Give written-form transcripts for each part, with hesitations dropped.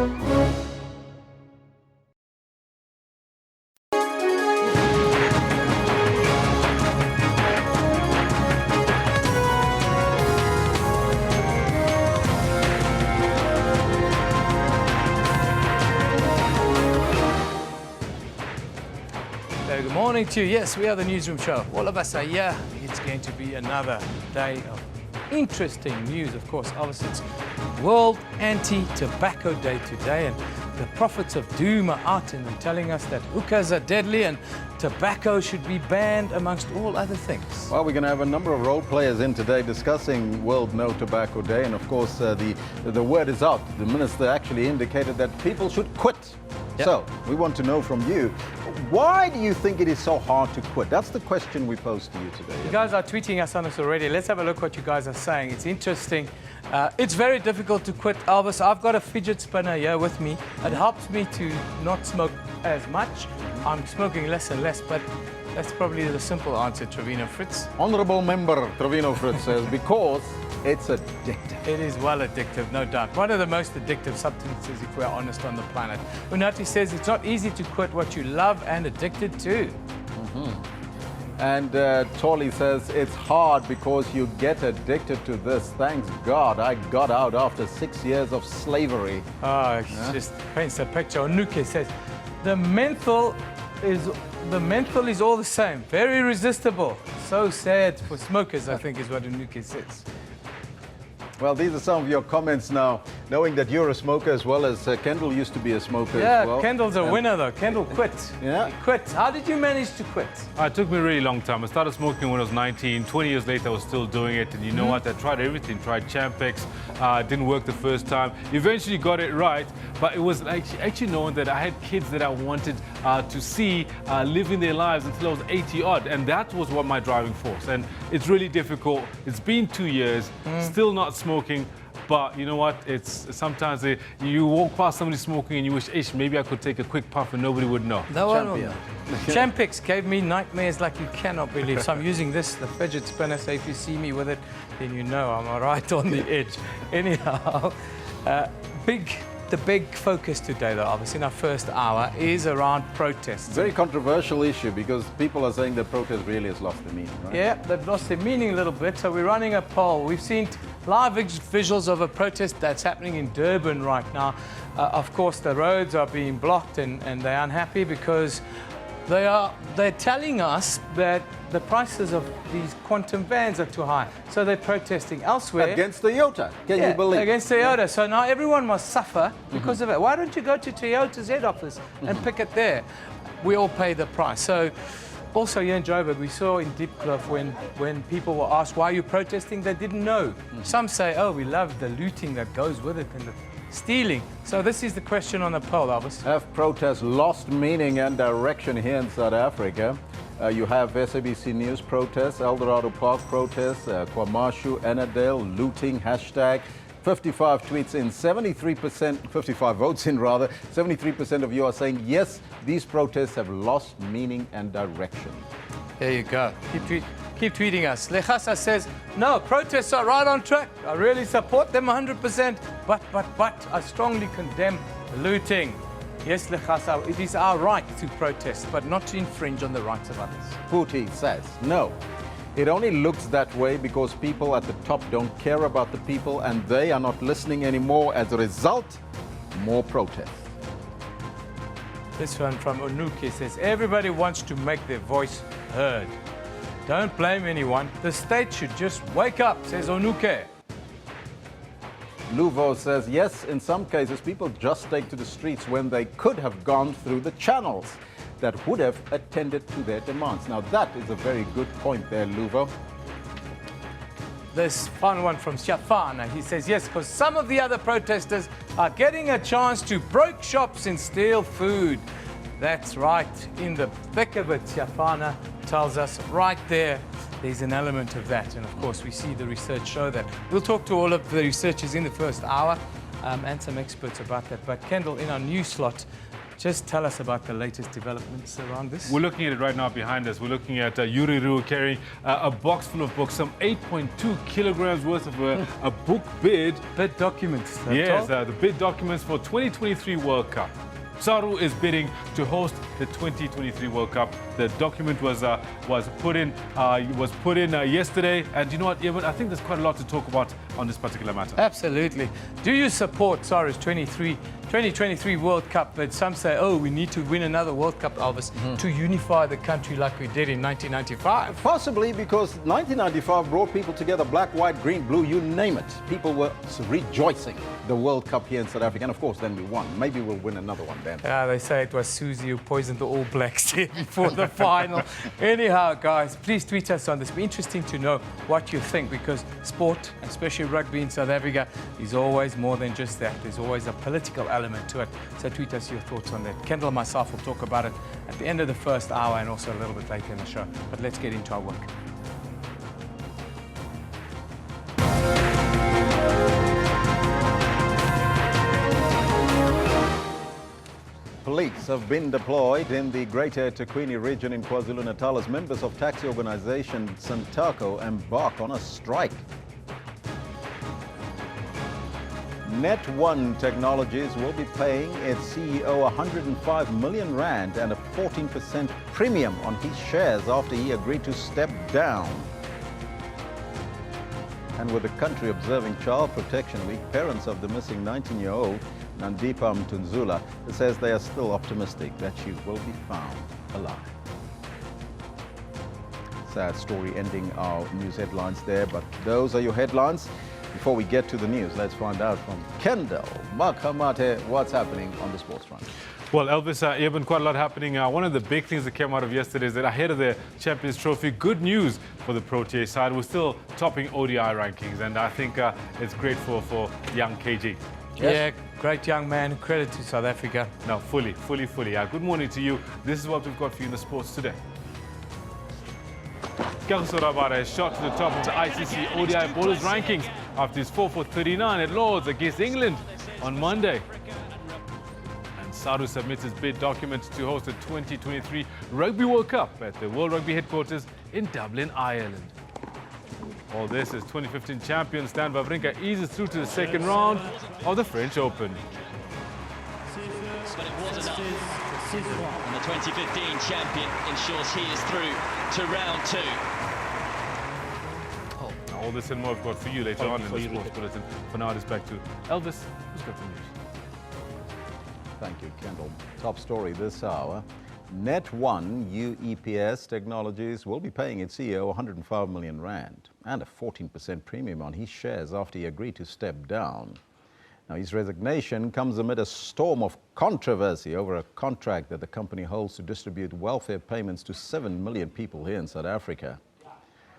Good morning to you. Yes, we are the Newsroom show. All of us are here. It's going to be another day of interesting news, of course. Obviously, it's World Anti-Tobacco Day today, and the prophets of doom are out and they're telling us that hookahs are deadly and tobacco should be banned, amongst all other things. Well, we're going to have a number of role players in today discussing World No Tobacco Day, and of course, the word is out. The minister actually indicated that people should quit. Yep. So, we want to know from you, why do you think it is so hard to quit? That's the question we posed to you today. You guys are tweeting us on this already. Let's have a look what you guys are saying. It's interesting. It's very difficult to quit, Elvis. I've got a fidget spinner here with me. It helps me to not smoke as much. I'm smoking less and less, but that's probably the simple answer, Trevino Fritz. Honourable Member Trevino Fritz says, because it's addictive. It is well addictive, no doubt. One of the most addictive substances, if we're honest, on the planet. Unati says it's not easy to quit what you love and addicted to. And Torley says it's hard because you get addicted to this. Thanks God I got out after 6 years of slavery. Oh, it just paints a picture. Onuke says the menthol is all the same. Very resistible. So sad for smokers, I think is what Onuke says. Well, these are some of your comments now, knowing that you're a smoker as well as Kendall used to be a smoker as well. Yeah, Kendall's a winner though. Kendall quit. Yeah. He quit. How did you manage to quit? It took me a really long time. I started smoking when I was 19. 20 years later, I was still doing it. And you know what? I tried everything. Tried Champex. Didn't work the first time. Eventually got it right. But it was actually knowing that I had kids that I wanted to see living their lives until I was 80 odd. And that was what my driving force. And it's really difficult. It's been 2 years, still not smoking. But you know what? It's sometimes you walk past somebody smoking and you wish, ish, maybe I could take a quick puff and nobody would know. No one will know. Champex gave me nightmares like you cannot believe. So I'm using this, the fidget spinner, so if you see me with it, then you know I'm right on the edge. Anyhow, the big focus today, though, obviously in our first hour, is around protests. Very controversial issue because people are saying that protest really has lost their meaning, right? Yeah, they've lost their meaning a little bit. So we're running a poll. We've seen live visuals of a protest that's happening in Durban right now. Of course, the roads are being blocked and they're unhappy because they're telling us that the prices of these quantum vans are too high. So they're protesting elsewhere. Against Toyota, can you believe? Against Toyota. Yeah. So now everyone must suffer because of it. Why don't you go to Toyota's head office and pick it there? We all pay the price. So also here in Joburg, we saw in Diepkloof when people were asked, why are you protesting? They didn't know. Some say, oh, we love the looting that goes with it and the stealing. So this is the question on the poll, Elvis. Have protests lost meaning and direction here in South Africa? You have SABC News protests, Eldorado Park protests, KwaMashu, Annandale, looting, hashtag. 55 tweets in, 73%, 55 votes in rather, 73% of you are saying, yes, these protests have lost meaning and direction. There you go. Keep tweeting us. Lechasa says, no, protests are right on track. I really support them 100%, but I strongly condemn looting. Yes, Lechasa, it is our right to protest, but not to infringe on the rights of others. Puti says, no. It only looks that way because people at the top don't care about the people and they are not listening anymore. As a result, more protests. This one from Onuke says, everybody wants to make their voice heard. Don't blame anyone. The state should just wake up, says Onuke. Luvo says, yes, in some cases, people just take to the streets when they could have gone through the channels that would have attended to their demands. Now, that is a very good point there, Luvo. This fun one from Shafana. He says, yes, because some of the other protesters are getting a chance to break shops and steal food. That's right. In the thick of it, Shafana tells us right there, there's an element of that. And of course, we see the research show that. We'll talk to all of the researchers in the first hour and some experts about that. But Kendall, in our news slot, just tell us about the latest developments around this. We're looking at it right now behind us. We're looking at Yuri Rua carrying a box full of books, some 8.2 kilograms worth of a book bid. Bid documents. Yes, the bid documents for 2023 World Cup. Saru is bidding to host the 2023 World Cup. The document was put in yesterday, and you know what, Evan, I think there's quite a lot to talk about on this particular matter. Absolutely. Do you support Saru's 2023 World Cup? But some say, oh, we need to win another World Cup, Elvis, to unify the country like we did in 1995. Possibly because 1995 brought people together, black, white, green, blue, you name it. People were rejoicing the World Cup here in South Africa, and of course then we won. Maybe we'll win another one then. Yeah, they say it was Susie who poisoned the All Blacks here before the final. Anyhow, guys, please tweet us on this. It'll be interesting to know what you think, because sport, especially rugby in South Africa, is always more than just that. There's always a political element to it. So tweet us your thoughts on that. Kendall and myself will talk about it at the end of the first hour and also a little bit later in the show. But let's get into our work. Police have been deployed in the Greater Takwini region in KwaZulu-Natal as members of taxi organization Santaco embark on a strike. Net1 Technologies will be paying its CEO 105 million rand and a 14% premium on his shares after he agreed to step down. And with the country observing Child Protection Week, parents of the missing 19-year-old Nandipa Mtunzula says they are still optimistic that she will be found alive. Sad story ending our news headlines there, but those are your headlines. Before we get to the news, let's find out from Kendall Makhamate what's happening on the sports front. Well, Elvis, there's been quite a lot happening. One of the big things that came out of yesterday is that ahead of the Champions Trophy, good news for the Proteas side. We're still topping ODI rankings, and I think it's great for young KG. Yes. Yeah, great young man. Credit to South Africa. No, fully. Good morning to you. This is what we've got for you in the sports today. Kagiso Rabada has shot to the top of the ICC ODI bowlers rankings after his 4 for 39 at Lords against England on Monday. And Saru submits his bid document to host the 2023 Rugby World Cup at the World Rugby headquarters in Dublin, Ireland. All this as 2015 champion Stan Wawrinka eases through to the second round of the French Open. But it was enough. And the 2015 champion ensures he is through to round 2. All this and more I've got for you later on in the Sports Bulletin. For now, it is back to Elvis, who's got the news. Thank you, Kendall. Top story this hour. Net1 UEPS Technologies will be paying its CEO 105 million rand and a 14% premium on his shares after he agreed to step down. Now, his resignation comes amid a storm of controversy over a contract that the company holds to distribute welfare payments to 7 million people here in South Africa.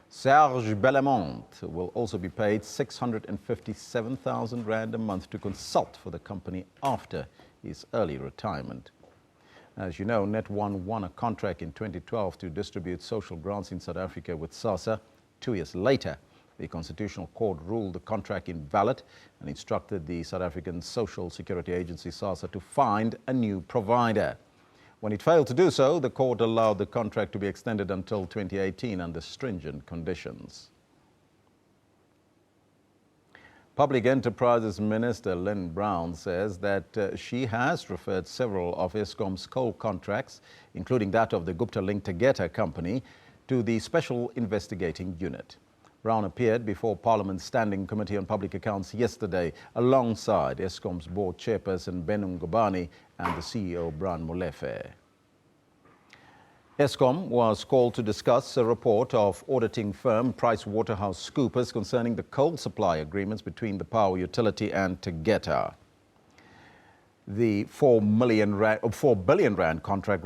Serge Bellamont will also be paid 657,000 rand a month to consult for the company after his early retirement. As you know, Net1 won a contract in 2012 to distribute social grants in South Africa with SASSA. 2 years later, the Constitutional Court ruled the contract invalid and instructed the South African Social Security Agency, SASSA, to find a new provider. When it failed to do so, the court allowed the contract to be extended until 2018 under stringent conditions. Public Enterprises Minister Lynn Brown says that she has referred several of Eskom's coal contracts, including that of the Gupta-linked Tegeta company, to the Special Investigating Unit. Brown appeared before Parliament's Standing Committee on Public Accounts yesterday alongside Eskom's board chairperson Benum Ngubane and the CEO Brian Molefe. Eskom was called to discuss a report of auditing firm PricewaterhouseCoopers concerning the coal supply agreements between the power utility and Tegeta. The 4 billion rand contract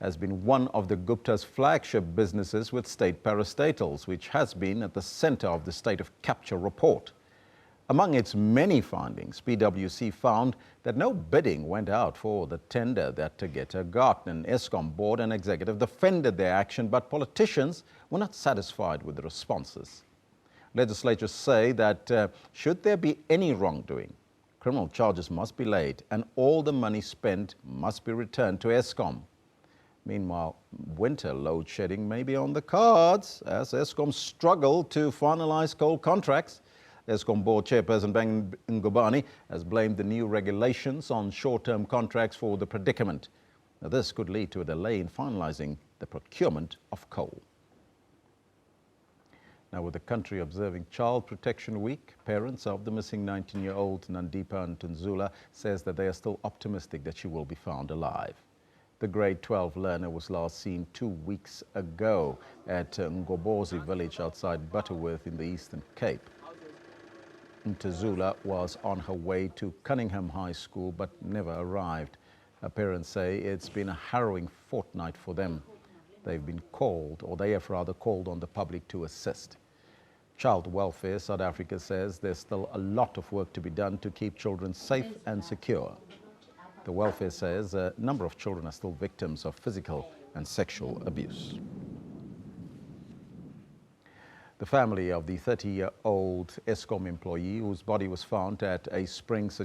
has been one of the Gupta's flagship businesses with state parastatals, which has been at the center of the State of Capture report. Among its many findings, PwC found that no bidding went out for the tender that Tegeta got. An Eskom board and executive defended their action, but politicians were not satisfied with the responses. Legislators say that should there be any wrongdoing, Criminal charges must be laid and all the money spent must be returned to Eskom. Meanwhile, winter load shedding may be on the cards as Eskom struggle to finalize coal contracts. Eskom board chairperson Ben Ngubane has blamed the new regulations on short-term contracts for the predicament. Now, this could lead to a delay in finalizing the procurement of coal. Now, with the country observing Child Protection Week, parents of the missing 19-year-old Nandipa Ntunzula says that they are still optimistic that she will be found alive. The grade 12 learner was last seen 2 weeks ago at Ngobozi village outside Butterworth in the Eastern Cape. Ntunzula was on her way to Cunningham High School but never arrived. Her parents say it's been a harrowing fortnight for them. They have rather called on the public to assist. Child Welfare South Africa says there's still a lot of work to be done to keep children safe and secure. The welfare says a number of children are still victims of physical and sexual abuse. The family of the 30-year-old Eskom employee whose body was found at a Springs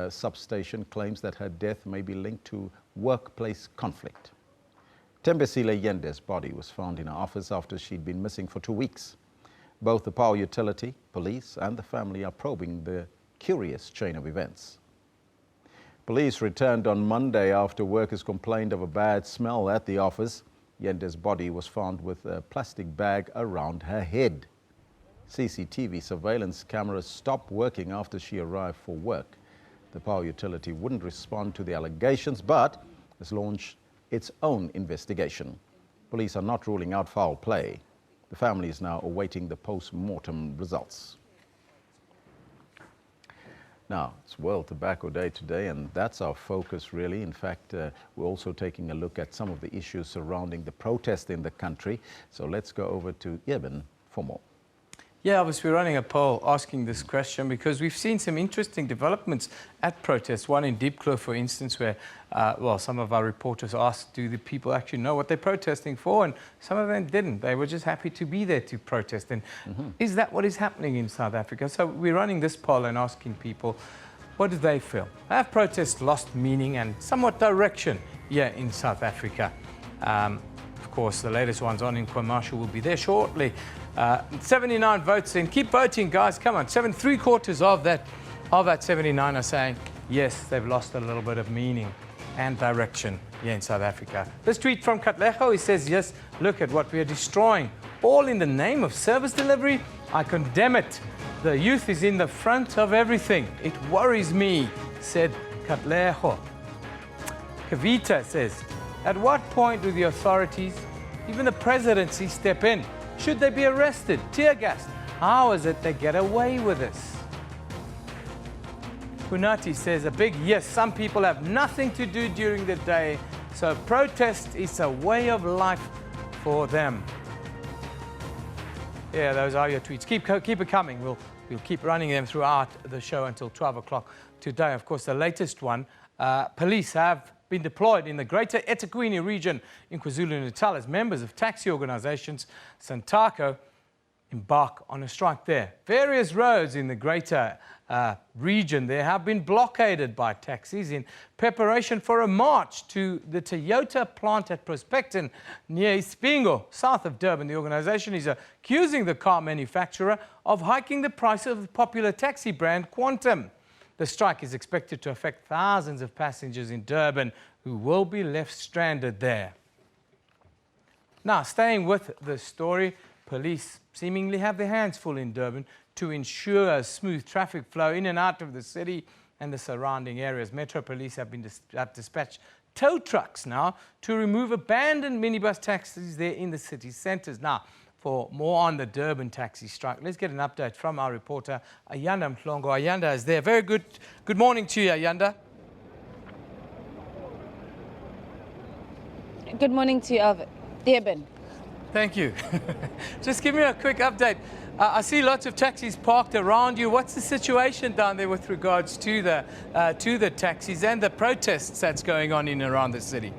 substation claims that her death may be linked to workplace conflict. Tembesile Yende's body was found in her office after she'd been missing for 2 weeks. Both the power utility, police and the family are probing the curious chain of events. Police returned on Monday after workers complained of a bad smell at the office. Yende's body was found with a plastic bag around her head. CCTV surveillance cameras stopped working after she arrived for work. The power utility wouldn't respond to the allegations but has launched its own investigation. Police are not ruling out foul play. The family is now awaiting the post-mortem results. Now, it's World Tobacco Day today, and that's our focus really. In fact, we're also taking a look at some of the issues surrounding the protest in the country. So let's go over to Eben for more. Yeah, obviously we're running a poll asking this question because we've seen some interesting developments at protests. One in Diepkloof, for instance, where, some of our reporters asked, do the people actually know what they're protesting for? And some of them didn't. They were just happy to be there to protest. And is that what is happening in South Africa? So we're running this poll and asking people, what do they feel? Have protests lost meaning and somewhat direction here in South Africa? Of course, the latest ones on in KwaMashu will be there shortly. 79 votes in. Keep voting, guys. Come on. 3/4 of that 79 are saying, yes, they've lost a little bit of meaning and direction here in South Africa. This tweet from Katlejo, he says, yes, look at what we are destroying. All in the name of service delivery. I condemn it. The youth is in the front of everything. It worries me, said Katlejo. Kavita says, at what point do the authorities, even the presidency, step in? Should they be arrested, tear gassed? How is it they get away with this? Punati says a big yes. Some people have nothing to do during the day, so protest is a way of life for them. Yeah, those are your tweets. Keep it coming. We'll keep running them throughout the show until 12 o'clock today. Of course, the latest one, police have been deployed in the greater eThekwini region in KwaZulu-Natal as members of taxi organizations Santaco embark on a strike there. Various roads in the greater region there have been blockaded by taxis in preparation for a march to the Toyota plant at Prospecton near Ispingo, south of Durban. The organization is accusing the car manufacturer of hiking the price of the popular taxi brand Quantum. The strike is expected to affect thousands of passengers in Durban who will be left stranded there. Now, staying with the story, police seemingly have their hands full in Durban to ensure a smooth traffic flow in and out of the city and the surrounding areas. Metro Police have dispatched tow trucks now to remove abandoned minibus taxis there in the city centres. Now, for more on the Durban taxi strike, let's get an update from our reporter, Ayanda Mhlongo. Ayanda is there. Very good morning to you, Ayanda. Good morning to you, Durban. Thank you. Just give me a quick update. I see lots of taxis parked around you. What's the situation down there with regards to the taxis and the protests that's going on in and around the city?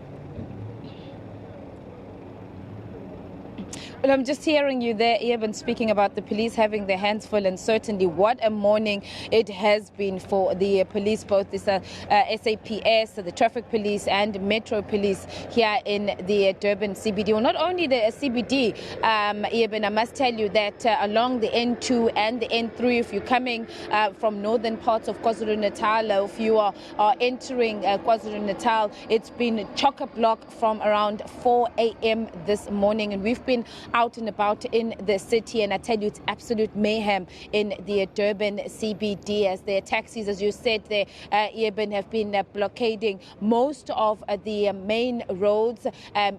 Well, I'm just hearing you there, Eben, speaking about the police having their hands full, and certainly what a morning it has been for the police, both this SAPS, the traffic police and Metro Police here in the Durban CBD. Well, not only the CBD, Eben, I must tell you that along the N2 and the N3, if you're coming from northern parts of KwaZulu-Natal, if you are entering KwaZulu-Natal, it's been chock-a-block from around 4 a.m. this morning, and we've been out and about in the city, and I tell you, it's absolute mayhem in the Durban CBD as their taxis, as you said, they even have been blockading most of the main roads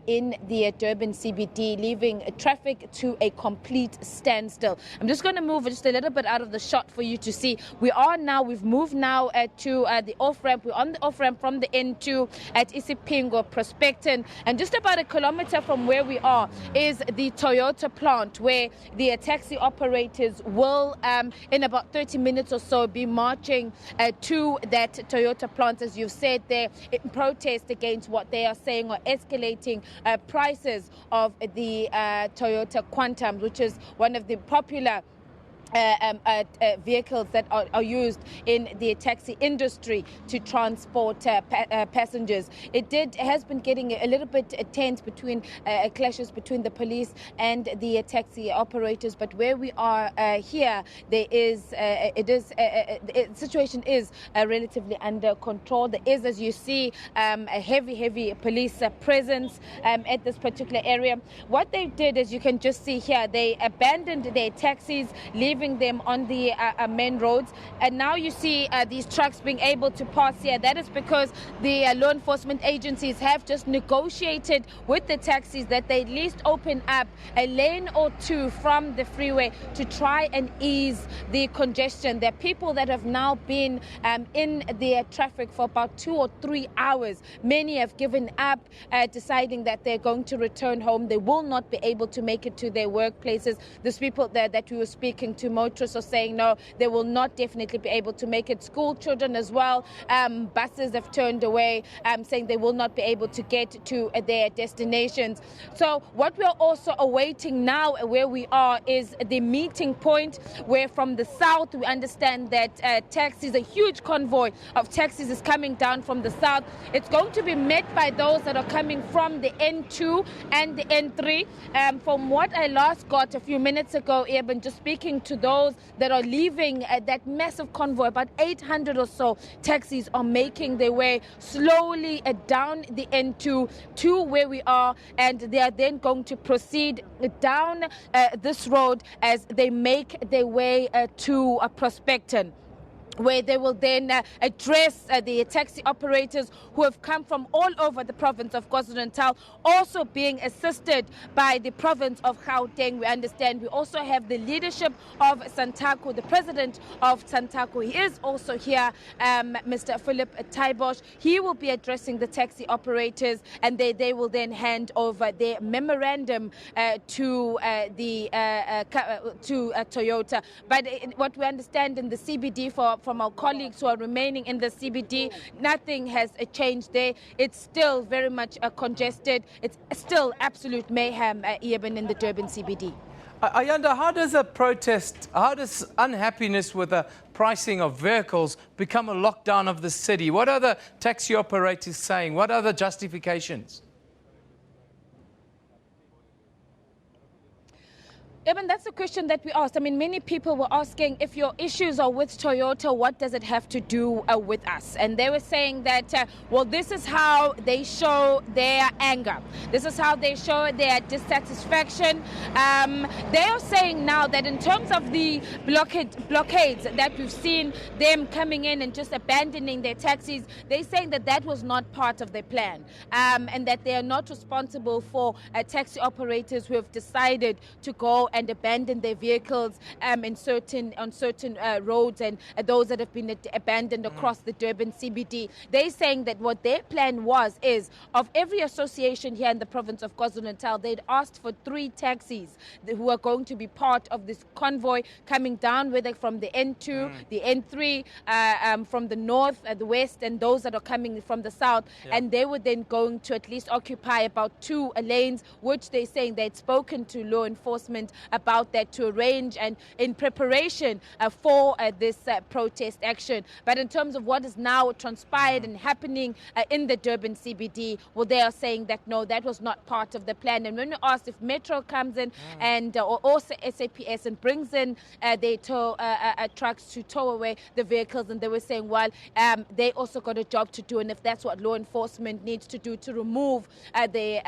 in the Durban CBD, leaving traffic to a complete standstill. I'm just going to move just a little bit out of the shot for you to see. We've moved now to the off-ramp. We're on the off-ramp from the N2 at Isipingo, Prospecton, and just about a kilometer from where we are is the Toyota plant, where the taxi operators will in about 30 minutes or so be marching to that Toyota plant, as you've said there, in protest against what they are saying are escalating prices of the Toyota Quantum, which is one of the popular vehicles that are used in the taxi industry to transport passengers. It has been getting a little bit tense between clashes between the police and the taxi operators, but where we are here, the situation is relatively under control. There is, as you see, a heavy police presence at this particular area. What they did, as you can just see here, they abandoned their taxis, leaving them on the main roads, and now you see these trucks being able to pass here. That is because the law enforcement agencies have just negotiated with the taxis that they at least open up a lane or two from the freeway to try and ease the congestion. There are people that have now been in the traffic for about 2 or 3 hours. Many have given up, deciding that they're going to return home. They will not be able to make it to their workplaces. There's people there that we were speaking to, motorists are saying no, they will not definitely be able to make it. School children as well, buses have turned away, saying they will not be able to get to their destinations. So what we're also awaiting now where we are is the meeting point, where from the south we understand that taxis, a huge convoy of taxis is coming down from the south. It's going to be met by those that are coming from the N2 and the N3. From what I last got a few minutes ago, Eben, just speaking to those that are leaving that massive convoy, about 800 or so taxis are making their way slowly down the N2 to where we are, and they are then going to proceed down this road as they make their way to Prospecton, where they will then address the taxi operators who have come from all over the province of KwaZulu-Natal, also being assisted by the province of Gauteng. We understand we also have the leadership of Santaco, the president of Santaco. He is also here, Mr. Philip Taibosh. He will be addressing the taxi operators, and they will then hand over their memorandum to Toyota. But what we understand in the CBD from our colleagues who are remaining in the CBD, nothing has changed there. It's still very much congested. It's still absolute mayhem even in the Durban CBD. Ayanda, how does unhappiness with the pricing of vehicles become a lockdown of the city? What are the taxi operators saying? What are the justifications? Eben, that's the question that we asked. I mean, many people were asking, if your issues are with Toyota, what does it have to do with us? And they were saying that, well, this is how they show their anger. This is how they show their dissatisfaction. They are saying now that in terms of the blockades that we've seen them coming in and just abandoning their taxis, they're saying that that was not part of their plan, and that they are not responsible for taxi operators who have decided to go and abandon their vehicles on certain roads, and those that have been abandoned across the Durban CBD. They're saying that what their plan is of every association here in the province of KwaZulu-Natal, they'd asked for 3 taxis who are going to be part of this convoy coming down, whether from the N2, the N3, from the north, the west, and those that are coming from the south. And they were then going to at least occupy about 2 lanes, which they're saying they'd spoken to law enforcement about that to arrange and in preparation for this protest action. But in terms of what is now transpired and happening in the Durban CBD, well, they are saying that no, that was not part of the plan. And when we asked if Metro comes in and or also SAPS and brings in their tow trucks to tow away the vehicles, and they were saying, well, they also got a job to do, and if that's what law enforcement needs to do to remove the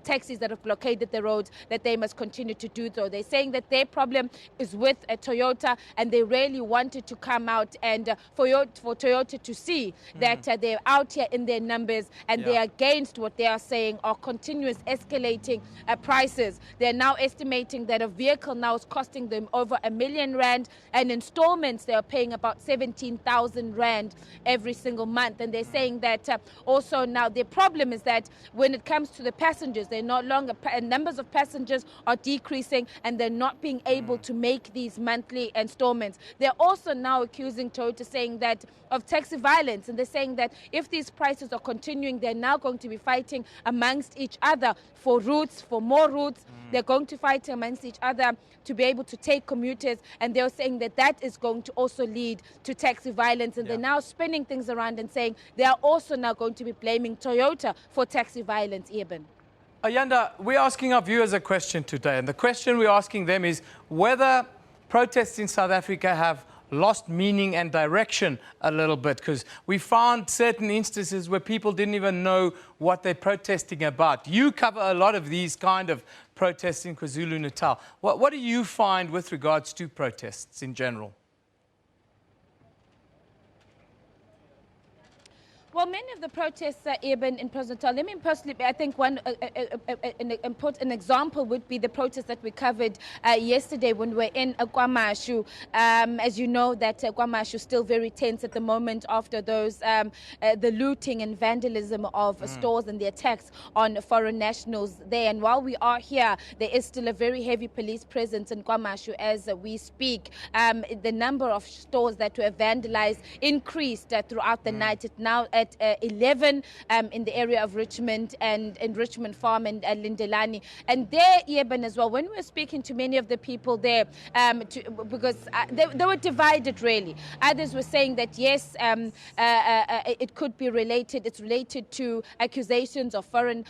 taxis that have blockaded the roads, that they must continue to do so. They're saying that their problem is with Toyota, and they really wanted to come out and for Toyota to see that they're out here in their numbers, and they're against what they are saying are continuous escalating prices. They're now estimating that a vehicle now is costing them over R1 million, and installments they are paying about 17,000 rand every single month. And they're saying that also now their problem is that when it comes to the passengers, they're no longer numbers of passengers are decreasing, and they're not being able to make these monthly installments. They're also now accusing Toyota, saying that of taxi violence, and they're saying that if these prices are continuing, they're now going to be fighting amongst each other for routes, for more routes. They're going to fight amongst each other to be able to take commuters, and they're saying that that is going to also lead to taxi violence. And they're now spinning things around and saying they are also now going to be blaming Toyota for taxi violence, Eben. Ayanda, we're asking our viewers a question today, and the question we're asking them is whether protests in South Africa have lost meaning and direction a little bit, because we found certain instances where people didn't even know what they're protesting about. You cover a lot of these kind of protests in KwaZulu-Natal. What do you find with regards to protests in general? Well, many of the protests are urban in KwaZulu-Natal. Let me personally, I think one an example would be the protest that we covered yesterday when we were in KwaMashu. As you know, that KwaMashu is still very tense at the moment after those the looting and vandalism of stores and the attacks on foreign nationals there. And while we are here, there is still a very heavy police presence in KwaMashu as we speak. The number of stores that were vandalized increased throughout the night. It's now at 11 in the area of Richmond and in Richmond Farm and Lindelani. And there, Eben, as well, when we were speaking to many of the people there, because they were divided, really. Others were saying that, yes, it could be related. It's related to accusations of foreign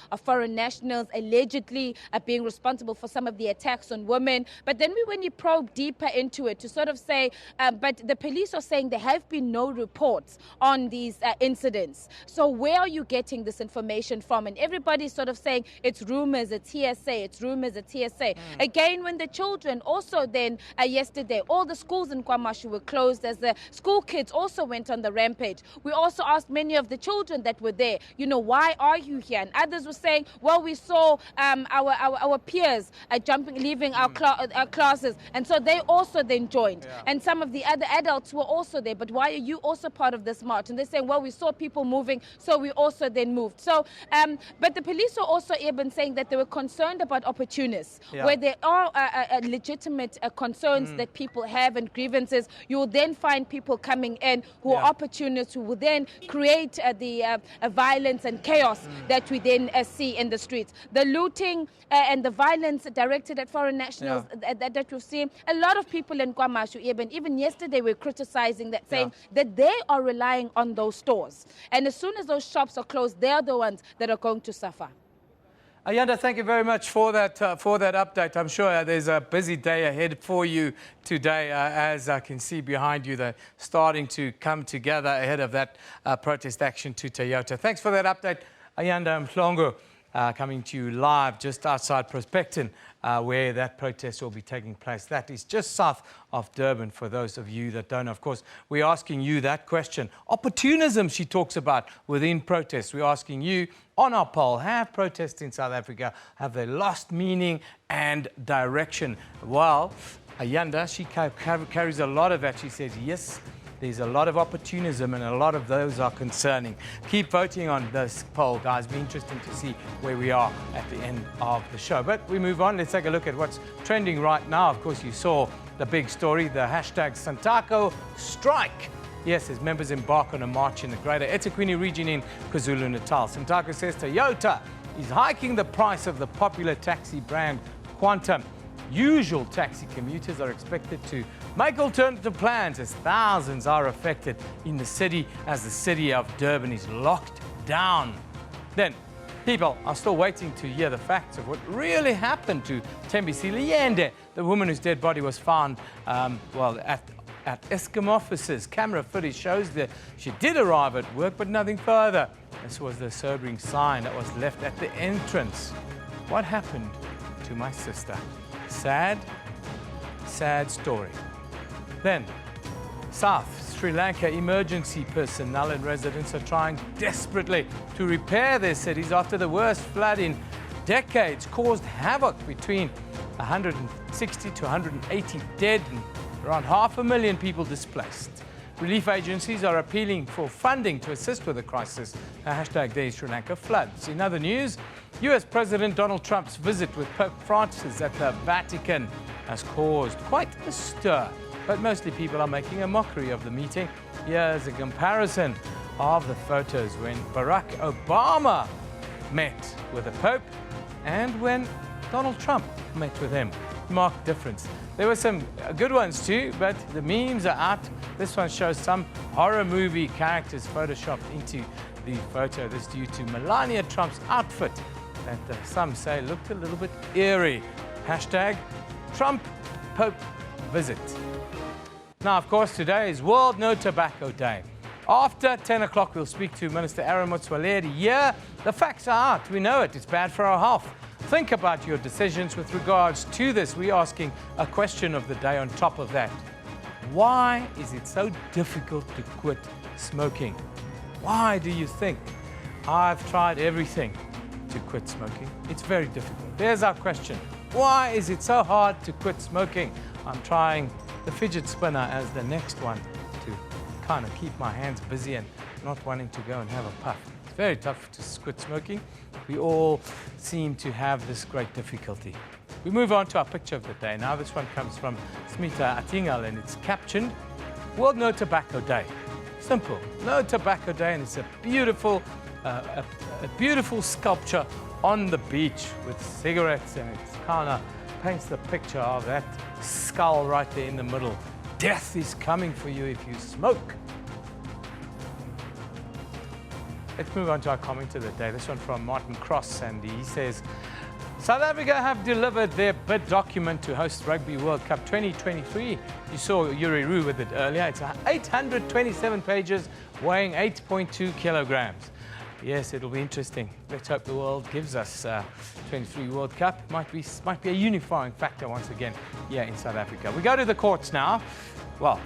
nationals allegedly being responsible for some of the attacks on women. But then when you probe deeper into it, to sort of say, but the police are saying there have been no reports on these incidents. So where are you getting this information from? And everybody's sort of saying it's rumors, it's hearsay, it's rumors, it's hearsay. Again, when the children also then yesterday, all the schools in KwaMashu were closed as the school kids also went on the rampage. We also asked many of the children that were there, you know, why are you here? And others were saying, well, we saw our peers leaving our classes, and so they also then joined. And some of the other adults were also there, but why are you also part of this march? And they're saying, well, we saw people moving, so we also then moved. So, but the police are also even saying that they were concerned about opportunists, where there are legitimate concerns that people have and grievances. You will then find people coming in who are opportunists, who will then create the violence and chaos that we then see in the streets. The looting and the violence directed at foreign nationals that we've seen. A lot of people in KwaMashu, even yesterday, were criticizing that, saying that they are relying on those stores. And as soon as those shops are closed, they're the ones that are going to suffer. Ayanda, thank you very much for that update. I'm sure there's a busy day ahead for you today, as I can see behind you, they're starting to come together ahead of that protest action to Toyota. Thanks for that update, Ayanda Mhlongo, coming to you live just outside Prospecton where that protest will be taking place. That is just south of Durban, for those of you that don't know. Of course, we're asking you that question. Opportunism, she talks about within protests. We're asking you on our poll, have protests in South Africa, have they lost meaning and direction? Well, Ayanda, she carries a lot of that. She says, yes, there's a lot of opportunism and a lot of those are concerning. Keep voting on this poll, guys. It'll be interesting to see where we are at the end of the show. But we move on. Let's take a look at what's trending right now. Of course, you saw the big story, the hashtag Santako strike. Yes, as members embark on a march in the greater eThekwini region in KwaZulu-Natal. Santako says Toyota is hiking the price of the popular taxi brand Quantum. Usual taxi commuters are expected to make alternative plans as thousands are affected in the city as the city of Durban is locked down. Then, people are still waiting to hear the facts of what really happened to Tembisi Liyende, the woman whose dead body was found at Eskom offices. Camera footage shows that she did arrive at work, but nothing further. This was the sobering sign that was left at the entrance. What happened to my sister? Sad, sad story. Then, South Sri Lanka emergency personnel and residents are trying desperately to repair their cities after the worst flood in decades caused havoc, between 160 to 180 dead and around 500,000 people displaced. Relief agencies are appealing for funding to assist with the crisis. Hashtag Day Sri Lanka floods. In other news, US President Donald Trump's visit with Pope Francis at the Vatican has caused quite a stir, but mostly people are making a mockery of the meeting. Here's a comparison of the photos when Barack Obama met with the Pope and when Donald Trump met with him. Marked difference. There were some good ones too, but the memes are out. This one shows some horror movie characters photoshopped into the photo. This due to Melania Trump's outfit that some say looked a little bit eerie. Hashtag Trump Pope visit. Now, of course, today is World No Tobacco Day. After 10 o'clock, we'll speak to Minister Aaron Motsoaledi. Yeah, the facts are out. We know it. It's bad for our health. Think about your decisions with regards to this. We're asking a question of the day on top of that. Why is it so difficult to quit smoking? Why do you think? I've tried everything to quit smoking. It's very difficult. There's our question. Why is it so hard to quit smoking? I'm trying the fidget spinner as the next one to kind of keep my hands busy and not wanting to go and have a puff. It's very tough to quit smoking. We all seem to have this great difficulty. We move on to our picture of the day. Now this one comes from Smita Atingal and it's captioned, World No Tobacco Day. Simple, No Tobacco Day, and it's a beautiful sculpture on the beach with cigarettes, and it kind of paints the picture of that skull right there in the middle. Death is coming for you if you smoke. Let's move on to our comment of the day. This one from Martin Cross, and he says, South Africa have delivered their bid document to host Rugby World Cup 2023. You saw Yuri Roo with it earlier. It's 827 pages, weighing 8.2 kilograms. Yes, it'll be interesting. Let's hope the world gives us 23 World Cup. Might be a unifying factor once again here in South Africa. We go to the courts now. Well,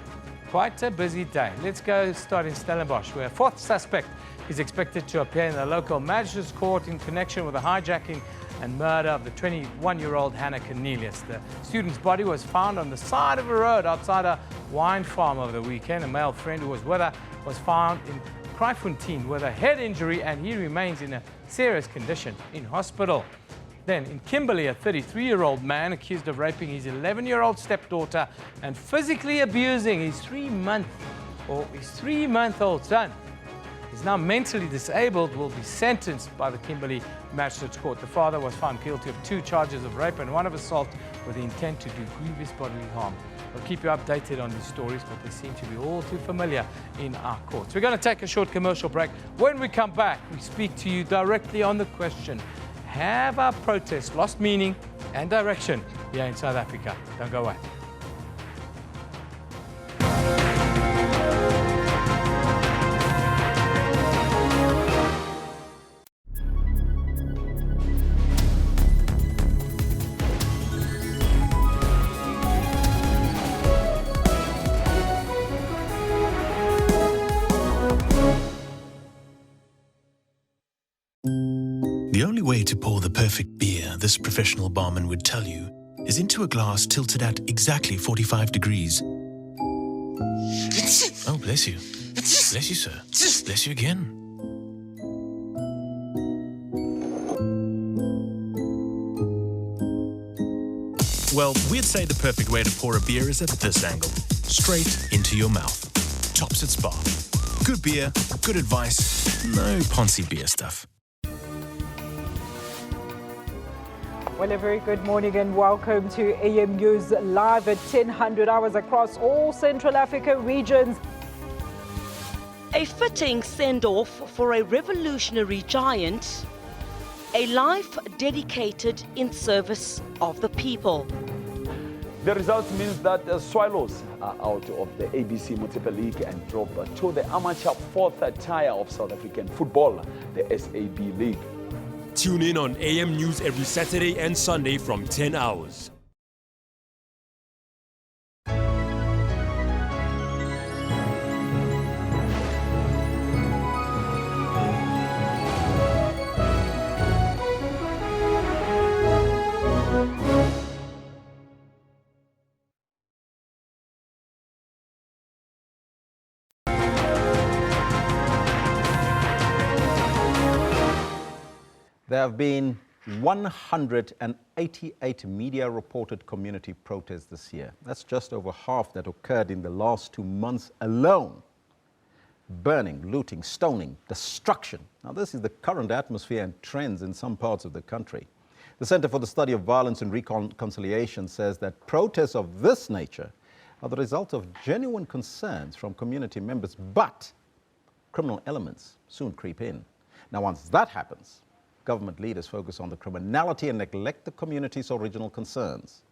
quite a busy day. Let's go start in Stellenbosch, where a fourth suspect is expected to appear in the local magistrate's court in connection with the hijacking and murder of the 21-year-old Hannah Cornelius. The student's body was found on the side of a road outside a wine farm over the weekend. A male friend who was with her was found in Kraaifontein with a head injury, and he remains in a serious condition in hospital. Then in Kimberley, a 33-year-old man accused of raping his 11-year-old stepdaughter and physically abusing his three-month-old son. He's now mentally disabled, will be sentenced by the Kimberley Magistrates Court. The father was found guilty of 2 charges of rape and 1 of assault with the intent to do grievous bodily harm. We'll keep you updated on these stories, but they seem to be all too familiar in our courts. We're going to take a short commercial break. When we come back, we speak to you directly on the question, have our protests lost meaning and direction here in South Africa? Don't go away. The only way to pour the perfect beer, this professional barman would tell you, is into a glass tilted at exactly 45 degrees. Oh, bless you. Bless you, sir. Bless you again. Well, we'd say the perfect way to pour a beer is at this angle. Straight into your mouth. Tops its bar. Good beer, good advice, no Ponzi beer stuff. Well, a very good morning and welcome to AM News Live at 1000 hours across all Central Africa regions. A fitting send-off for a revolutionary giant, a life dedicated in service of the people. The result means that the Swallows are out of the ABC Multiple League and drop to the amateur fourth tier of South African football, the SAB League. Tune in on AM News every Saturday and Sunday from 10 hours. There have been 188 media-reported community protests this year. That's just over half that occurred in the last 2 months alone. Burning, looting, stoning, destruction. Now, this is the current atmosphere and trends in some parts of the country. The Center for the Study of Violence and Reconciliation says that protests of this nature are the result of genuine concerns from community members, but criminal elements soon creep in. Now, once that happens, government leaders focus on the criminality and neglect the community's original concerns.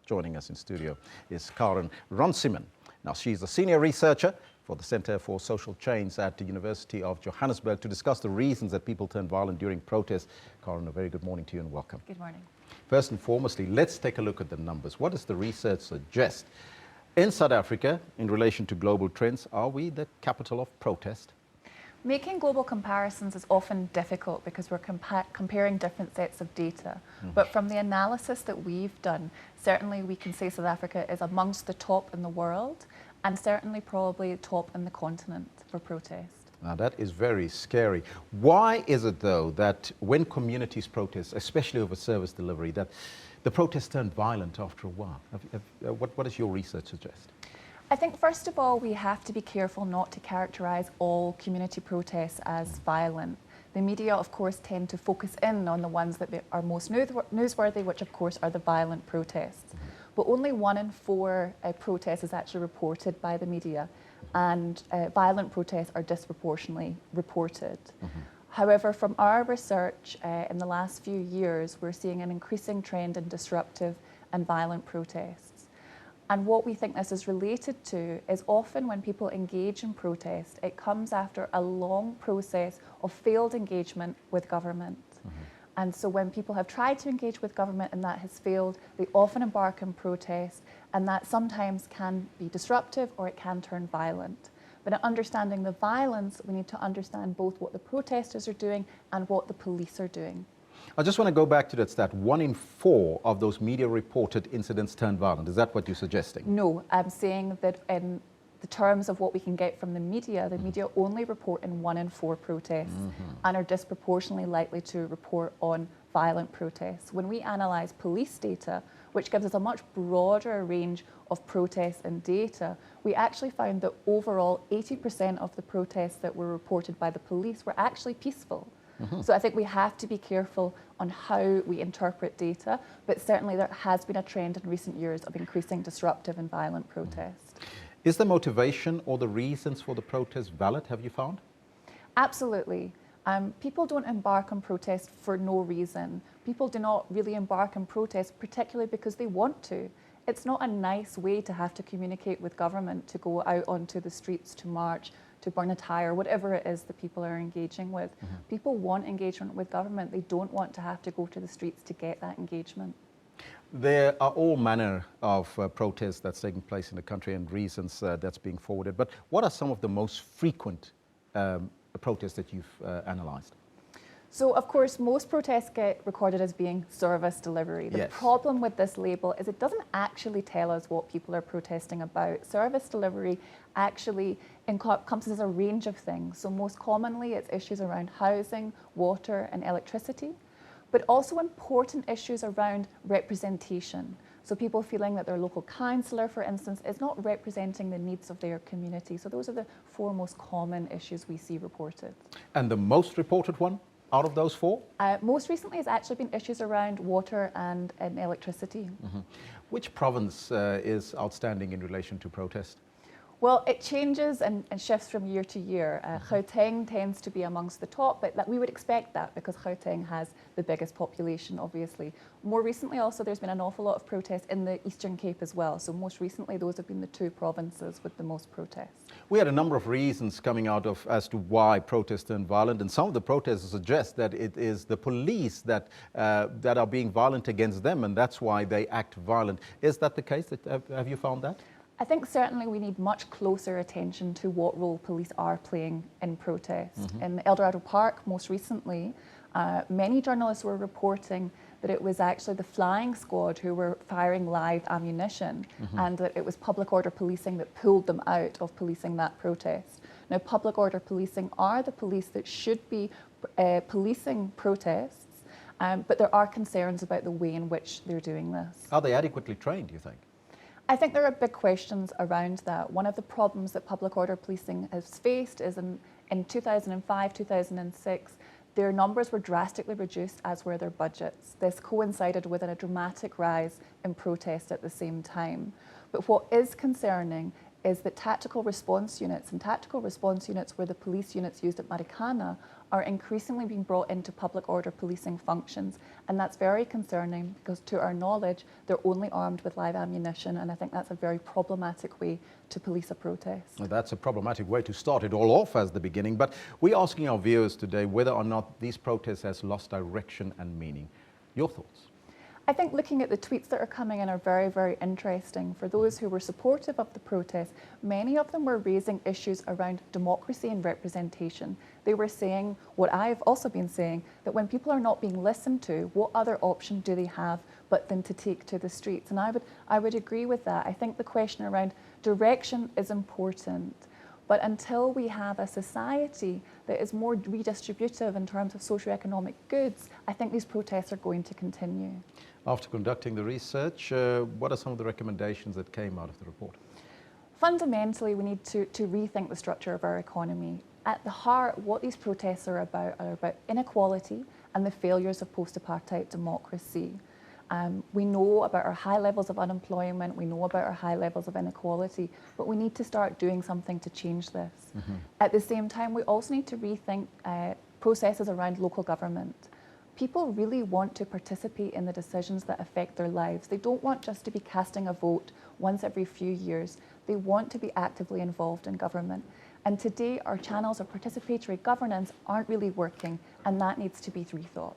Joining us in studio is Karen Ronsiman. Now, she's a senior researcher for the Center for Social Change at the University of Johannesburg to discuss the reasons that people turn violent during protests. Karen, a very good morning to you and welcome. Good morning. First and foremostly, let's take a look at the numbers. What does the research suggest? In South Africa, in relation to global trends, are we the capital of protest? Making global comparisons is often difficult because we're comparing different sets of data. But from the analysis that we've done, certainly we can say South Africa is amongst the top in the world and certainly probably top in the continent for protest. Now that is very scary. Why is it though that when communities protest, especially over service delivery, that the protests turn violent after a while? What does your research suggest? I think first of all we have to be careful not to characterise all community protests as violent. The media of course tend to focus in on the ones that are most newsworthy, which of course are the violent protests. But only 1 in 4 protests is actually reported by the media, and violent protests are disproportionately reported. However, from our research in the last few years, we're seeing an increasing trend in disruptive and violent protests. And what we think this is related to is often when people engage in protest, it comes after a long process of failed engagement with government. And so when people have tried to engage with government and that has failed, they often embark in protest, and that sometimes can be disruptive or it can turn violent. But in understanding the violence, we need to understand both what the protesters are doing and what the police are doing. I just want to go back to that stat. 1 in 4 of those media-reported incidents turn violent. Is that what you're suggesting? No, I'm saying that in the terms of what we can get from the media only report in 1 in 4 protests and are disproportionately likely to report on violent protests. When we analyse police data, which gives us a much broader range of protests and data, we actually found that overall 80% of the protests that were reported by the police were actually peaceful. So I think we have to be careful on how we interpret data, but certainly there has been a trend in recent years of increasing disruptive and violent protest. Is the motivation or the reasons for the protest valid, have you found? Absolutely. People don't embark on protest for no reason. People do not really embark on protest particularly because they want to. It's not a nice way to have to communicate with government, to go out onto the streets, to march, to burn a tyre, whatever it is that people are engaging with. People want engagement with government. They don't want to have to go to the streets to get that engagement. There are all manner of protests that's taking place in the country and reasons that's being forwarded. But what are some of the most frequent protests that you've analysed? So, of course, most protests get recorded as being service delivery. The problem with this label is it doesn't actually tell us what people are protesting about. Service delivery actually encompasses a range of things. So most commonly, it's issues around housing, water and electricity, but also important issues around representation. So people feeling that their local councillor, for instance, is not representing the needs of their community. So those are the 4 most common issues we see reported. And the most reported one out of those 4? Most recently has actually been issues around water and electricity. Which province is outstanding in relation to protest? Well, it changes and shifts from year to year. Gauteng tends to be amongst the top, but we would expect that because Gauteng has the biggest population, obviously. More recently also, there's been an awful lot of protests in the Eastern Cape as well. So most recently, those have been the 2 provinces with the most protests. We had a number of reasons coming out of as to why protests turn violent, and some of the protesters suggest that it is the police that are being violent against them, and that's why they act violent. Is that the case? Have you found that? I think certainly we need much closer attention to what role police are playing in protest. In El Dorado Park, most recently, many journalists were reporting that it was actually the flying squad who were firing live ammunition and that it was public order policing that pulled them out of policing that protest. Now, public order policing are the police that should be policing protests, but there are concerns about the way in which they're doing this. Are they adequately trained, do you think? I think there are big questions around that. One of the problems that public order policing has faced is in 2005, 2006, their numbers were drastically reduced, as were their budgets. This coincided with a dramatic rise in protest at the same time. But what is concerning is that tactical response units were the police units used at Marikana are increasingly being brought into public order policing functions. And that's very concerning because to our knowledge, they're only armed with live ammunition. And I think that's a very problematic way to police a protest. Well, that's a problematic way to start it all off as the beginning. But we're asking our viewers today whether or not these protests has lost direction and meaning. Your thoughts? I think looking at the tweets that are coming in are very, very interesting. For those who were supportive of the protest, many of them were raising issues around democracy and representation. They were saying what I've also been saying, that when people are not being listened to, what other option do they have but than to take to the streets? And I would agree with that. I think the question around direction is important. But until we have a society that is more redistributive in terms of socioeconomic goods, I think these protests are going to continue. After conducting the research, what are some of the recommendations that came out of the report? Fundamentally, we need to rethink the structure of our economy. At the heart, what these protests are about inequality and the failures of post-apartheid democracy. We know about our high levels of unemployment, we know about our high levels of inequality, but we need to start doing something to change this. At the same time, we also need to rethink processes around local government. People really want to participate in the decisions that affect their lives. They don't want just to be casting a vote once every few years. They want to be actively involved in government. And today, our channels of participatory governance aren't really working, and that needs to be rethought.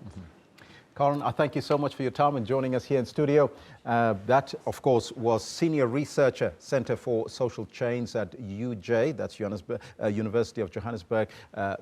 Karen, I thank you so much for your time and joining us here in studio. That, of course, was Senior Researcher, Centre for Social Change at UJ, that's University of Johannesburg,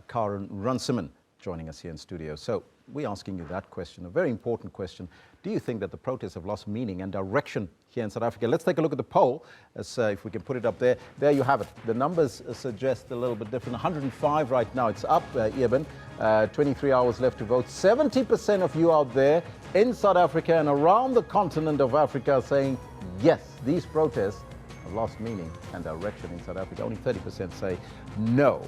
Karen Runciman, joining us here in studio. So we're asking you that question, a very important question. Do you think that the protests have lost meaning and direction here in South Africa? Let's take a look at the poll, if we can put it up there. There you have it. The numbers suggest a little bit different. 105 right now. It's up, Eben. 23 hours left to vote. 70% of you out there in South Africa and around the continent of Africa are saying, yes, these protests have lost meaning and direction in South Africa. Only 30% say no.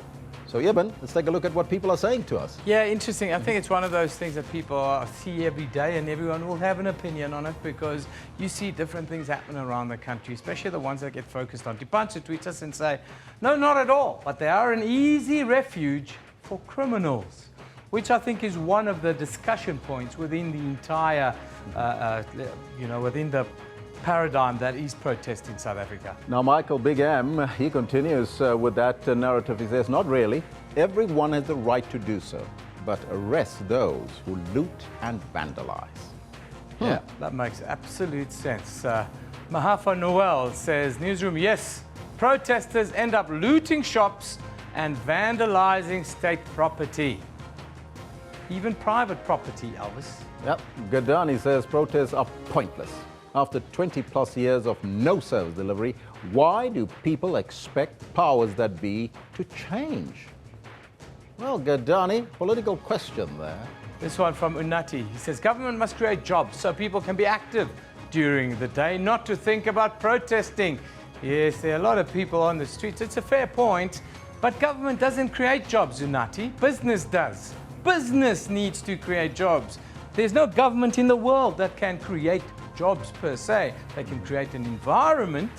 So, Eben, let's take a look at what people are saying to us. Yeah, interesting. I think it's one of those things that people see every day, and everyone will have an opinion on it because you see different things happen around the country, especially the ones that get focused on. Dipancha tweets us and say, no, not at all, but they are an easy refuge for criminals, which I think is one of the discussion points within the entire, within the paradigm that is protest in South Africa. Now, Michael Big M, he continues with that narrative. He says, not really. Everyone has the right to do so, but arrest those who loot and vandalize. Yeah, that makes absolute sense. Mahafa Noel says, Newsroom, yes, protesters end up looting shops and vandalizing state property. even private property, Elvis. Yep, Gadani says protests are pointless. After 20 plus years of no service delivery, why do people expect powers that be to change? Well, Gadani, political question there. This one from Unati. He says, government must create jobs so people can be active during the day, not to think about protesting. Yes, there are a lot of people on the streets. It's a fair point, but government doesn't create jobs, Unati. Business does. Business needs to create jobs. There's no government in the world that can create jobs per se. They can create an environment,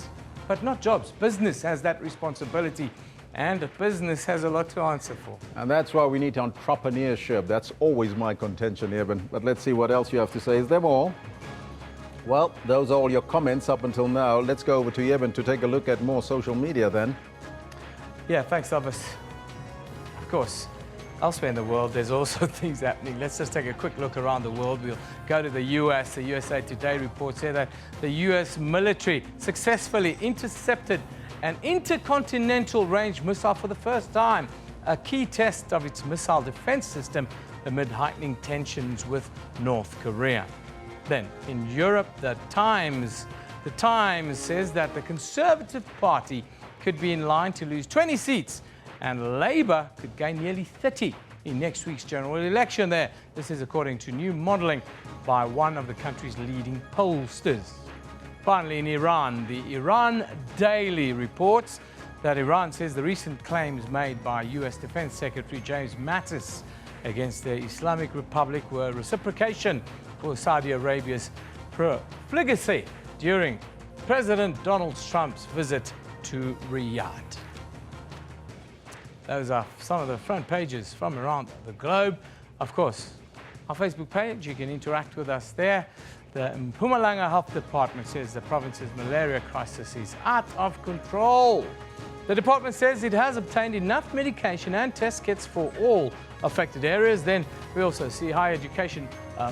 but not jobs. Business has that responsibility, and business has a lot to answer for. And that's why we need entrepreneurship. That's always my contention, Eben. But let's see what else you have to say. Is there more? Well, those are all your comments up until now. Let's go over to Eben to take a look at more social media then. Yeah, thanks, Elvis. Of course, elsewhere in the world, there's also things happening. Let's just take a quick look around the world. We'll go to the US. The USA Today reports here that the US military successfully intercepted an intercontinental range missile for the first time, a key test of its missile defense system amid heightening tensions with North Korea. Then, in Europe, the Times says that the Conservative Party could be in line to lose 20 seats and Labour could gain nearly 30 in next week's general election there. This is according to new modelling by one of the country's leading pollsters. Finally, in Iran, the Iran Daily reports that Iran says the recent claims made by US Defense Secretary James Mattis against the Islamic Republic were reciprocation for Saudi Arabia's profligacy during President Donald Trump's visit to Riyadh. Those are some of the front pages from around the globe. Of course, our Facebook page, you can interact with us there. The Mpumalanga Health Department says the province's malaria crisis is out of control. The department says it has obtained enough medication and test kits for all affected areas. Then we also see Higher Education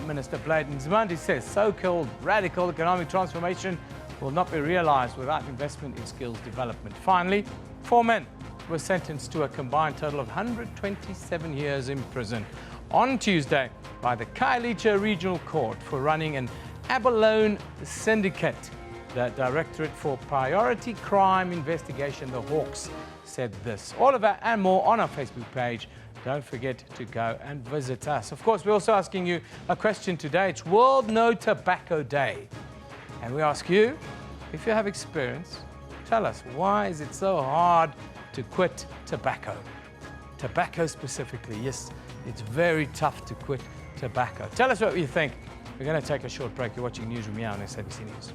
Minister Blade Nzimande says so-called radical economic transformation will not be realized without investment in skills development. Finally, 4 men were sentenced to a combined total of 127 years in prison on Tuesday by the Khayelitsha Regional Court for running an abalone syndicate. The Directorate for Priority Crime Investigation, the Hawks, said this. All of that and more on our Facebook page. Don't forget to go and visit us. Of course, we're also asking you a question today. It's World No Tobacco Day. And we ask you, if you have experience, tell us, why is it so hard to quit tobacco? Tobacco specifically, yes, it's very tough to quit tobacco. Tell us what you think. We're going to take a short break. You're watching Newsroom here on SABC News.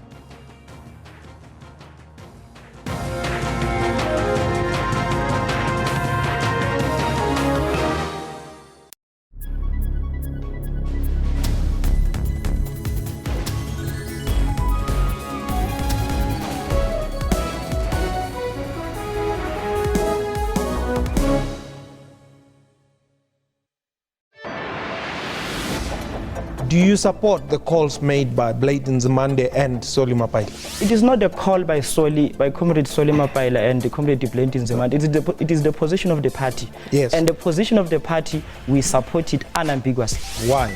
Do you support the calls made by Blade Nzimande and Solly Mapaila? It is not a call by Comrade Solly Mapaila and the Comrade Blade Nzimande. It is the position of the party. Yes. And the position of the party, we support it unambiguously. Why?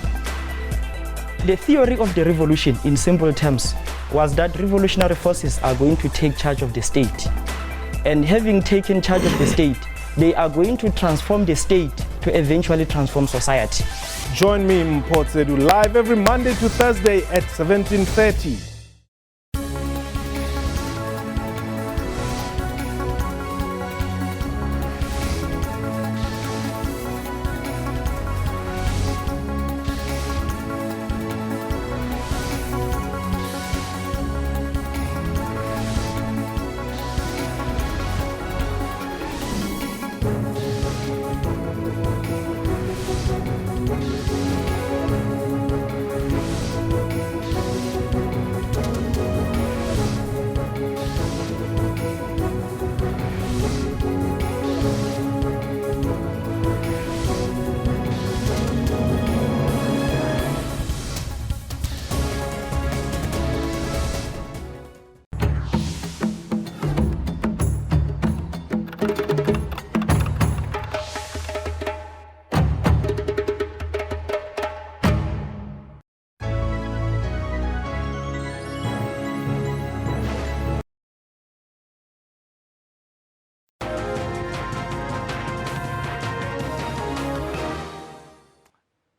The theory of the revolution, in simple terms, was that revolutionary forces are going to take charge of the state. And having taken charge of the state, they are going to transform the state to eventually transform society. Join me in Port Sedu live every Monday to Thursday at 17:30.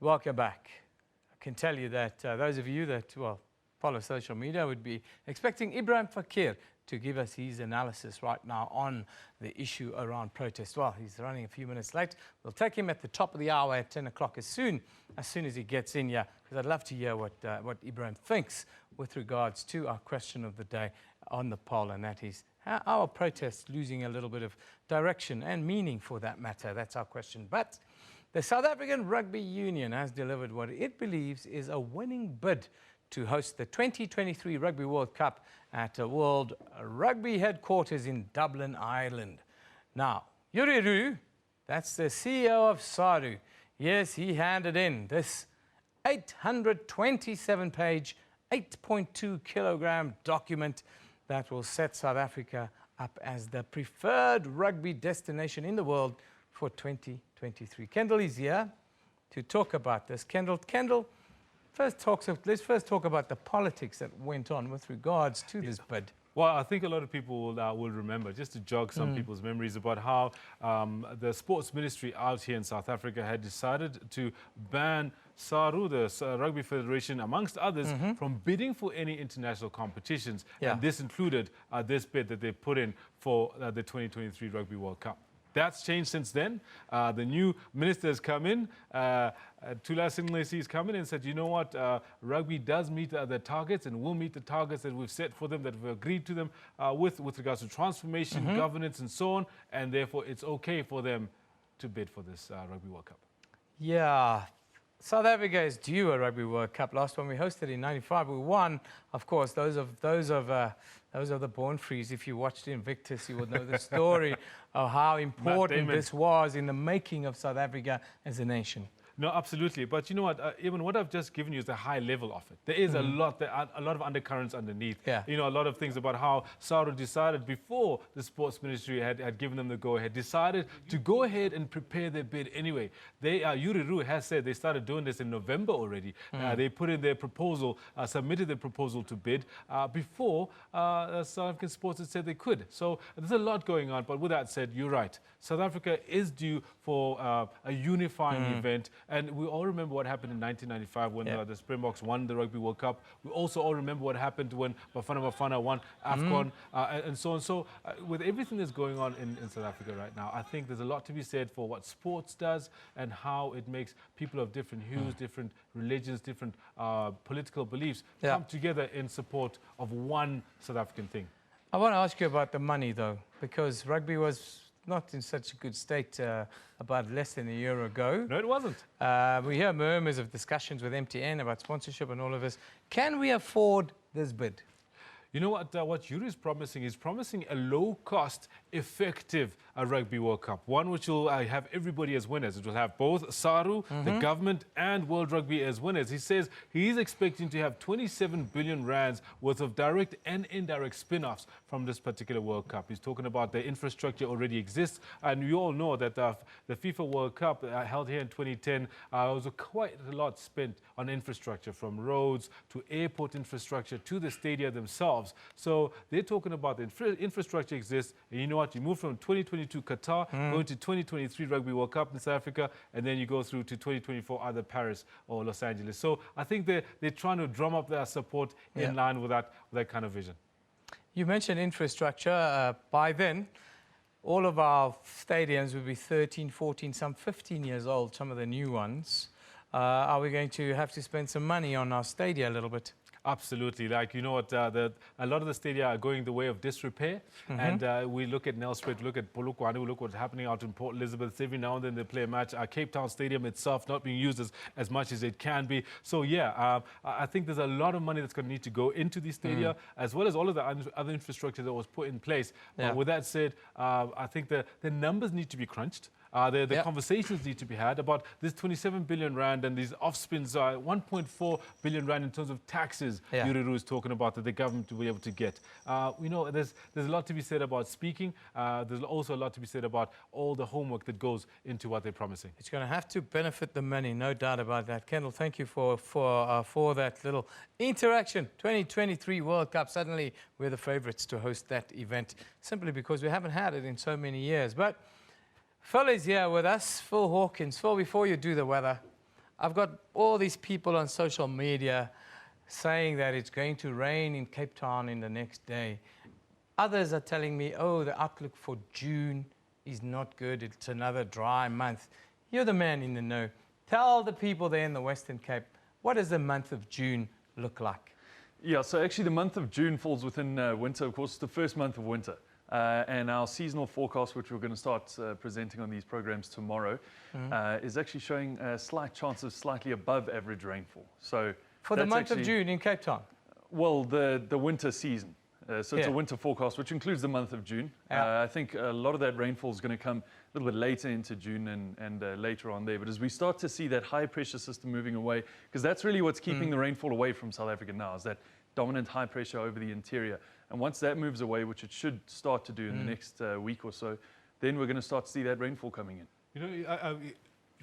Welcome back. I can tell you that those of you that, well, follow social media would be expecting Ibrahim Fakir to give us his analysis right now on the issue around protest. Well, he's running a few minutes late. We'll take him at the top of the hour at 10 o'clock as soon as he gets in here, because I'd love to hear what Ibrahim thinks with regards to our question of the day on the poll, and that is, how are protests losing a little bit of direction and meaning for that matter? That's our question. But the South African Rugby Union has delivered what it believes is a winning bid to host the 2023 Rugby World Cup at a World Rugby headquarters in Dublin, Ireland. Now, Yuri Roo, that's the CEO of SARU. Yes, he handed in this 827-page, 8.2 kilogram document that will set South Africa up as the preferred rugby destination in the world for 2023. Kendall is here to talk about this. Kendall, let's first talk about the politics that went on with regards to this bid. Well, I think a lot of people will remember, just to jog some people's memories, about how the sports ministry out here in South Africa had decided to ban SARU, the Rugby Federation, amongst others, from bidding for any international competitions. And this included this bid that they put in for the 2023 Rugby World Cup. That's changed since then. The new minister has come in. Tula Singlesi has come in and said, you know what, rugby does meet the targets and will meet the targets that we've set for them, that we've agreed to them with regards to transformation, governance and so on, and therefore it's okay for them to bid for this Rugby World Cup. Yeah. South Africa is due a Rugby World Cup. Last one we hosted in '95, we won. Of course, those of the Born Frees. If you watched Invictus, you would know the story of how important this was in the making of South Africa as a nation. No, absolutely. But you know what? Even what I've just given you is the high level of it. There is a lot of undercurrents underneath. Yeah. You know, a lot of things about how SARU decided before the sports ministry had given them the go-ahead, decided to go ahead and prepare their bid anyway. Yuri Roo has said they started doing this in November already. They put in their proposal, submitted their proposal to bid before South African sports had said they could. So there's a lot going on. But with that said, you're right. South Africa is due for a unifying event. And we all remember what happened in 1995 when the Springboks won the Rugby World Cup. We also all remember what happened when Bafana won AFCON and so on. So with everything that's going on in South Africa right now, I think there's a lot to be said for what sports does and how it makes people of different hues, different religions, different political beliefs come together in support of one South African thing. I want to ask you about the money, though, because rugby was not in such a good state about less than a year ago. No, it wasn't. We hear murmurs of discussions with MTN about sponsorship and all of this. Can we afford this bid? You know what Yuri is promising? He's promising a low-cost, effective Rugby World Cup. One which will have everybody as winners. It will have both SARU, the government, and World Rugby as winners. He says he's expecting to have 27 billion rands worth of direct and indirect spin-offs from this particular World Cup. He's talking about the infrastructure already exists. And you all know that the FIFA World Cup held here in 2010 was quite a lot spent on infrastructure, from roads to airport infrastructure to the stadia themselves. So they're talking about the infrastructure exists, and you know what? You move from 2022 Qatar, going to 2023 Rugby World Cup in South Africa, and then you go through to 2024 either Paris or Los Angeles. So I think they're trying to drum up their support in line with that kind of vision. You mentioned infrastructure. By then, all of our stadiums would be 13, 14, some 15 years old, some of the new ones. Are we going to have to spend some money on our stadia a little bit? Absolutely. Like, you know what, a lot of the stadia are going the way of disrepair. And we look at Nelspruit, look at Polokwane, we look what's happening out in Port Elizabeth. Every now and then they play a match. Our Cape Town Stadium itself not being used as much as it can be. So, yeah, I think there's a lot of money that's going to need to go into these stadia, as well as all of the other infrastructure that was put in place. But with that said, I think the numbers need to be crunched. The conversations need to be had about this 27 billion rand and these off-spins, 1.4 billion rand in terms of taxes Yuri Roo is talking about that the government will be able to get. You know, there's a lot to be said about speaking. There's also a lot to be said about all the homework that goes into what they're promising. It's going to have to benefit the money, no doubt about that. Kendall, thank you for that little interaction. 2023 World Cup, suddenly we're the favourites to host that event, simply because we haven't had it in so many years. But Phil is here with us, Phil Hawkins. Phil, before you do the weather, I've got all these people on social media saying that it's going to rain in Cape Town in the next day. Others are telling me, oh, the outlook for June is not good. It's another dry month. You're the man in the know. Tell the people there in the Western Cape, what does the month of June look like? Yeah, so actually the month of June falls within winter. Of course, it's the first month of winter. And our seasonal forecast, which we're going to start presenting on these programs tomorrow, is actually showing a slight chance of slightly above average rainfall. So for the month of June in Cape Town? Well, the winter season. So it's a winter forecast, which includes the month of June. I think a lot of that rainfall is going to come a little bit later into June and later on there. But as we start to see that high pressure system moving away, because that's really what's keeping the rainfall away from South Africa now, is that dominant high pressure over the interior. And once that moves away, which it should start to do in the next week or so, then we're going to start to see that rainfall coming in. You know,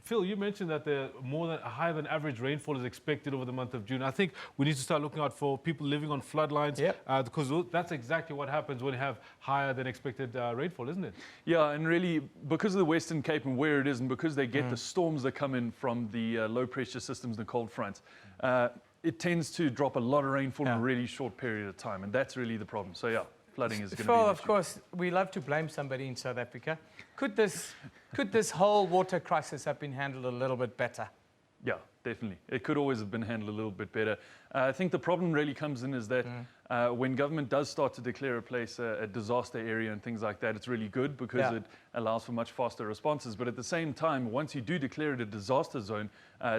Phil, you mentioned that higher than average rainfall is expected over the month of June. I think we need to start looking out for people living on floodlines, because that's exactly what happens when you have higher than expected rainfall, isn't it? Yeah, and really, because of the Western Cape and where it is, and because they get the storms that come in from the low pressure systems and the cold front, it tends to drop a lot of rainfall in a really short period of time, and that's really the problem. So yeah, flooding is going to be an issue. Of course, we love to blame somebody in South Africa. Could this whole water crisis have been handled a little bit better? Yeah, definitely. It could always have been handled a little bit better. I think the problem really comes in is that when government does start to declare a place a disaster area and things like that, it's really good because it allows for much faster responses. But at the same time, once you do declare it a disaster zone,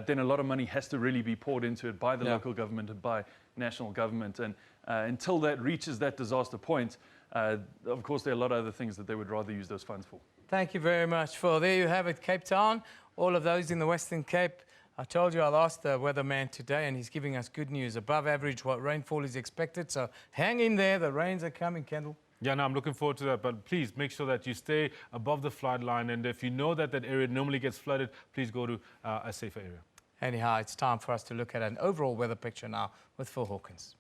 then a lot of money has to really be poured into it by the local government and by national government. And until that reaches that disaster point, of course, there are a lot of other things that they would rather use those funds for. Thank you very much, Phil. There you have it, Cape Town. All of those in the Western Cape. I told you I'll ask the weatherman today, and he's giving us good news. Above average what rainfall is expected, so hang in there. The rains are coming, Kendall. Yeah, no, I'm looking forward to that. But please make sure that you stay above the flood line. And if you know that that area normally gets flooded, please go to a safer area. Anyhow, it's time for us to look at an overall weather picture now with Phil Hawkins.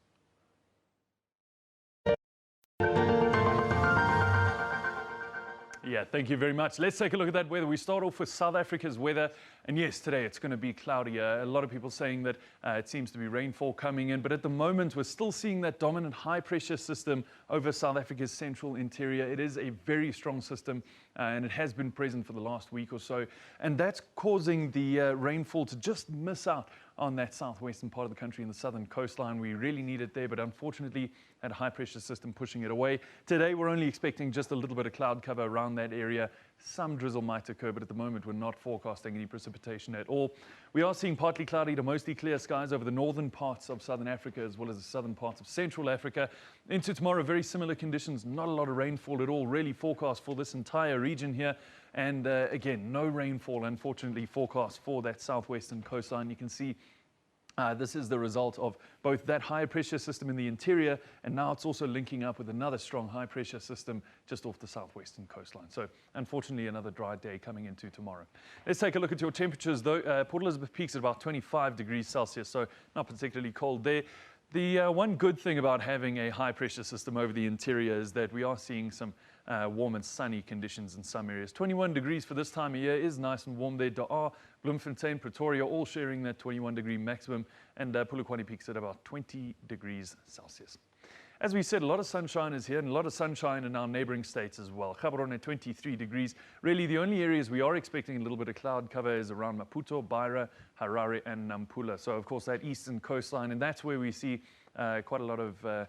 Yeah, thank you very much. Let's take a look at that weather. We start off with South Africa's weather. And yes, today it's going to be cloudy. A lot of people saying that it seems to be rainfall coming in. But at the moment, we're still seeing that dominant high pressure system over South Africa's central interior. It is a very strong system, and it has been present for the last week or so. And that's causing the rainfall to just miss out on that southwestern part of the country and the southern coastline. We really need it there, but unfortunately, had a high pressure system pushing it away. Today, we're only expecting just a little bit of cloud cover around that area. Some drizzle might occur, but at the moment, we're not forecasting any precipitation at all. We are seeing partly cloudy to mostly clear skies over the northern parts of southern Africa, as well as the southern parts of Central Africa. Into tomorrow, very similar conditions, not a lot of rainfall at all, really forecast for this entire region here. And again, no rainfall, unfortunately, forecast for that southwestern coastline. You can see this is the result of both that high pressure system in the interior, and now it's also linking up with another strong high pressure system just off the southwestern coastline. So unfortunately, another dry day coming into tomorrow. Let's take a look at your temperatures though. Port Elizabeth peaks at about 25 degrees Celsius, so not particularly cold there. The one good thing about having a high pressure system over the interior is that we are seeing some warm and sunny conditions in some areas. 21 degrees for this time of year is nice and warm there. Daar, Bloemfontein, Pretoria, all sharing that 21 degree maximum, and Polokwane peaks at about 20 degrees Celsius. As we said, a lot of sunshine is here, and a lot of sunshine in our neighboring states as well. Gaborone at 23 degrees. Really, the only areas we are expecting a little bit of cloud cover is around Maputo, Beira, Harare, and Nampula. So, of course, that eastern coastline, and that's where we see quite a lot of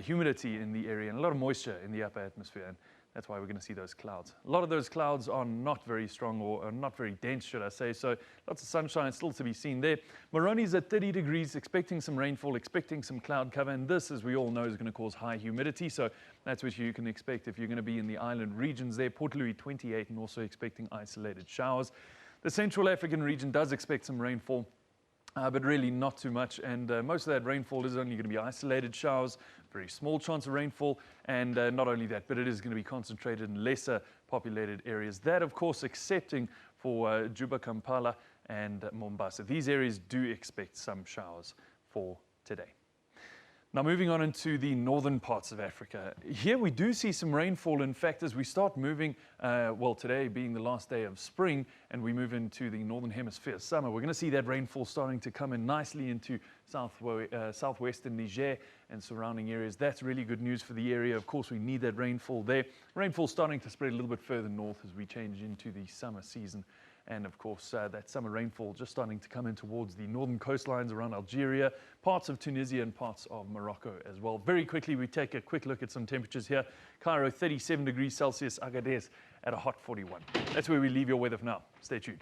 humidity in the area and a lot of moisture in the upper atmosphere. And that's why we're going to see those clouds. A lot of those clouds are not very strong or not very dense, should I say. So lots of sunshine still to be seen there. Moroni's at 30 degrees, expecting some rainfall, expecting some cloud cover. And this, as we all know, is going to cause high humidity. So that's what you can expect if you're going to be in the island regions there. Port Louis 28 and also expecting isolated showers. The Central African region does expect some rainfall. But really not too much, and most of that rainfall is only going to be isolated showers, very small chance of rainfall, and not only that, but it is going to be concentrated in lesser populated areas. That, of course, excepting for Juba, Kampala, and Mombasa. These areas do expect some showers for today. Now moving on into the northern parts of Africa. Here we do see some rainfall. In fact, as we start moving, well, today being the last day of spring and we move into the northern hemisphere summer, we're going to see that rainfall starting to come in nicely into southwestern Niger and surrounding areas. That's really good news for the area. Of course, we need that rainfall there. Rainfall starting to spread a little bit further north as we change into the summer season. And of course, that summer rainfall just starting to come in towards the northern coastlines around Algeria, parts of Tunisia and parts of Morocco as well. Very quickly, we take a quick look at some temperatures here. Cairo, 37 degrees Celsius, Agadez at a hot 41. That's where we leave your weather for now. Stay tuned.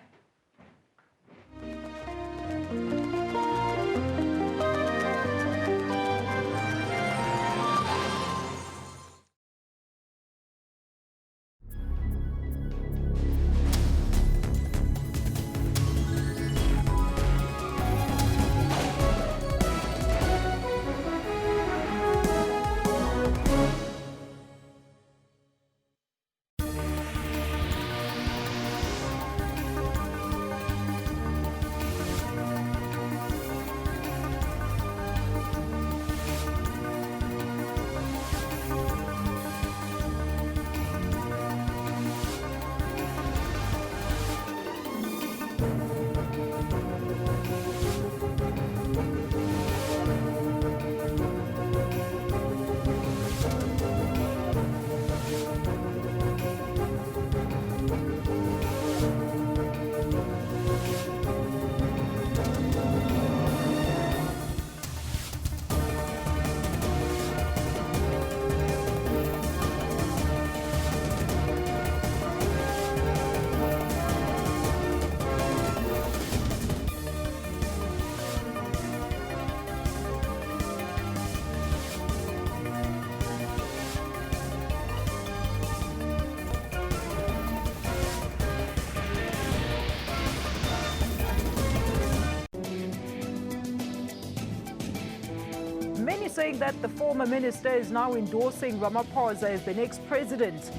Many saying that the former minister is now endorsing Ramaphosa as the next president.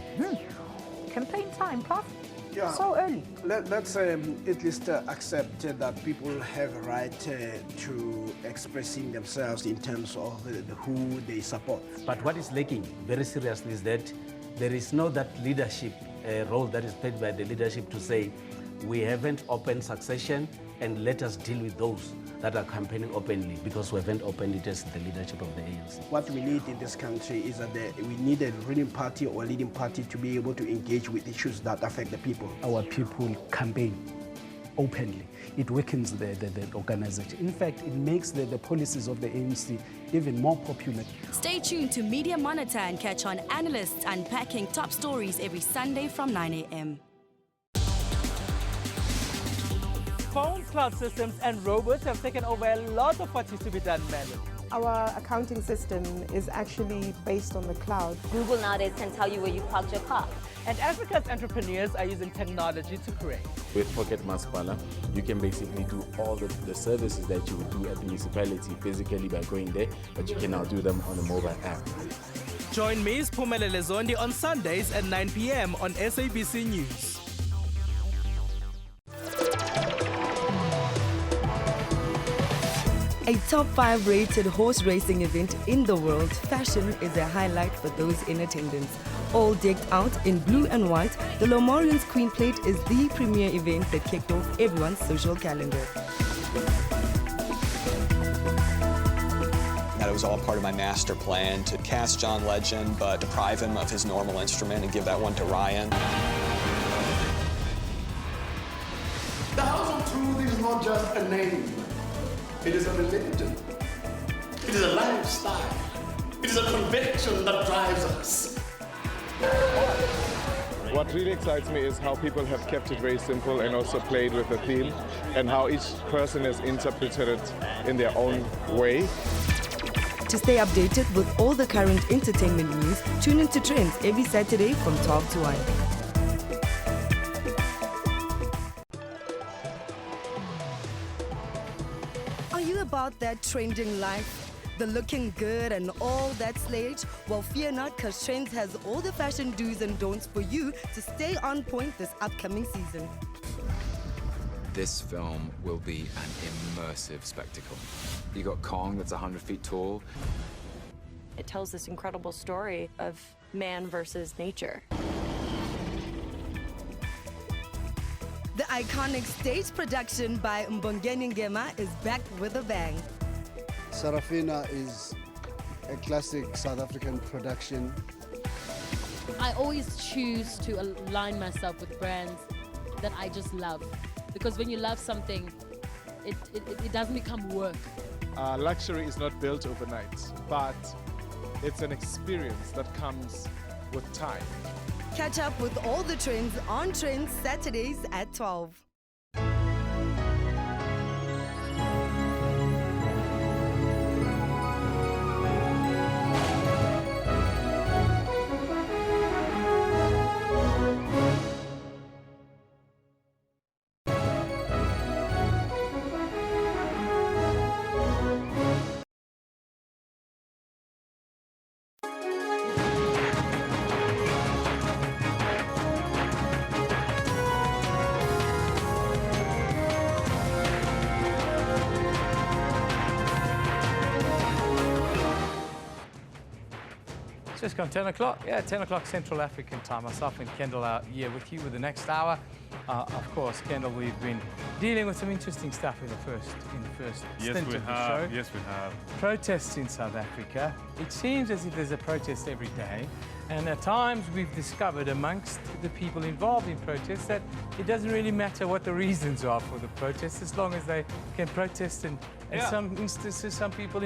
Campaign time, Prof? Yeah. So early. Let's at least accept that people have a right to expressing themselves in terms of who they support. But what is lacking very seriously is that there is no that leadership role that is played by the leadership to say, we haven't opened succession and let us deal with those that are campaigning openly, because we haven't opened it as the leadership of the ANC. What we need in this country is that we need a ruling party or a leading party to be able to engage with issues that affect the people. Our people campaign openly. It weakens the organization. In fact, it makes the policies of the ANC even more popular. Stay tuned to Media Monitor and catch on analysts unpacking top stories every Sunday from 9 a.m. Phones, cloud systems and robots have taken over a lot of what used to be done manually. Our accounting system is actually based on the cloud. Google nowadays can tell you where you parked your car. And Africa's entrepreneurs are using technology to create. With Pocket Masipala, you can basically do all the services that you would do at the municipality physically by going there, but you can now do them on a mobile app. Join me, Spumelele Zondi, on Sundays at 9 p.m. on SABC News. A top 5 rated horse racing event in the world, fashion is a highlight for those in attendance. All decked out in blue and white, the Lomorians Queen Plate is the premier event that kicked off everyone's social calendar. That it was all part of my master plan to cast John Legend, but deprive him of his normal instrument and give that one to Ryan. The House of Truth is not just a name. It is a religion. It is a lifestyle. It is a conviction that drives us. What really excites me is how people have kept it very simple and also played with the theme, and how each person has interpreted it in their own way. To stay updated with all the current entertainment news, tune into Trends every Saturday from 12 to 1. About that trending life, the looking good and all that slayage? Well, fear not, because Trends has all the fashion do's and don'ts for you to stay on point this upcoming season. This film will be an immersive spectacle. You got Kong that's 100 feet tall, It tells this incredible story of man versus nature. The iconic stage production by Mbongeni Ngema is back with a bang. Sarafina is a classic South African production. I always choose to align myself with brands that I just love. Because when you love something, it doesn't become work. Luxury is not built overnight, but it's an experience that comes with time. Catch up with all the trends on Trends Saturdays at 12. Just gone 10 o'clock. Yeah, 10 o'clock Central African time. Myself and Kendall are here with you with the next hour. Of course, Kendall, we've been dealing with some interesting stuff in the first stint of the show. Yes, we have. Protests in South Africa. It seems as if there's a protest every day. And at times we've discovered amongst the people involved in protests that it doesn't really matter what the reasons are for the protests as long as they can protest, and in some instances some people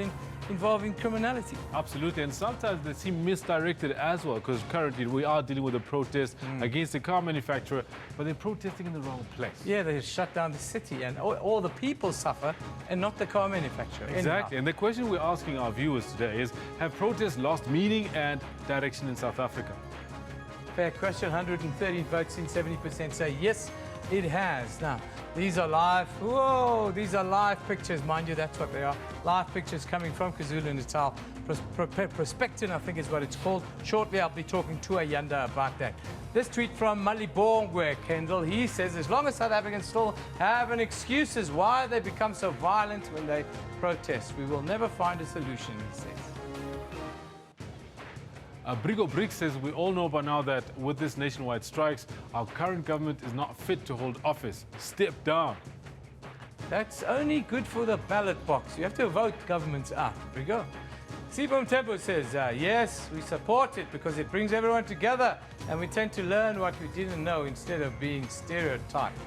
involved in criminality. Absolutely, and sometimes they seem misdirected as well, because currently we are dealing with a protest against the car manufacturer, but they're protesting in the wrong place. Yeah, they shut down the city and all the people suffer and not the car manufacturer. Exactly, and the question we're asking our viewers today is, have protests lost meaning and direction in South Africa? Fair question. 113 votes in, 70% say yes, it has. Now, these are live. Whoa, these are live pictures, mind you. That's what they are. Live pictures coming from KwaZulu-Natal. Prospecting, I think is what it's called. Shortly, I'll be talking to Ayanda about that. This tweet from Malibongwe, Kendall. He says, as long as South Africans still have an excuse as why they become so violent when they protest, we will never find a solution, he says. Brigo Brick says, we all know by now that with this nationwide strikes, our current government is not fit to hold office. Step down. That's only good for the ballot box. You have to vote governments out. Brigo. Sibom Tempo says, yes, we support it because it brings everyone together and we tend to learn what we didn't know instead of being stereotyped.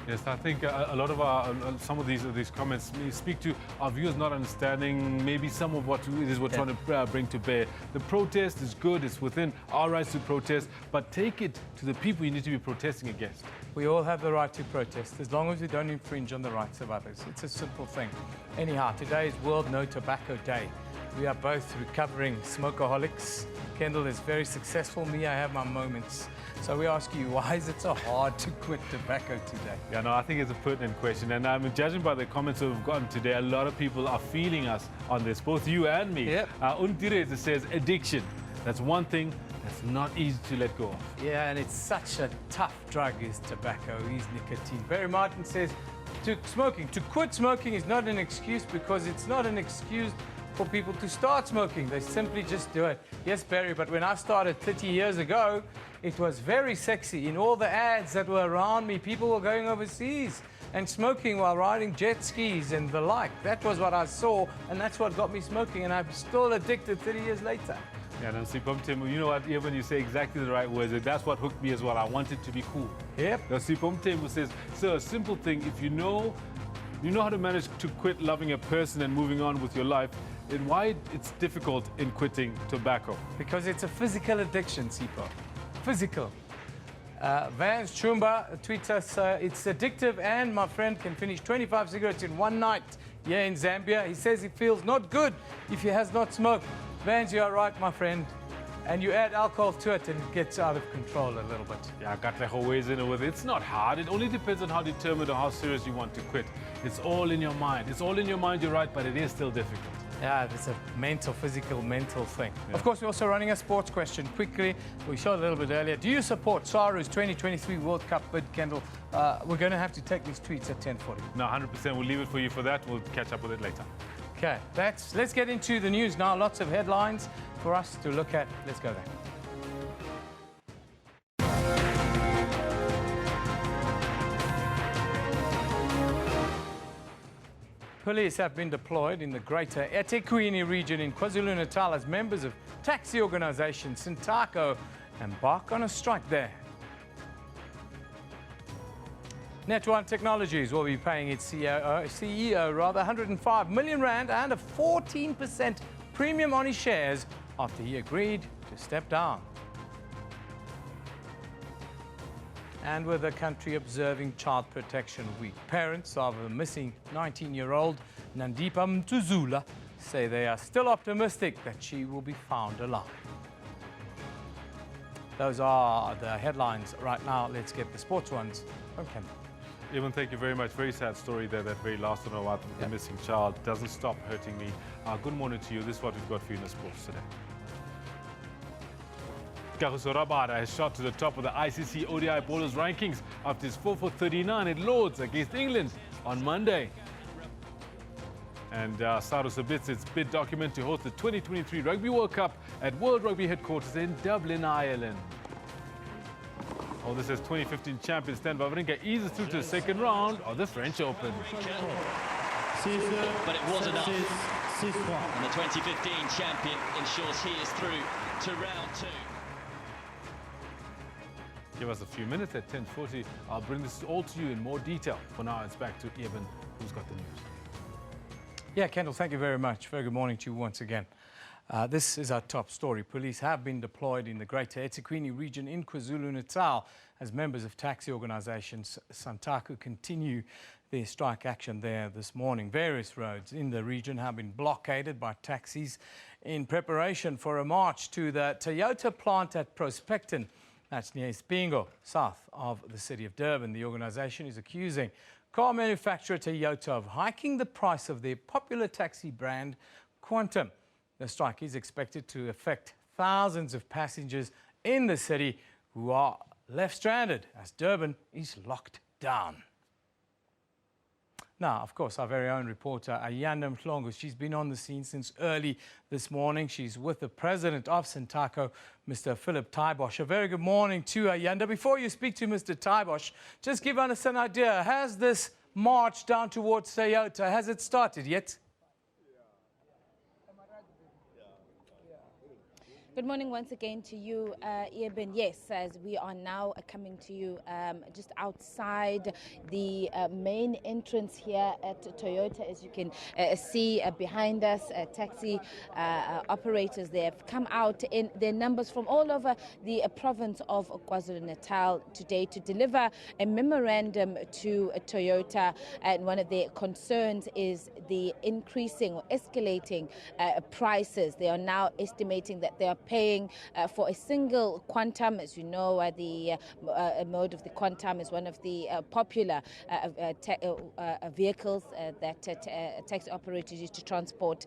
Yes, I think a lot of some of these comments may speak to our viewers not understanding maybe some of what it is we're trying to bring to bear. The protest is good, it's within our rights to protest, but take it to the people you need to be protesting against. We all have the right to protest as long as we don't infringe on the rights of others. It's a simple thing. Anyhow, today is World No Tobacco Day. We are both recovering smokeaholics. Kendall is very successful. Me, I have my moments. So we ask you, why is it so hard to quit tobacco today? Yeah, no, I think it's a pertinent question. And judging by the comments we've gotten today, a lot of people are feeling us on this, both you and me. Yep. Untireza says addiction. That's one thing that's not easy to let go of. Yeah, and it's such a tough drug is tobacco, is nicotine. Barry Martin says, to quit smoking is not an excuse because it's not an excuse for people to start smoking. They simply just do it. Yes, Barry, but when I started 30 years ago, it was very sexy. In all the ads that were around me, people were going overseas and smoking while riding jet skis and the like. That was what I saw, and that's what got me smoking, and I'm still addicted 30 years later. Yeah, no, Sipom Temu, you know what, even you say exactly the right words, that's what hooked me as well. I wanted to be cool. Yep. Now, Sipom Temu says, so a simple thing, if you know how to manage to quit loving a person and moving on with your life, then why it's difficult in quitting tobacco? Because it's a physical addiction, Sipo. Physical. Vance Chumba tweets us, it's addictive and my friend can finish 25 cigarettes in one night here in Zambia. He says he feels not good if he has not smoked. Vance, you are right, my friend. And you add alcohol to it and it gets out of control a little bit. Yeah, I got the whole ways in it with it. It's not hard. It only depends on how determined or how serious you want to quit. It's all in your mind. It's all in your mind, you're right, but it is still difficult. Yeah, it's a mental thing. Yeah. Of course, we're also running a sports question quickly. We showed a little bit earlier. Do you support Saru's 2023 World Cup bid, Kendall? We're going to have to take these tweets at 10:40. No, 100%. We'll leave it for you for that. We'll catch up with it later. Okay, let's get into the news now. Lots of headlines for us to look at. Let's go there. Police have been deployed in the greater eThekwini region in KwaZulu-Natal as members of taxi organisation Santaco embark on a strike there. Net1 Technologies will be paying its CEO 105 million rand and a 14% premium on his shares after he agreed to step down. And with the country observing Child Protection Week, parents of a missing 19-year-old Nandipa Mtuzula say they are still optimistic that she will be found alive. Those are the headlines right now. Let's get the sports ones from Kendall. Evan, thank you very much. Very sad story there, that very last one about the missing child. Doesn't stop hurting me. Good morning to you. This is what we've got for you in the sports today. Kagiso Rabada has shot to the top of the ICC ODI bowlers rankings after his 4 for 39 at Lords against England on Monday. And SARU submits its bid document to host the 2023 Rugby World Cup at World Rugby headquarters in Dublin, Ireland. Oh, this is 2015 champion Stan Wawrinka eases through to the second round of the French Open. But it was enough. And the 2015 champion ensures he is through to round 2. Give us a few minutes at 10:40. I'll bring this all to you in more detail. For now, it's back to Evan, who's got the news. Yeah, Kendall, thank you very much. Very good morning to you once again. This is our top story. Police have been deployed in the greater eThekwini region in KwaZulu-Natal as members of taxi organisations Santaco continue their strike action there this morning. Various roads in the region have been blockaded by taxis in preparation for a march to the Toyota plant at Prospecton. That's near Spingo, south of the city of Durban. The organisation is accusing car manufacturer Toyota of hiking the price of their popular taxi brand Quantum. The strike is expected to affect thousands of passengers in the city who are left stranded as Durban is locked down. Now, of course, our very own reporter, Ayanda Mhlongo, she's been on the scene since early this morning. She's with the president of Santaco, Mr. Philip Taibosh. A very good morning to Ayanda. Before you speak to Mr. Taibosh, just give us an idea. Has this march down towards Toyota, has it started yet? Good morning once again to you, Eben. Yes, as we are now coming to you just outside the main entrance here at Toyota. As you can see behind us, taxi operators, they have come out in their numbers from all over the province of KwaZulu-Natal today to deliver a memorandum to Toyota. And one of their concerns is the increasing or escalating prices. They are now estimating that they are paying for a single Quantum. As you know, the mode of the Quantum is one of the popular vehicles that taxi operators use to transport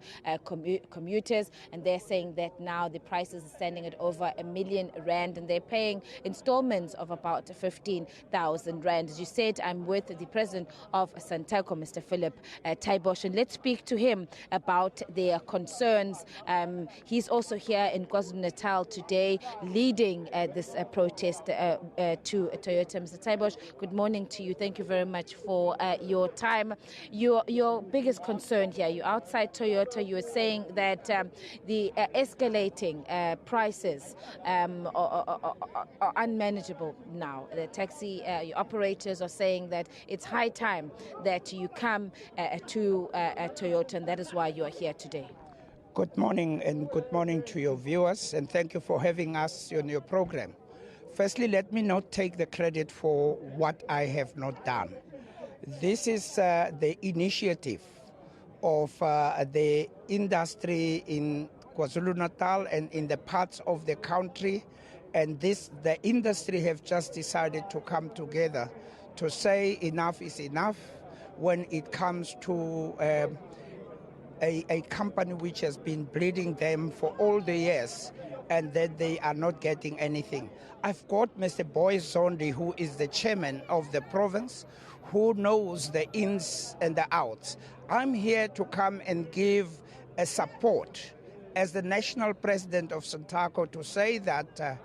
commuters, and they're saying that now the prices are standing at over R1 million, and they're paying installments of about 15,000 rand. As you said, I'm with the president of Santaco, Mr. Philip Taibosh, and let's speak to him about their concerns. He's also here in KwaZulu-Natal today leading this protest to Toyota. Mr. Taibosh, good morning to you. Thank you very much for your time. Your biggest concern here, you're outside Toyota, you were saying that the escalating prices are unmanageable now. The taxi operators are saying that it's high time that you come to Toyota, and that is why you are here today. Good morning, and good morning to your viewers, and thank you for having us on your program. Firstly, let me not take the credit for what I have not done. This is the initiative of the industry in KwaZulu-Natal and in the parts of the country, and the industry have just decided to come together to say enough is enough when it comes to a company which has been bleeding them for all the years, and that they are not getting anything. I've got Mr. Boy Zondi, who is the chairman of the province, who knows the ins and the outs. I'm here to come and give a support as the national president of Santaco to say that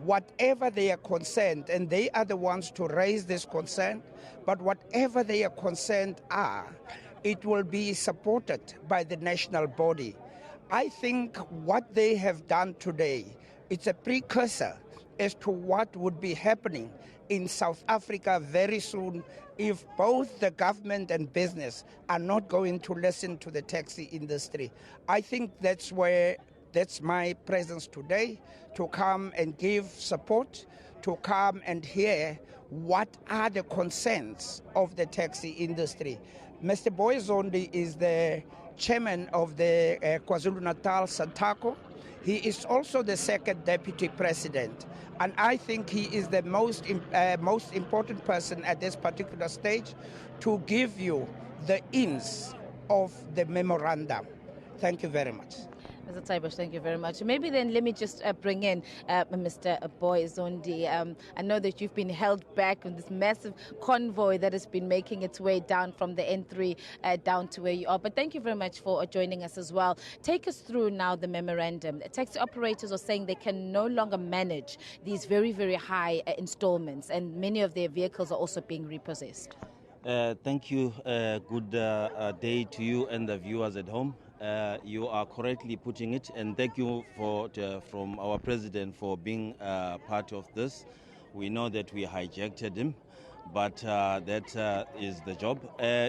whatever they are concerned, and they are the ones to raise this concern, but whatever their concerned are, it will be supported by the national body. I think what they have done today, it's a precursor as to what would be happening in South Africa very soon if both the government and business are not going to listen to the taxi industry. I think that's my presence today, to come and give support, to come and hear what are the concerns of the taxi industry. Mr. Boyzondi is the chairman of the KwaZulu-Natal Santaco. He is also the second deputy president, and I think he is the most important person at this particular stage to give you the ins of the memorandum. Thank you very much. Mr. Taibosh, thank you very much. Maybe then let me just bring in Mr. Boyzondi. I know that you've been held back in this massive convoy that has been making its way down from the N3 down to where you are. But thank you very much for joining us as well. Take us through now the memorandum. Taxi operators are saying they can no longer manage these very, very high installments, and many of their vehicles are also being repossessed. Thank you. Good day to you and the viewers at home. You are correctly putting it, and thank you from our president for being part of this. We know that we hijacked him, but that is the job.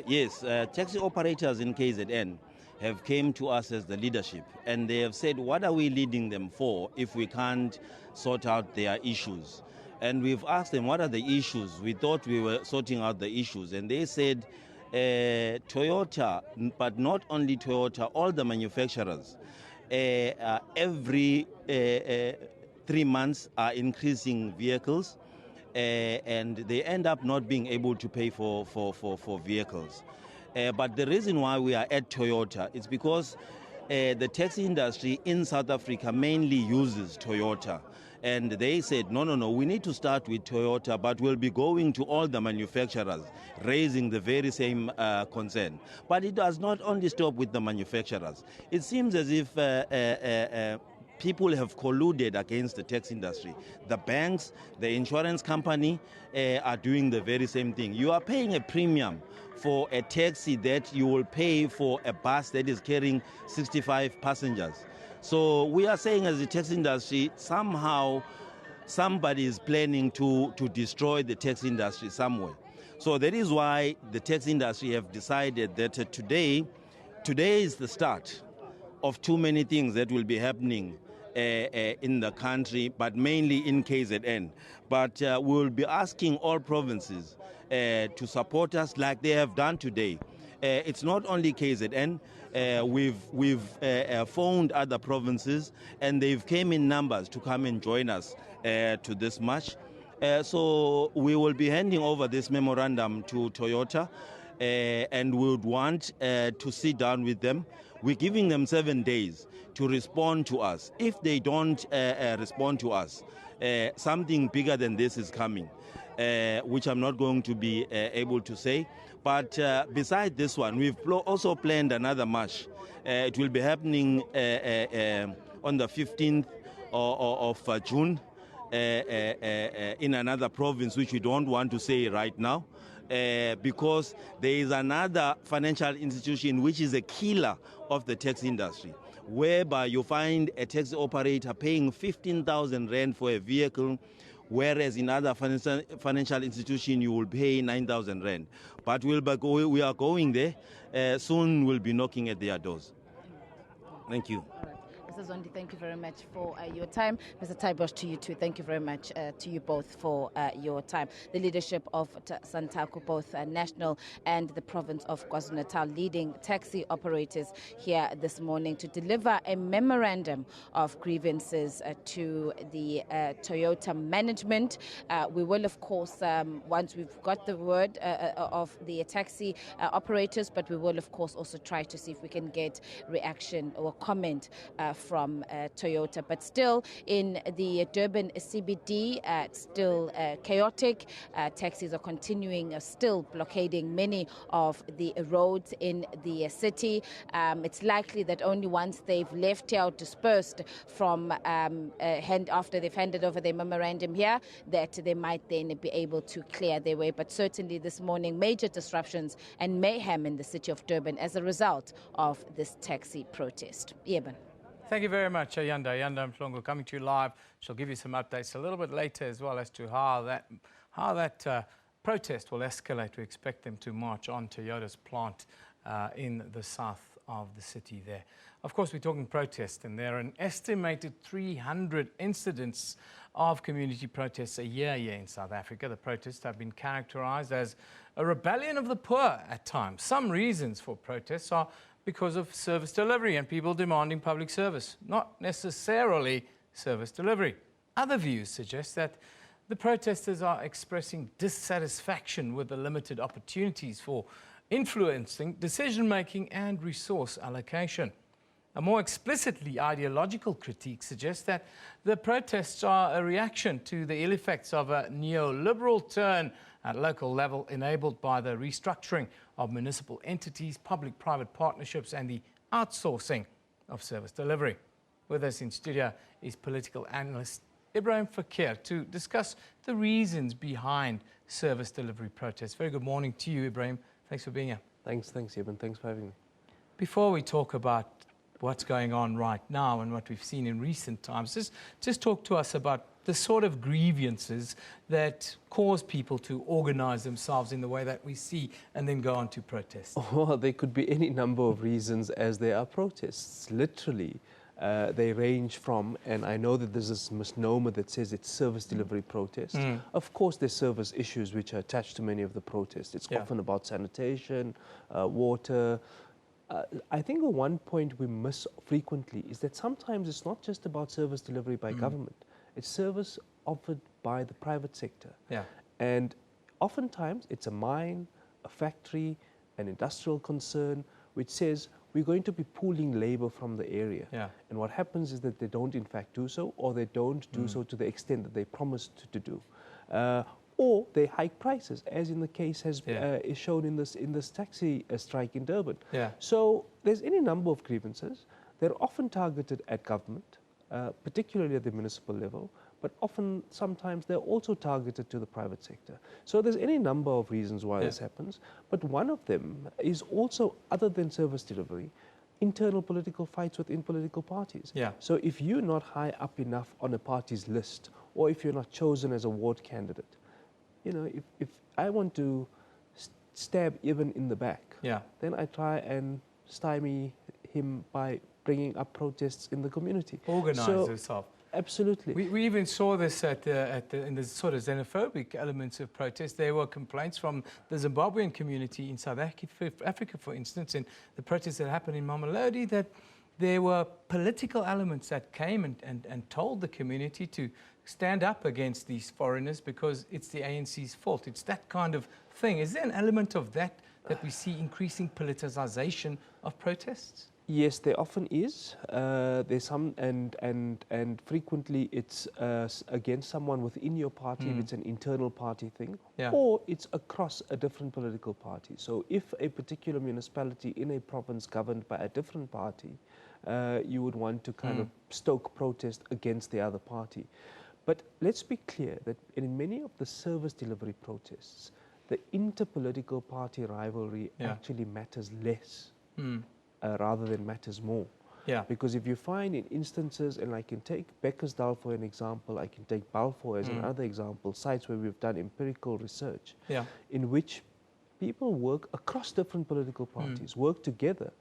Yes, taxi operators in KZN have came to us as the leadership, and they have said, what are we leading them for if we can't sort out their issues? And we've asked them, what are the issues? We thought we were sorting out the issues, and they said, Toyota, but not only Toyota, all the manufacturers, every 3 months are increasing vehicles, and they end up not being able to pay for vehicles. But the reason why we are at Toyota is because the taxi industry in South Africa mainly uses Toyota. And they said, no, we need to start with Toyota, but we'll be going to all the manufacturers, raising the very same concern. But it does not only stop with the manufacturers. It seems as if people have colluded against the taxi industry. The banks, the insurance company are doing the very same thing. You are paying a premium for a taxi that you will pay for a bus that is carrying 65 passengers. So we are saying as the taxi industry, somehow somebody is planning to destroy the taxi industry somewhere. So that is why the taxi industry have decided that today is the start of too many things that will be happening in the country, but mainly in KZN. But we will be asking all provinces to support us like they have done today. It's not only KZN. We've phoned other provinces, and they've came in numbers to come and join us to this march. So we will be handing over this memorandum to Toyota, and we would want to sit down with them. We're giving them 7 days to respond to us. If they don't respond to us, something bigger than this is coming, which I'm not going to be able to say. But beside this one, we've also planned another march. It will be happening on the 15th of June in another province, which we don't want to say right now, because there is another financial institution which is a killer of the taxi industry, whereby you find a taxi operator paying 15,000 rand for a vehicle, whereas in other financial institution you will pay 9,000 rand. But we are going there. Soon we'll be knocking at their doors. Thank you. Mr. Zondi, thank you very much for your time. Mr. Taibosh, to you too. Thank you very much to you both for your time. The leadership of Santaco, both national and the province of KwaZulu-Natal, leading taxi operators here this morning to deliver a memorandum of grievances to the Toyota management. We will, of course, once we've got the word of the taxi operators, but we will, of course, also try to see if we can get reaction or comment from Toyota. But still, in the Durban CBD, it's still chaotic. Taxis are continuing, still blockading many of the roads in the city. It's likely that only once they've left here, dispersed from after they've handed over their memorandum here, that they might then be able to clear their way. But certainly this morning, major disruptions and mayhem in the city of Durban as a result of this taxi protest. Eben. Thank you very much, Yanda. Yanda Mhlongo coming to you live. She'll give you some updates a little bit later as well as to how that protest will escalate. We expect them to march on Toyota's plant in the south of the city there. Of course, we're talking protest, and there are an estimated 300 incidents of community protests a year in South Africa. The protests have been characterized as a rebellion of the poor at times. Some reasons for protests are because of service delivery and people demanding public service, not necessarily service delivery. Other views suggest that the protesters are expressing dissatisfaction with the limited opportunities for influencing decision-making and resource allocation. A more explicitly ideological critique suggests that the protests are a reaction to the ill effects of a neoliberal turn at local level enabled by the restructuring of municipal entities, public-private partnerships and the outsourcing of service delivery. With us in studio is political analyst Ibrahim Fakir to discuss the reasons behind service delivery protests. Very good morning to you, Ibrahim. Thanks for being here. Thanks, Eben. Thanks for having me. Before we talk about what's going on right now and what we've seen in recent times, just talk to us about the sort of grievances that cause people to organize themselves in the way that we see and then go on to protest. Well, there could be any number of reasons as there are protests. Literally, they range from, and I know that there's this misnomer that says it's service delivery protests. Of course, there's service issues which are attached to many of the protests. It's often about sanitation, water. I think the one point we miss frequently is that sometimes it's not just about service delivery by government. It's service offered by the private sector. And oftentimes it's a mine, a factory, an industrial concern, which says we're going to be pooling labor from the area. And what happens is that they don't in fact do so, or they don't do so to the extent that they promised to do. Or they hike prices, as in the case is shown in this taxi strike in Durban. So there's any number of grievances. They're often targeted at government, particularly at the municipal level, but sometimes they're also targeted to the private sector. So there's any number of reasons why this happens, but one of them is also, other than service delivery, internal political fights within political parties. So if you're not high up enough on a party's list, or if you're not chosen as a ward candidate, you know, if I want to stab Eben in the back, then I try and stymie him by bringing up protests in the community. Organize yourself. Absolutely. We even saw this in the sort of xenophobic elements of protest. There were complaints from the Zimbabwean community in South Africa, for instance, in the protests that happened in Mamelodi, that there were political elements that came and told the community to stand up against these foreigners because it's the ANC's fault. It's that kind of thing. Is there an element of that we see increasing politicization of protests? Yes, there often is. There's some, and frequently it's against someone within your party if it's an internal party thing, or it's across a different political party. So if a particular municipality in a province governed by a different party, you would want to kind of stoke protest against the other party. But let's be clear that in many of the service delivery protests, the interpolitical party rivalry actually matters less. Rather than matters more. Because if you find in instances, and I can take Bekkersdal for an example, I can take Balfour as another example, sites where we've done empirical research, in which people work across different political parties, work together,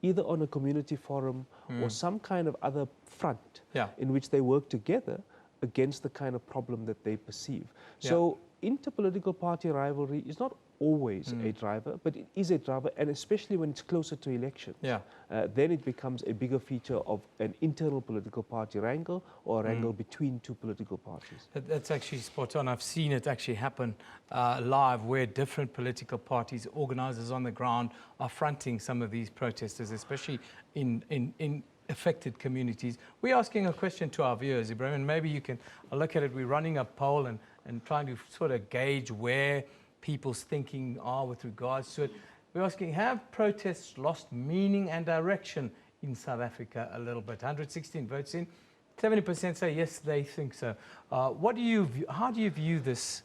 either on a community forum or some kind of other front in which they work together against the kind of problem that they perceive. So interpolitical party rivalry is not always a driver, but it is a driver, and especially when it's closer to elections, then it becomes a bigger feature of an internal political party wrangle or a wrangle between two political parties. That's actually spot on. I've seen it actually happen live, where different political parties, organisers on the ground, are fronting some of these protesters, especially in affected communities. We're asking a question to our viewers, Ibrahim, and maybe you can look at it. We're running a poll and trying to sort of gauge where people's thinking are with regards to it. We're asking, have protests lost meaning and direction in South Africa a little bit? 116 votes in. 70% say yes, they think so. How do you view this?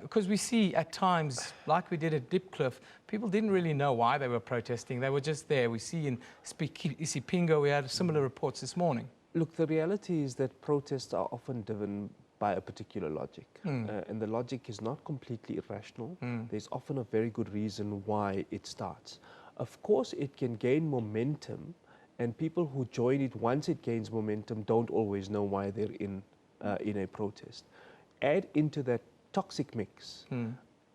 Because we see at times, like we did at Dipcliff, people didn't really know why they were protesting. They were just there. We see in Isipingo, we had similar reports this morning. Look, the reality is that protests are often driven by a particular logic. And the logic is not completely irrational. There's often a very good reason why it starts. Of course, it can gain momentum, and people who join it once it gains momentum don't always know why they're in a protest. Add into that toxic mix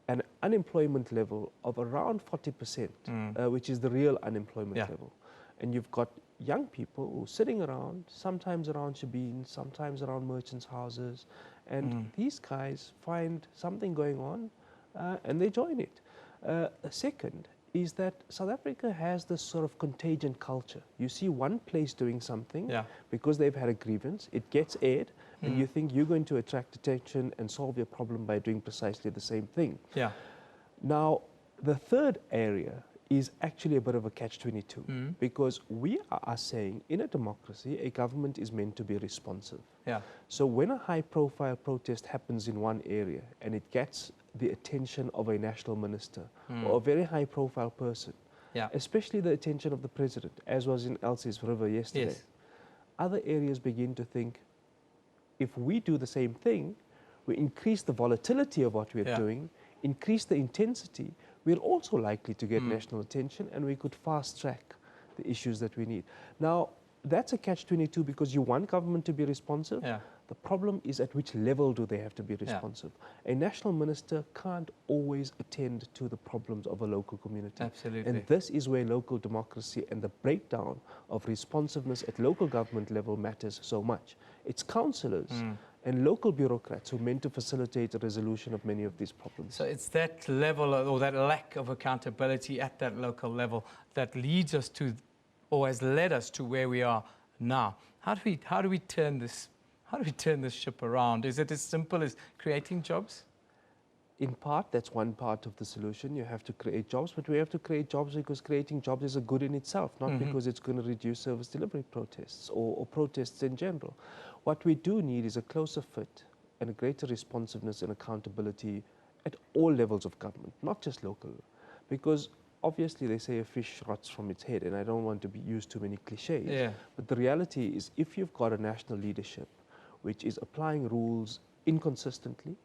an unemployment level of around 40%, which is the real unemployment level. And you've got young people who are sitting around, sometimes around Shabin, sometimes around merchants' houses, and these guys find something going on and they join it. Second is that South Africa has this sort of contagion culture. You see one place doing something because they've had a grievance, it gets aired, and you think you're going to attract attention and solve your problem by doing precisely the same thing. Now, the third area is actually a bit of a catch-22 because we are saying in a democracy, a government is meant to be responsive. So when a high-profile protest happens in one area and it gets the attention of a national minister or a very high-profile person, especially the attention of the president, as was in Elsie's River yesterday, other areas begin to think, if we do the same thing, we increase the volatility of what we're doing, increase the intensity, we're also likely to get national attention, and we could fast-track the issues that we need. Now, that's a catch-22 because you want government to be responsive. The problem is at which level do they have to be responsive. A national minister can't always attend to the problems of a local community. And this is where local democracy and the breakdown of responsiveness at local government level matters so much. It's councillors and local bureaucrats who are meant to facilitate the resolution of many of these problems. So it's that level or that lack of accountability at that local level that leads us to, or has led us to where we are now. How do we turn this ship around? Is it as simple as creating jobs? In part, that's one part of the solution. You have to create jobs, but we have to create jobs because creating jobs is a good in itself, not because it's going to reduce service delivery protests or protests in general. What we do need is a closer fit and a greater responsiveness and accountability at all levels of government, not just local. Because obviously they say a fish rots from its head, and I don't want to use too many cliches, but the reality is if you've got a national leadership which is applying rules inconsistently,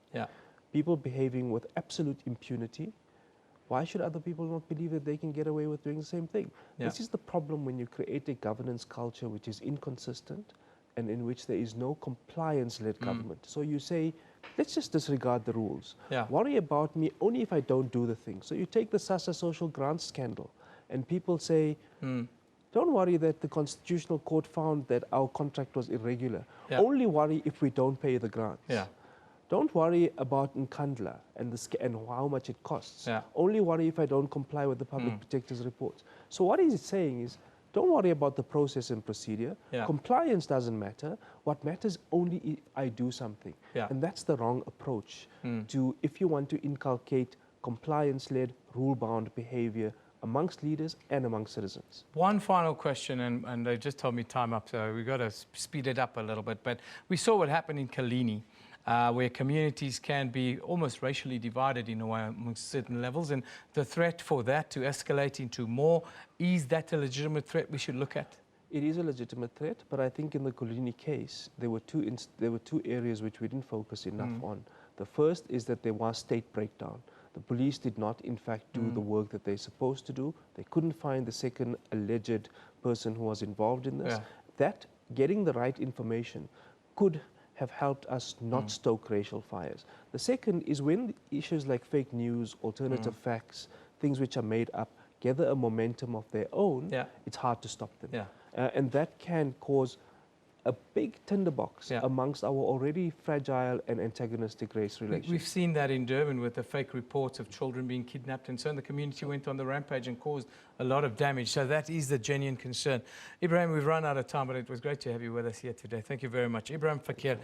people behaving with absolute impunity, why should other people not believe that they can get away with doing the same thing? This is the problem when you create a governance culture which is inconsistent and in which there is no compliance-led government. So you say, let's just disregard the rules. Worry about me only if I don't do the thing. So you take the SASSA social grants scandal and people say, don't worry that the Constitutional Court found that our contract was irregular. Only worry if we don't pay the grants. Don't worry about Nkandla and how much it costs. Only worry if I don't comply with the Public Protector's reports. So what he's saying is, don't worry about the process and procedure. Compliance doesn't matter. What matters only if I do something. And that's the wrong approach to if you want to inculcate compliance-led, rule-bound behavior amongst leaders and amongst citizens. One final question, and they just told me time up, so we've got to speed it up a little bit. But we saw what happened in Kalini, where communities can be almost racially divided in a way amongst certain levels, and the threat for that to escalate into more, is that a legitimate threat we should look at? It is a legitimate threat, but I think in the Kalini case, there were two areas which we didn't focus enough on. The first is that there was state breakdown. The police did not, in fact, do the work that they're supposed to do. They couldn't find the second alleged person who was involved in this. That, getting the right information, could have helped us not stoke racial fires. The second is when issues like fake news, alternative facts, things which are made up, gather a momentum of their own, it's hard to stop them. And that can cause a big tinderbox amongst our already fragile and antagonistic race relations. We've seen that in Durban with the fake reports of children being kidnapped, and so the community went on the rampage and caused a lot of damage. So that is the genuine concern. Ibrahim, we've run out of time, but it was great to have you with us here today. Thank you very much. Ibrahim Fakir,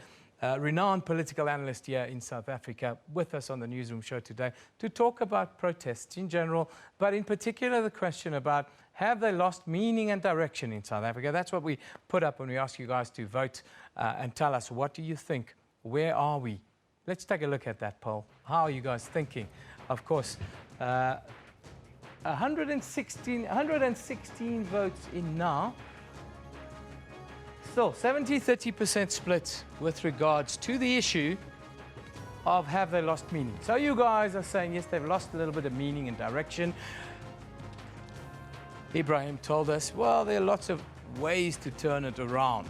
renowned political analyst here in South Africa, with us on the Newsroom show today to talk about protests in general, but in particular the question about have they lost meaning and direction in South Africa? That's what we put up when we asked you guys to vote and tell us, what do you think? Where are we? Let's take a look at that poll. How are you guys thinking? Of course, 116 votes in now. Still, 70-30% split with regards to the issue of have they lost meaning. So you guys are saying, yes, they've lost a little bit of meaning and direction. Ibrahim told us, well, there are lots of ways to turn it around.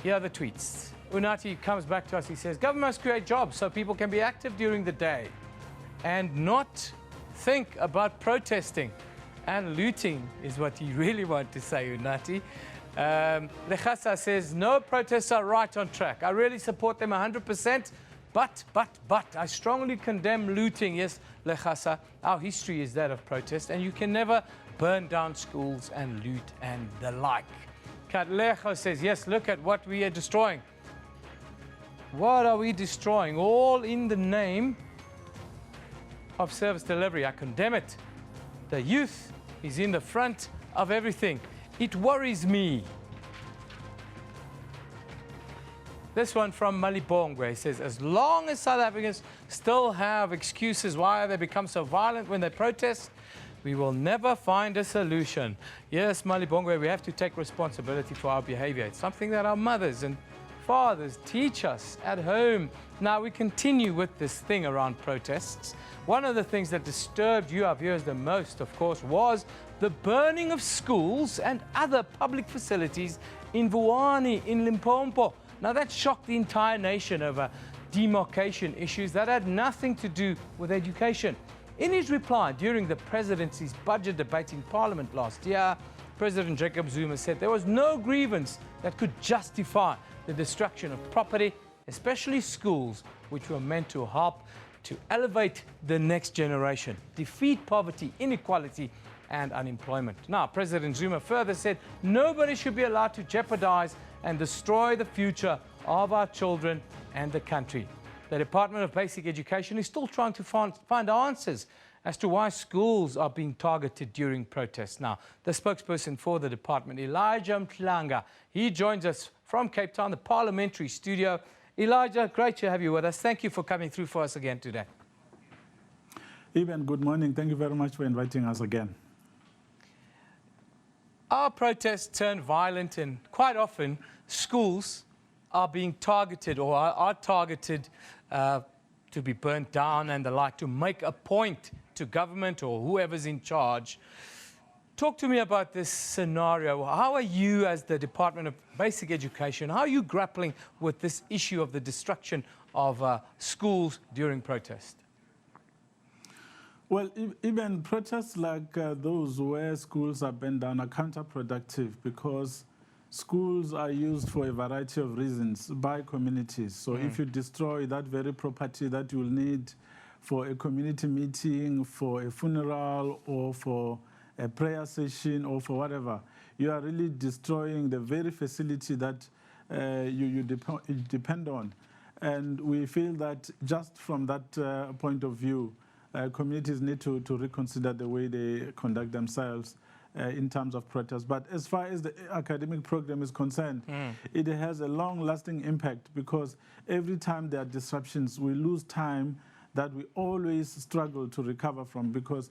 Here are the tweets. Unati comes back to us. He says, government must create jobs so people can be active during the day and not think about protesting and looting is what he really wanted to say, Unati. Lechasa says, no, protests are right on track. I really support them 100%, but I strongly condemn looting. Yes, Lechasa, our history is that of protest, and you can never burn down schools and loot and the like. Katlecho says, yes, look at what we are destroying. What are we destroying? All in the name of service delivery. I condemn it. The youth is in the front of everything. It worries me. This one from Malibongwe says, as long as South Africans still have excuses why they become so violent when they protest, we will never find a solution. Yes, Malibongwe, we have to take responsibility for our behavior. It's something that our mothers and fathers teach us at home. Now we continue with this thing around protests. One of the things that disturbed you, our viewers, the most, of course, was the burning of schools and other public facilities in Vuwani, in Limpopo. Now that shocked the entire nation over demarcation issues that had nothing to do with education. In his reply during the presidency's budget debate in Parliament last year, President Jacob Zuma said there was no grievance that could justify the destruction of property, especially schools, which were meant to help to elevate the next generation, defeat poverty, inequality, and unemployment. Now, President Zuma further said nobody should be allowed to jeopardize and destroy the future of our children and the country. The Department of Basic Education is still trying to find answers as to why schools are being targeted during protests. Now, the spokesperson for the department, Elijah Mhlanga, he joins us from Cape Town, the parliamentary studio. Elijah, great to have you with us. Thank you for coming through for us again today. Eben, good morning. Thank you very much for inviting us again. Our protests turn violent, and quite often schools are being targeted or are targeted to be burnt down and the like, to make a point to government or whoever's in charge. Talk to me about this scenario. How are you, as the Department of Basic Education, how are you grappling with this issue of the destruction of schools during protest? Well, even protests like those where schools are burned down are counterproductive because schools are used for a variety of reasons by communities. So if you destroy that very property that you'll need for a community meeting, for a funeral, or for a prayer session, or for whatever, you are really destroying the very facility that you depend on. And we feel that just from that point of view, communities need to reconsider the way they conduct themselves in terms of protest. But as far as the academic program is concerned, it has a long-lasting impact because every time there are disruptions, we lose time that we always struggle to recover from, because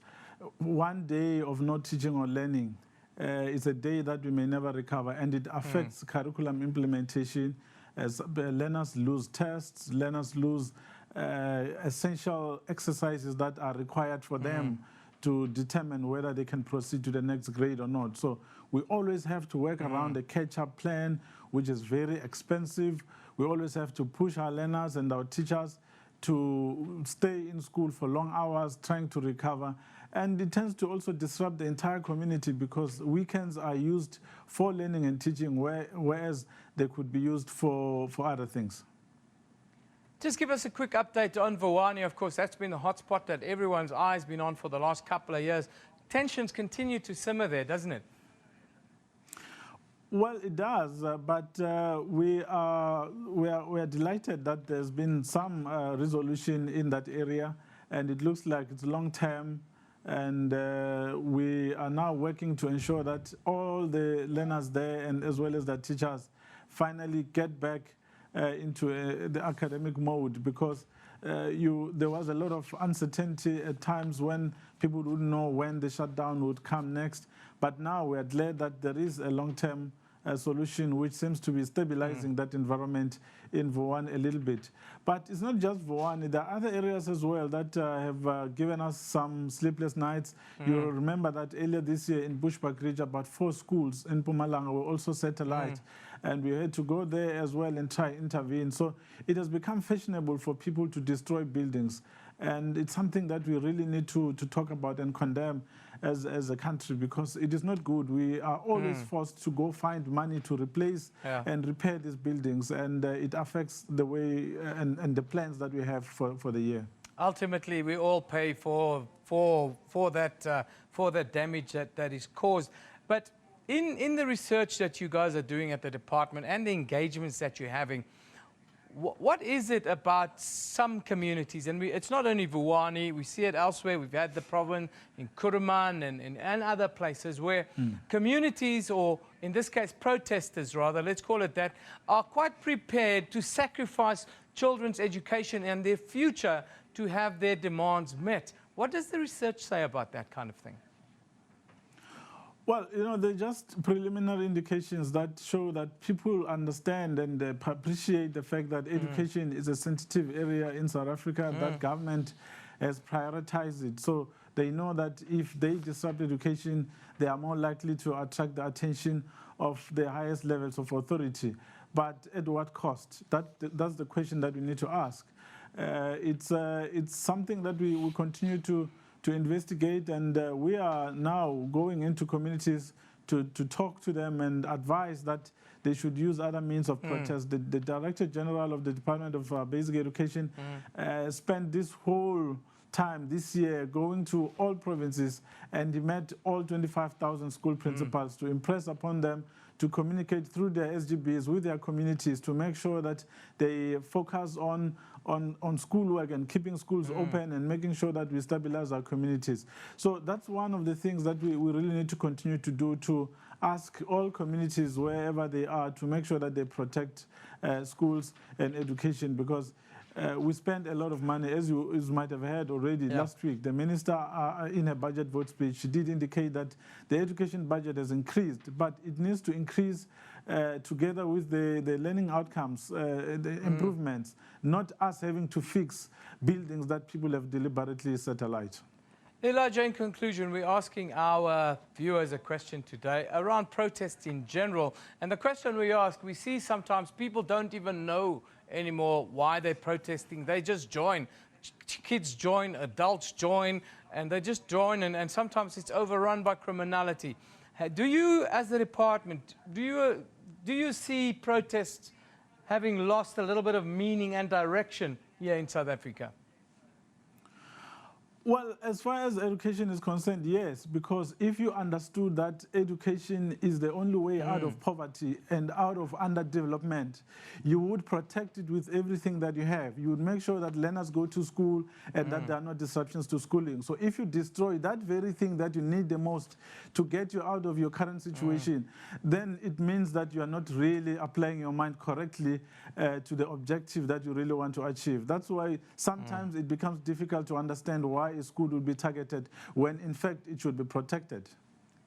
one day of not teaching or learning is a day that we may never recover, and it affects curriculum implementation as learners lose tests, learners lose essential exercises that are required for them to determine whether they can proceed to the next grade or not. So we always have to work around a catch-up plan, which is very expensive. We always have to push our learners and our teachers to stay in school for long hours trying to recover. And it tends to also disrupt the entire community because weekends are used for learning and teaching, whereas they could be used for other things. Just give us a quick update on Vuwani. Of course, that's been the hotspot that everyone's eyes been on for the last couple of years. Tensions continue to simmer there, doesn't it? Well, it does, but we are delighted that there's been some resolution in that area, and it looks like it's long term. And we are now working to ensure that all the learners there, and as well as the teachers, finally get back into the academic mode, because there was a lot of uncertainty at times when people wouldn't know when the shutdown would come next. But now we are glad that there is a long-term solution which seems to be stabilizing that environment in Vuwani a little bit. But it's not just Vuwani. There are other areas as well that have given us some sleepless nights. You'll remember that earlier this year in Bushbuckridge, about 4 schools in Mpumalanga were also set alight. And we had to go there as well and try intervene. So it has become fashionable for people to destroy buildings. And it's something that we really need to talk about and condemn as a country, because it is not good. We are always forced to go find money to replace and repair these buildings, and it affects the way and the plans that we have for the year. Ultimately, we all pay for that damage that is caused. But in the research that you guys are doing at the department and the engagements that you're having, what is it about some communities? And it's not only Vuwani, we see it elsewhere. We've had the problem in Kuruman and other places where communities, or in this case protesters rather, let's call it that, are quite prepared to sacrifice children's education and their future to have their demands met. What does the research say about that kind of thing? Well, you know, they're just preliminary indications that show that people understand and appreciate the fact that education is a sensitive area in South Africa, that government has prioritized it. So they know that if they disrupt education, they are more likely to attract the attention of the highest levels of authority. But at what cost? That's the question that we need to ask. It's something that we will continue to investigate, and we are now going into communities to talk to them and advise that they should use other means of protest. The Director General of the Department of Basic Education spent this whole time this year going to all provinces, and he met all 25,000 school principals to impress upon them to communicate through their SGBs with their communities to make sure that they focus on schoolwork and keeping schools open and making sure that we stabilize our communities. So that's one of the things that we really need to continue to do, to ask all communities wherever they are to make sure that they protect schools and education, because we spend a lot of money, as you might have heard already last week. The minister, in her budget vote speech, she did indicate that the education budget has increased, but it needs to increase together with the learning outcomes, the improvements, not us having to fix buildings that people have deliberately set alight. Elijah, in conclusion, we're asking our viewers a question today around protests in general. And the question we ask, we see sometimes people don't even know anymore why they're protesting. They just join. Kids join, adults join, and they just join, and sometimes it's overrun by criminality. Do you, as the department, do you see protests having lost a little bit of meaning and direction here in South Africa? Well, as far as education is concerned, yes, because if you understood that education is the only way out of poverty and out of underdevelopment, you would protect it with everything that you have. You would make sure that learners go to school and that there are no disruptions to schooling. So if you destroy that very thing that you need the most to get you out of your current situation, then it means that you are not really applying your mind correctly to the objective that you really want to achieve. That's why sometimes it becomes difficult to understand why a school would be targeted when in fact it should be protected.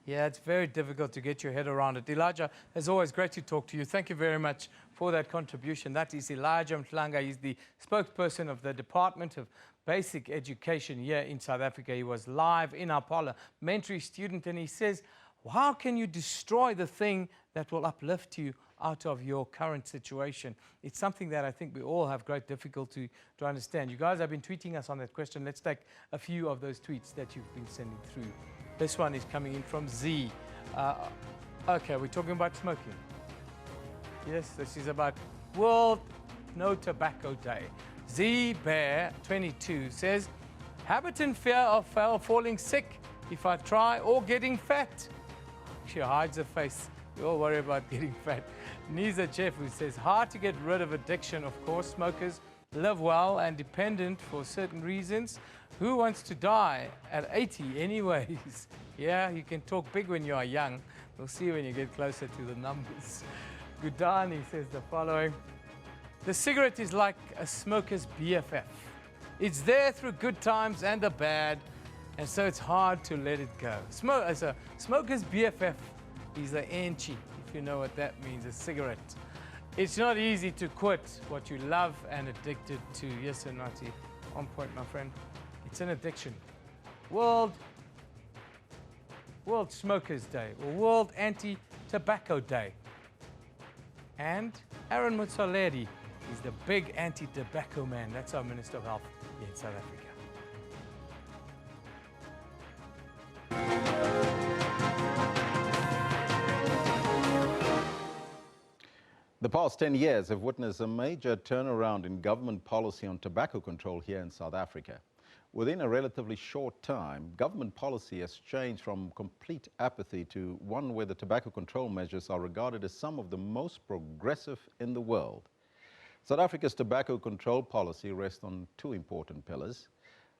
Yeah, it's very difficult to get your head around it. Elijah, as always, great to talk to you. Thank you very much for that contribution. That is Elijah Mhlanga. He's the spokesperson of the Department of Basic Education here in South Africa. He was live in our parliamentary student, and he says, how can you destroy the thing that will uplift you out of your current situation? It's something that I think we all have great difficulty to understand. You guys have been tweeting us on that question. Let's take a few of those tweets that you've been sending through. This one is coming in from Z. Okay, we're talking about smoking. Yes, this is about World No Tobacco Day. Z Bear 22 says, habit and fear of falling sick if I try, or getting fat. She hides her face. We all worry about getting fat. Niza Jeff, who says, hard to get rid of addiction, of course. Smokers live well and dependent for certain reasons. Who wants to die at 80 anyways? Yeah, you can talk big when you are young. We'll see when you get closer to the numbers. Gudani says the following. The cigarette is like a smoker's BFF. It's there through good times and the bad, and so it's hard to let it go. As a smoker's BFF is the enchi, if you know what that means, a cigarette. It's not easy to quit what you love and addicted to. Yes, Nati, on point, my friend. It's an addiction. World Smokers Day, or World Anti-Tobacco Day. And Aaron Motsoaledi is the big anti-tobacco man. That's our Minister of Health here in South Africa. The past 10 years have witnessed a major turnaround in government policy on tobacco control here in South Africa. Within a relatively short time, government policy has changed from complete apathy to one where the tobacco control measures are regarded as some of the most progressive in the world. South Africa's tobacco control policy rests on two important pillars: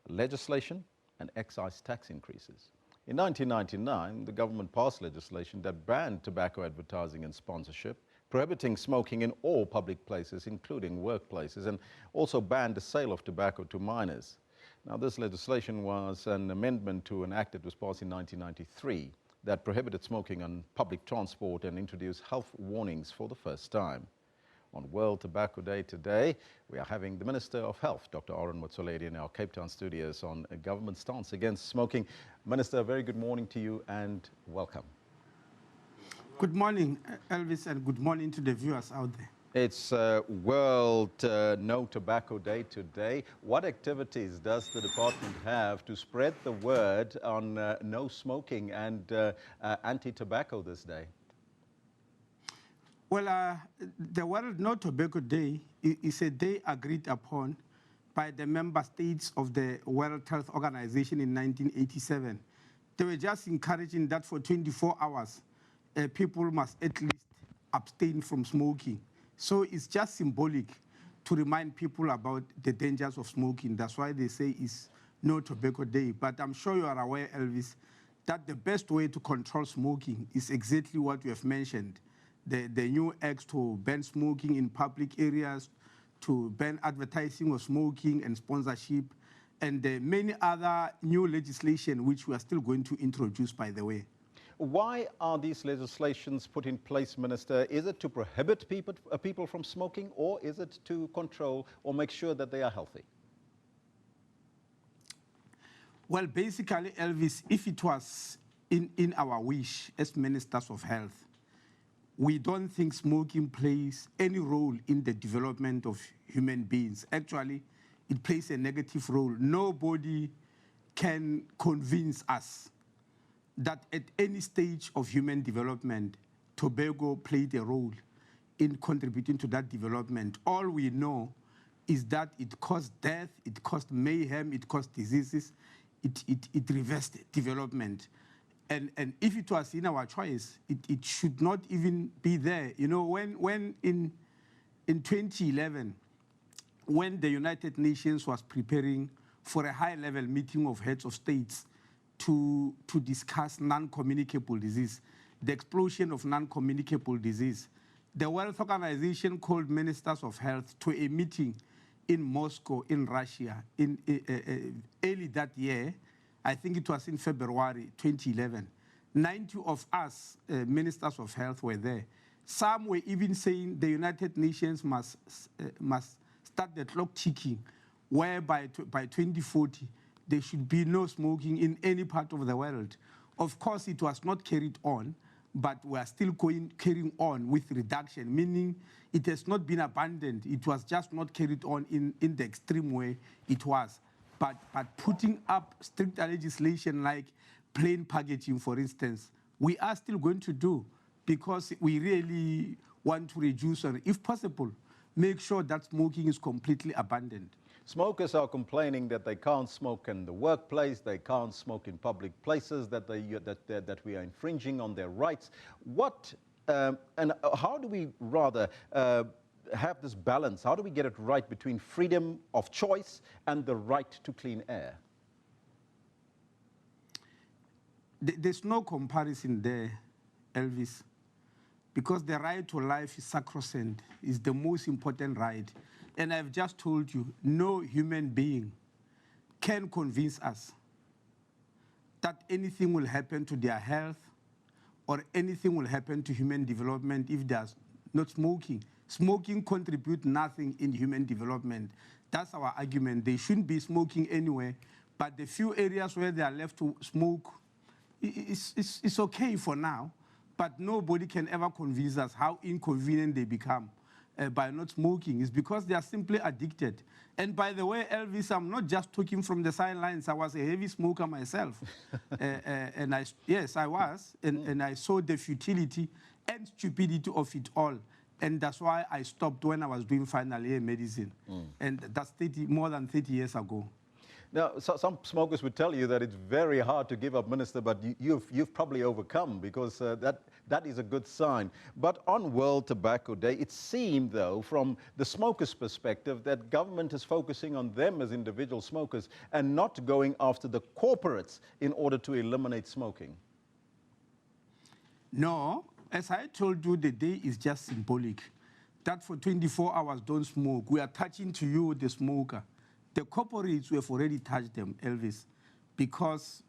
legislation and excise tax increases. In 1999, the government passed legislation that banned tobacco advertising and sponsorship, prohibiting smoking in all public places, including workplaces, and also banned the sale of tobacco to minors. Now, this legislation was an amendment to an act that was passed in 1993 that prohibited smoking on public transport and introduced health warnings for the first time. On World Tobacco Day today, we are having the Minister of Health, Dr. Aaron Motsoaledi, in our Cape Town studios on a government stance against smoking. Minister, a very good morning to you and welcome. Good morning, Elvis, and good morning to the viewers out there. It's World No Tobacco Day today. What activities does the department have to spread the word on no smoking and anti-tobacco this day? Well, the World No Tobacco Day is a day agreed upon by the member states of the World Health Organization in 1987. They were just encouraging that for 24 hours, people must at least abstain from smoking. So it's just symbolic to remind people about the dangers of smoking. That's why they say it's No Tobacco Day. But I'm sure you are aware, Elvis, that the best way to control smoking is exactly what you have mentioned. The new acts to ban smoking in public areas, to ban advertising of smoking and sponsorship, and many other new legislation which we are still going to introduce, by the way. Why are these legislations put in place, Minister? Is it to prohibit people from smoking, or is it to control or make sure that they are healthy? Well, basically, Elvis, if it was in our wish as ministers of health, we don't think smoking plays any role in the development of human beings. Actually, it plays a negative role. Nobody can convince us that at any stage of human development, tobacco played a role in contributing to that development. All we know is that it caused death, it caused mayhem, it caused diseases, it reversed development. And if it was in our choice, it should not even be there. You know, when in 2011, when the United Nations was preparing for a high-level meeting of heads of states to discuss non-communicable disease, the explosion of non-communicable disease, the World Organization called ministers of health to a meeting in Moscow, in Russia, early that year. I think it was in February 2011. 90 of us, ministers of health, were there. Some were even saying the United Nations must start the clock ticking, whereby by 2040, there should be no smoking in any part of the world. Of course, it was not carried on, but we are still carrying on with reduction, meaning it has not been abandoned. It was just not carried on in the extreme way it was. But putting up stricter legislation like plain packaging, for instance, we are still going to do, because we really want to reduce, and if possible, make sure that smoking is completely abandoned. Smokers are complaining that they can't smoke in the workplace, they can't smoke in public places, that we are infringing on their rights. What and how do we rather have this balance? How do we get it right between freedom of choice and the right to clean air? There's no comparison there, Elvis, because the right to life is sacrosanct, is the most important right. And I've just told you, no human being can convince us that anything will happen to their health or anything will happen to human development if there's not smoking. Smoking contributes nothing in human development. That's our argument. They shouldn't be smoking anywhere, but the few areas where they are left to smoke, it's okay for now, but nobody can ever convince us how inconvenient they become by not smoking. It's because they are simply addicted. And by the way, Elvis, I'm not just talking from the sidelines. I was a heavy smoker myself. And yes, I was. And I saw the futility and stupidity of it all. And that's why I stopped when I was doing final year medicine. And that's more than 30 years ago. Now, some smokers would tell you that it's very hard to give up, Minister, but you've probably overcome, because that is a good sign. But on World Tobacco Day, it seemed, though, from the smokers' perspective, that government is focusing on them as individual smokers and not going after the corporates in order to eliminate smoking. No, as I told you, the day is just symbolic. That for 24 hours, don't smoke. We are touching to you, the smoker. The corporates, we have already touched them, Elvis, because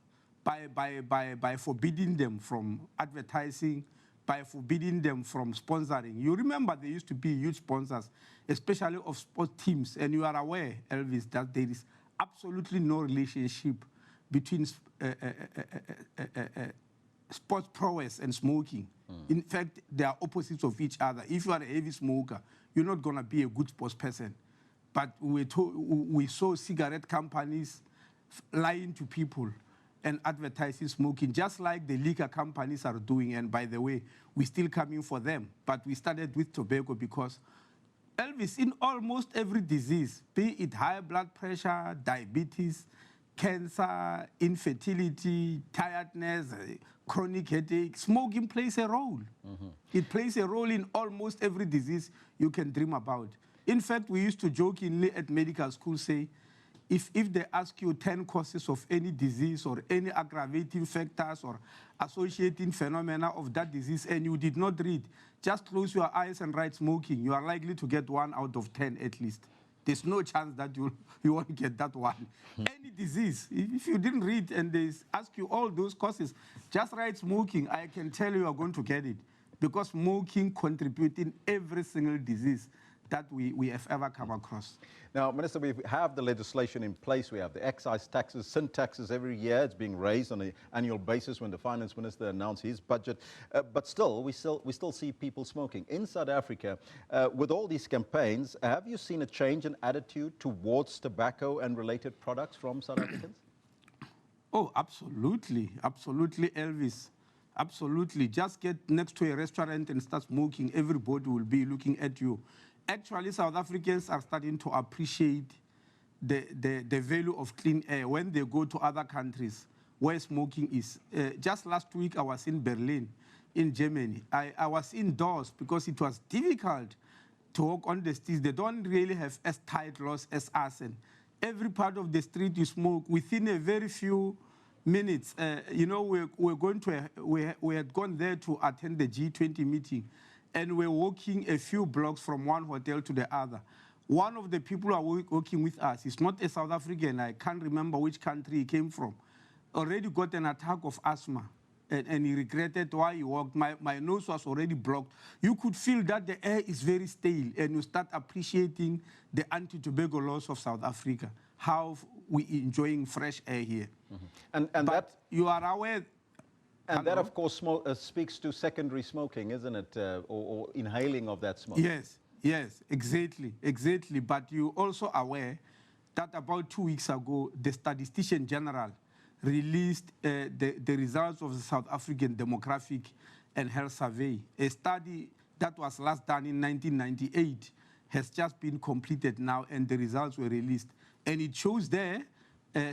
by forbidding them from advertising, by forbidding them from sponsoring. You remember there used to be huge sponsors, especially of sport teams, and you are aware, Elvis, that there is absolutely no relationship between sports prowess and smoking. In fact, they are opposites of each other. If you are a heavy smoker, you're not going to be a good sports person. But we saw cigarette companies lying to people and advertising smoking, just like the liquor companies are doing. And by the way, we're still coming for them. But we started with tobacco because, Elvis, in almost every disease, be it high blood pressure, diabetes, cancer, infertility, tiredness, chronic headache, smoking plays a role. It plays a role in almost every disease you can dream about. In fact, we used to jokingly at medical school say, if they ask you 10 causes of any disease or any aggravating factors or associating phenomena of that disease and you did not read, just close your eyes and write smoking. You are likely to get 1 out of 10 at least. There's no chance that you won't get that one. Any disease, if you didn't read and they ask you all those causes, just write smoking. I can tell you are going to get it, because smoking contributes in every single disease that we have ever come across. Now, Minister, we have the legislation in place. We have the excise taxes, sin taxes every year. It's being raised on an annual basis when the Finance Minister announced his budget. But still, we still see people smoking. In South Africa, with all these campaigns, have you seen a change in attitude towards tobacco and related products from South Africans? Oh, absolutely. Absolutely, Elvis. Absolutely. Just get next to a restaurant and start smoking. Everybody will be looking at you. Actually, South Africans are starting to appreciate the value of clean air when they go to other countries where smoking is. Just last week, I was in Berlin, in Germany. I was indoors because it was difficult to walk on the streets. They don't really have as tight laws as us. And every part of the street you smoke within a very few minutes. You know, we had gone there to attend the G20 meeting. And we're walking a few blocks from one hotel to the other. One of the people who are working with us is not a South African. I can't remember which country he came from. Already got an attack of asthma. And he regretted why he walked. My nose was already blocked. You could feel that the air is very stale. And you start appreciating the anti-tobacco laws of South Africa, how we're enjoying fresh air here. And but you are aware, And that, of course, speaks to secondary smoking, isn't it? Or inhaling of that smoke. Yes, yes, exactly. But you're also aware that about 2 weeks ago, the Statistician General released the results of the South African Demographic and Health Survey. A study that was last done in 1998 has just been completed now, and the results were released. And it shows there,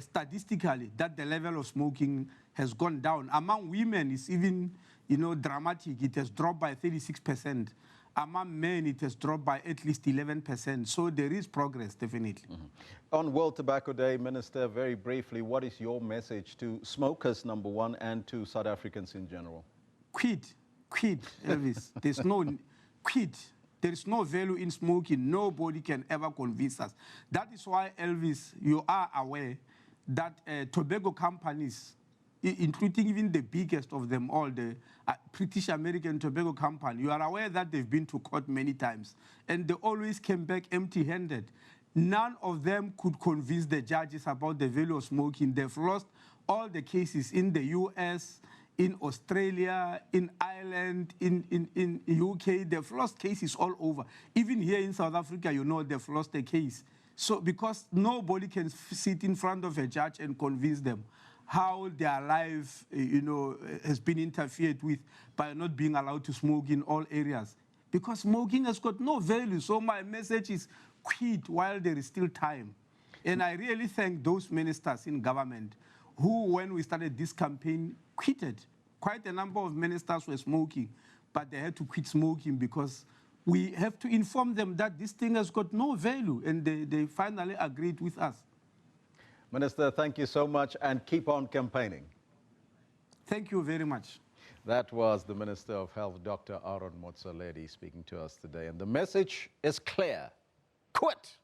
statistically, that the level of smoking has gone down. Among women, it's even, dramatic. It has dropped by 36%. Among men, it has dropped by at least 11%. So there is progress, definitely. On World Tobacco Day, Minister, very briefly, what is your message to smokers, number one, and to South Africans in general? Quit, Elvis. There's no quit. There is no value in smoking. Nobody can ever convince us. That is why, Elvis, you are aware that tobacco companies, including even the biggest of them all, the British American Tobacco Company, you are aware that they've been to court many times, and they always came back empty-handed. None of them could convince the judges about the value of smoking. They've lost all the cases in the US, in Australia, in Ireland, in UK. They've lost cases all over. Even here in South Africa, they've lost a case. So because nobody can sit in front of a judge and convince them how their life, has been interfered with by not being allowed to smoke in all areas. Because smoking has got no value. So my message is quit while there is still time. And I really thank those ministers in government who, when we started this campaign, quitted. Quite a number of ministers were smoking, but they had to quit smoking because we have to inform them that this thing has got no value, and they finally agreed with us. Minister, thank you so much, and keep on campaigning. Thank you very much. That was the Minister of Health, Dr. Aaron Motsoaledi, speaking to us today. And the message is clear. Quit!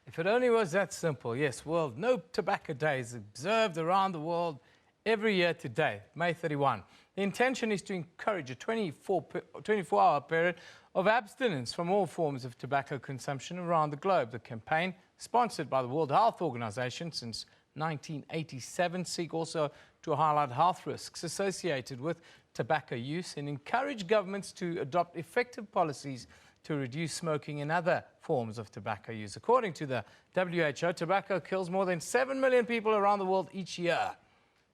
If it only was that simple. Yes, World No Tobacco Day is observed around the world every year today, May 31. The intention is to encourage a 24-hour period of abstinence from all forms of tobacco consumption around the globe. The campaign, sponsored by the World Health Organization since 1987, seeks also to highlight health risks associated with tobacco use and encourage governments to adopt effective policies to reduce smoking and other forms of tobacco use. According to the WHO, tobacco kills more than 7 million people around the world each year.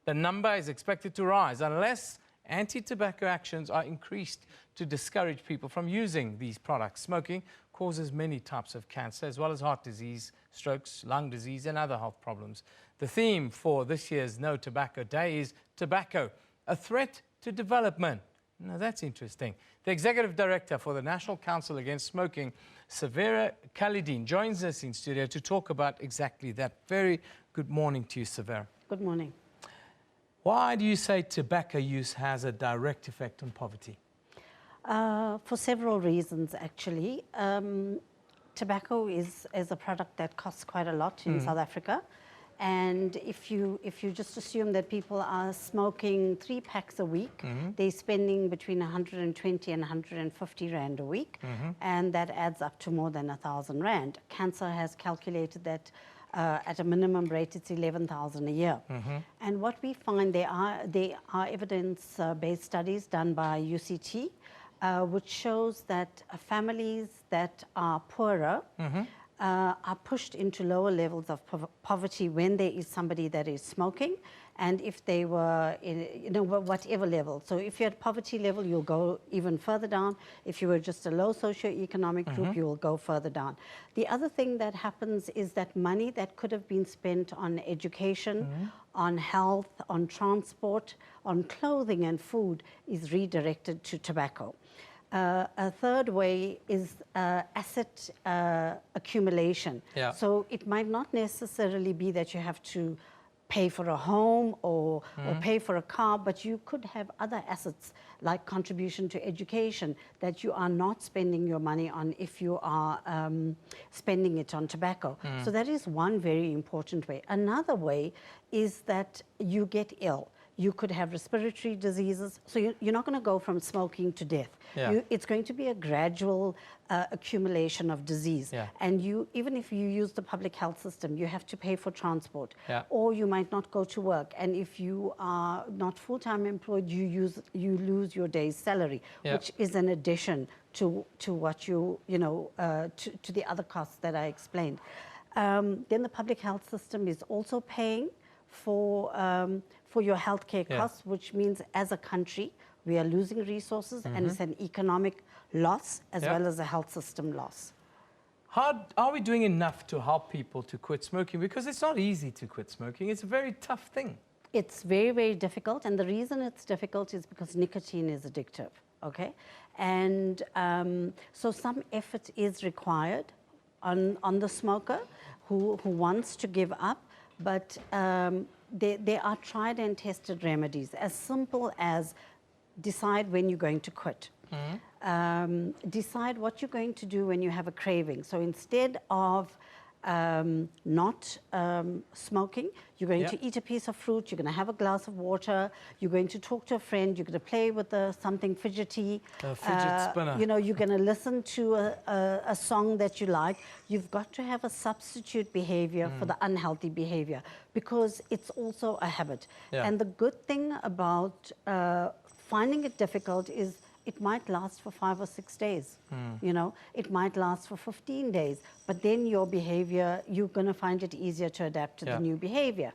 The number is expected to rise unless anti-tobacco actions are increased to discourage people from using these products. Smoking causes many types of cancer, as well as heart disease, strokes, lung disease, and other health problems. The theme for this year's No Tobacco Day is Tobacco, a Threat to Development. Now, that's interesting. The Executive Director for the National Council Against Smoking, Severa Khalidin, joins us in studio to talk about exactly that. Very good morning to you, Severa. Good morning. Why do you say tobacco use has a direct effect on poverty? For several reasons, actually. Tobacco is a product that costs quite a lot in South Africa. And if you just assume that people are smoking 3 packs a week, they're spending between 120 and 150 Rand a week, and that adds up to more than 1,000 Rand. Cancer has calculated that at a minimum rate, it's 11,000 a year. And what we find, there are evidence-based studies done by UCT, which shows that families that are poorer are pushed into lower levels of poverty when there is somebody that is smoking, and if they were in, whatever level. So if you're at poverty level, you'll go even further down. If you were just a low socioeconomic group, you will go further down. The other thing that happens is that money that could have been spent on education, on health, on transport, on clothing and food is redirected to tobacco. A third way is asset accumulation. Yeah. So it might not necessarily be that you have to pay for a home or pay for a car, but you could have other assets like contribution to education that you are not spending your money on if you are spending it on tobacco. So that is one very important way. Another way is that you get ill. you could have respiratory diseases. So you're not going to go from smoking to death. Yeah. It's going to be a gradual accumulation of disease. Yeah. And even if you use the public health system, you have to pay for transport. Yeah. Or you might not go to work. And if you are not full-time employed, you lose your day's salary, Yeah. which is an addition to what to the other costs that I explained. Then the public health system is also paying for your healthcare costs, which means as a country, we are losing resources and it's an economic loss as well as a health system loss. How are we doing enough to help people to quit smoking? Because it's not easy to quit smoking. It's a very tough thing. It's very, very difficult. And the reason it's difficult is because nicotine is addictive, okay? And so some effort is required on the smoker who wants to give up, but there are tried and tested remedies, as simple as decide when you're going to quit. Decide what you're going to do when you have a craving. So instead of not smoking, you're going to eat a piece of fruit, you're going to have a glass of water, you're going to talk to a friend, you're going to play with something fidgety. A fidget spinner. You know, you're going to listen to a song that you like. You've got to have a substitute behavior for the unhealthy behavior, because it's also a habit. Yeah. And the good thing about finding it difficult is it might last for 5 or 6 days. You know, it might last for 15 days, but then your behavior, you're going to find it easier to adapt to the new behavior.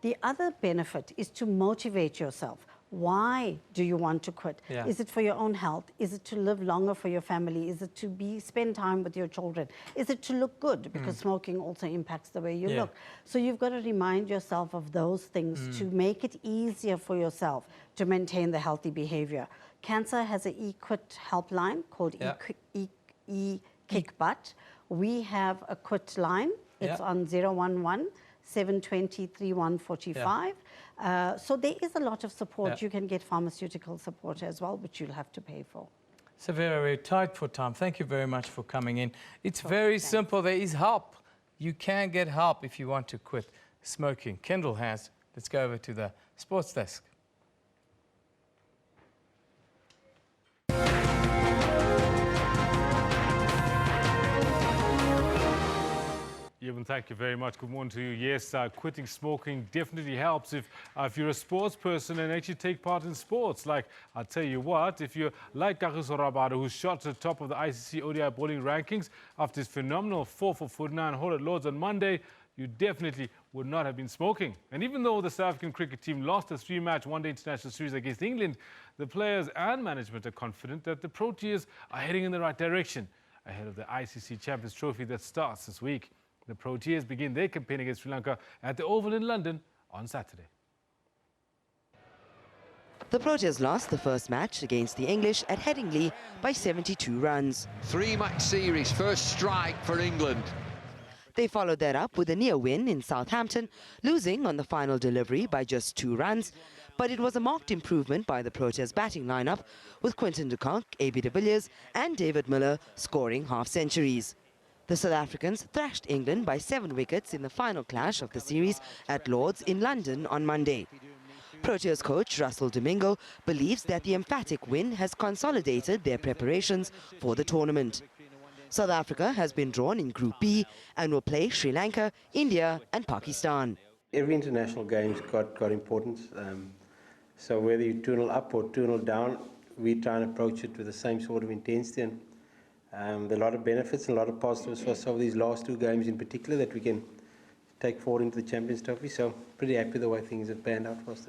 The other benefit is to motivate yourself. Why do you want to quit? Yeah. Is it for your own health? Is it to live longer for your family? Is it to spend time with your children? Is it to look good? Because smoking also impacts the way you look. So you've got to remind yourself of those things to make it easier for yourself to maintain the healthy behavior. Cancer has an e-quit helpline called e-kickbutt. We have a quit line. It's on 011 720 3145. So there is a lot of support. You can get pharmaceutical support as well, which you'll have to pay for. So very tight for time. Thank you very much for coming in. It's very simple. There is help. You can get help if you want to quit smoking. Kendall has. Let's go over to the sports desk. Evan, thank you very much. Good morning to you. Yes, quitting smoking definitely helps if you're a sports person and actually take part in sports. Like, I'll tell you what, if you're like Kagiso Rabada, who shot to the top of the ICC ODI bowling rankings after his phenomenal 4 for 49 haul at Lords on Monday, you definitely would not have been smoking. And even though the South African cricket team lost a 3-match one-day international series against England, the players and management are confident that the Proteas are heading in the right direction ahead of the ICC Champions Trophy that starts this week. The Proteas begin their campaign against Sri Lanka at the Oval in London on Saturday. The Proteas lost the first match against the English at Headingley by 72 runs. 3-match series, first strike for England. They followed that up with a near win in Southampton, losing on the final delivery by just 2 runs. But it was a marked improvement by the Proteas batting lineup, with Quinton de Kock, AB de Villiers and David Miller scoring half-centuries. The South Africans thrashed England by 7 wickets in the final clash of the series at Lords in London on Monday. Proteas coach Russell Domingo believes that the emphatic win has consolidated their preparations for the tournament. South Africa has been drawn in Group B and will play Sri Lanka, India and Pakistan. Every international game's got importance. So whether you 2-0 up or 2-0 down, we try and approach it with the same sort of intensity. And there are a lot of benefits and a lot of positives for us over these last 2 games in particular that we can take forward into the Champions Trophy. So pretty happy the way things have panned out for us.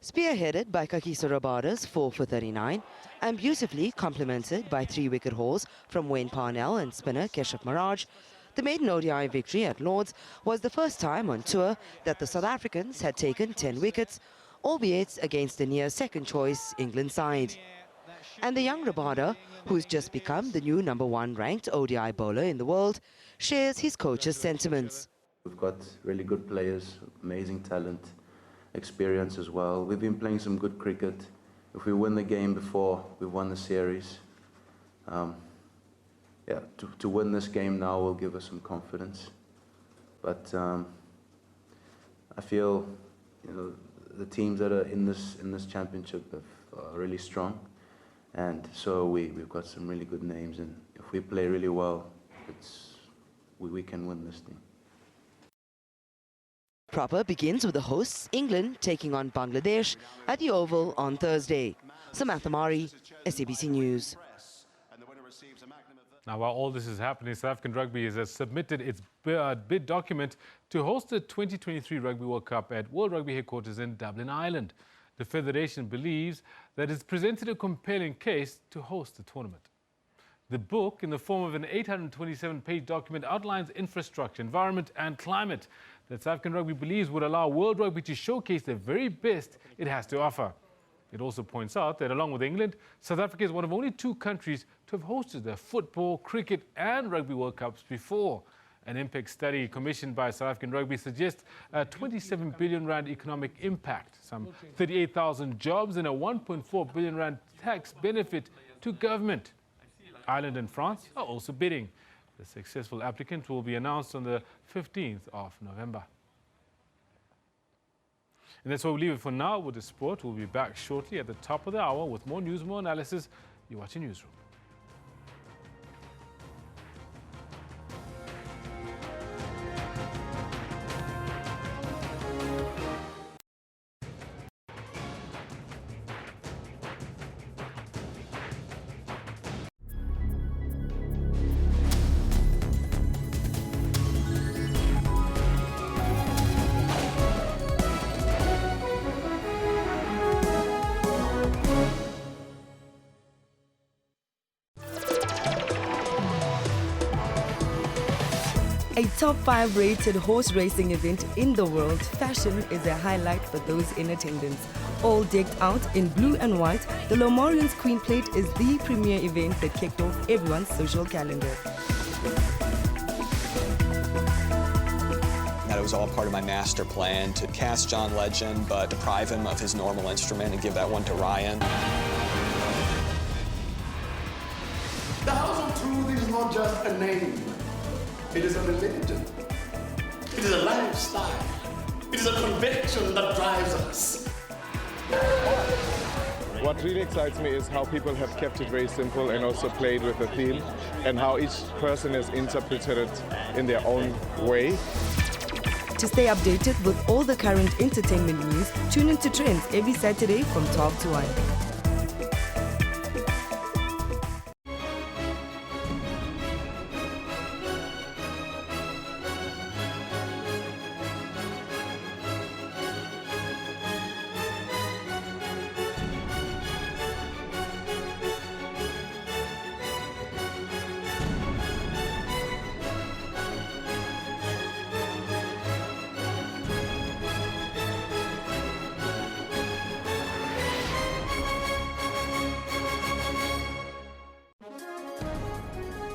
Spearheaded by Kagiso Rabada's 4 for 39 and beautifully complemented by 3-wicket hauls from Wayne Parnell and spinner Keshav Maharaj, the maiden ODI victory at Lords was the first time on tour that the South Africans had taken 10 wickets, albeit against the near second-choice England side. And the young Rabada, who's just become the new #1 ranked ODI bowler in the world, shares his coach's sentiments. We've got really good players, amazing talent, experience as well. We've been playing some good cricket. If we win the game before, we've won the series. To win this game now will give us some confidence. But I feel, the teams that are in this championship are really strong, and so we've got some really good names, and if we play really well, we can win this thing. Proper begins with the hosts, England, taking on Bangladesh at the Oval on Thursday. Samantha Mari, SABC News. Now, while all this is happening, South African Rugby has submitted its bid document to host the 2023 Rugby World Cup at World Rugby headquarters in Dublin, Ireland. The federation believes that it's presented a compelling case to host the tournament. The book, in the form of an 827-page document, outlines infrastructure, environment and climate that South African Rugby believes would allow World Rugby to showcase the very best it has to offer. It also points out that along with England, South Africa is one of only 2 countries to have hosted the football, cricket and rugby World Cups before. An impact study commissioned by South African Rugby suggests a 27 billion rand economic impact, some 38,000 jobs and a 1.4 billion rand tax benefit to government. Ireland and France are also bidding. The successful applicant will be announced on the 15th of November. And that's where we leave it for now with the sport. We'll be back shortly at the top of the hour with more news, more analysis. You're watching Newsroom. A top 5 rated horse racing event in the world, fashion is a highlight for those in attendance. All decked out in blue and white, the Lomorians Queen Plate is the premier event that kicked off everyone's social calendar. That it was all part of my master plan to cast John Legend but deprive him of his normal instrument and give that one to Ryan. The House of Truth is not just a name. It is a religion. It is a lifestyle. It is a conviction that drives us. What really excites me is how people have kept it very simple and also played with the theme, and how each person has interpreted it in their own way. To stay updated with all the current entertainment news, tune into Trends every Saturday from 12 to 1.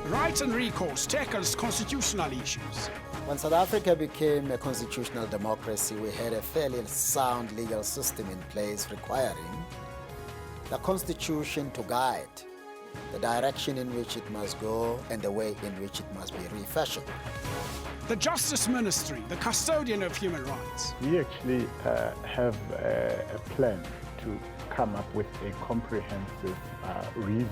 Rights and recourse tackles constitutional issues. When South Africa became a constitutional democracy, we had a fairly sound legal system in place requiring the Constitution to guide the direction in which it must go and the way in which it must be refashioned. The Justice Ministry, the custodian of human rights. We actually have a plan to come up with a comprehensive review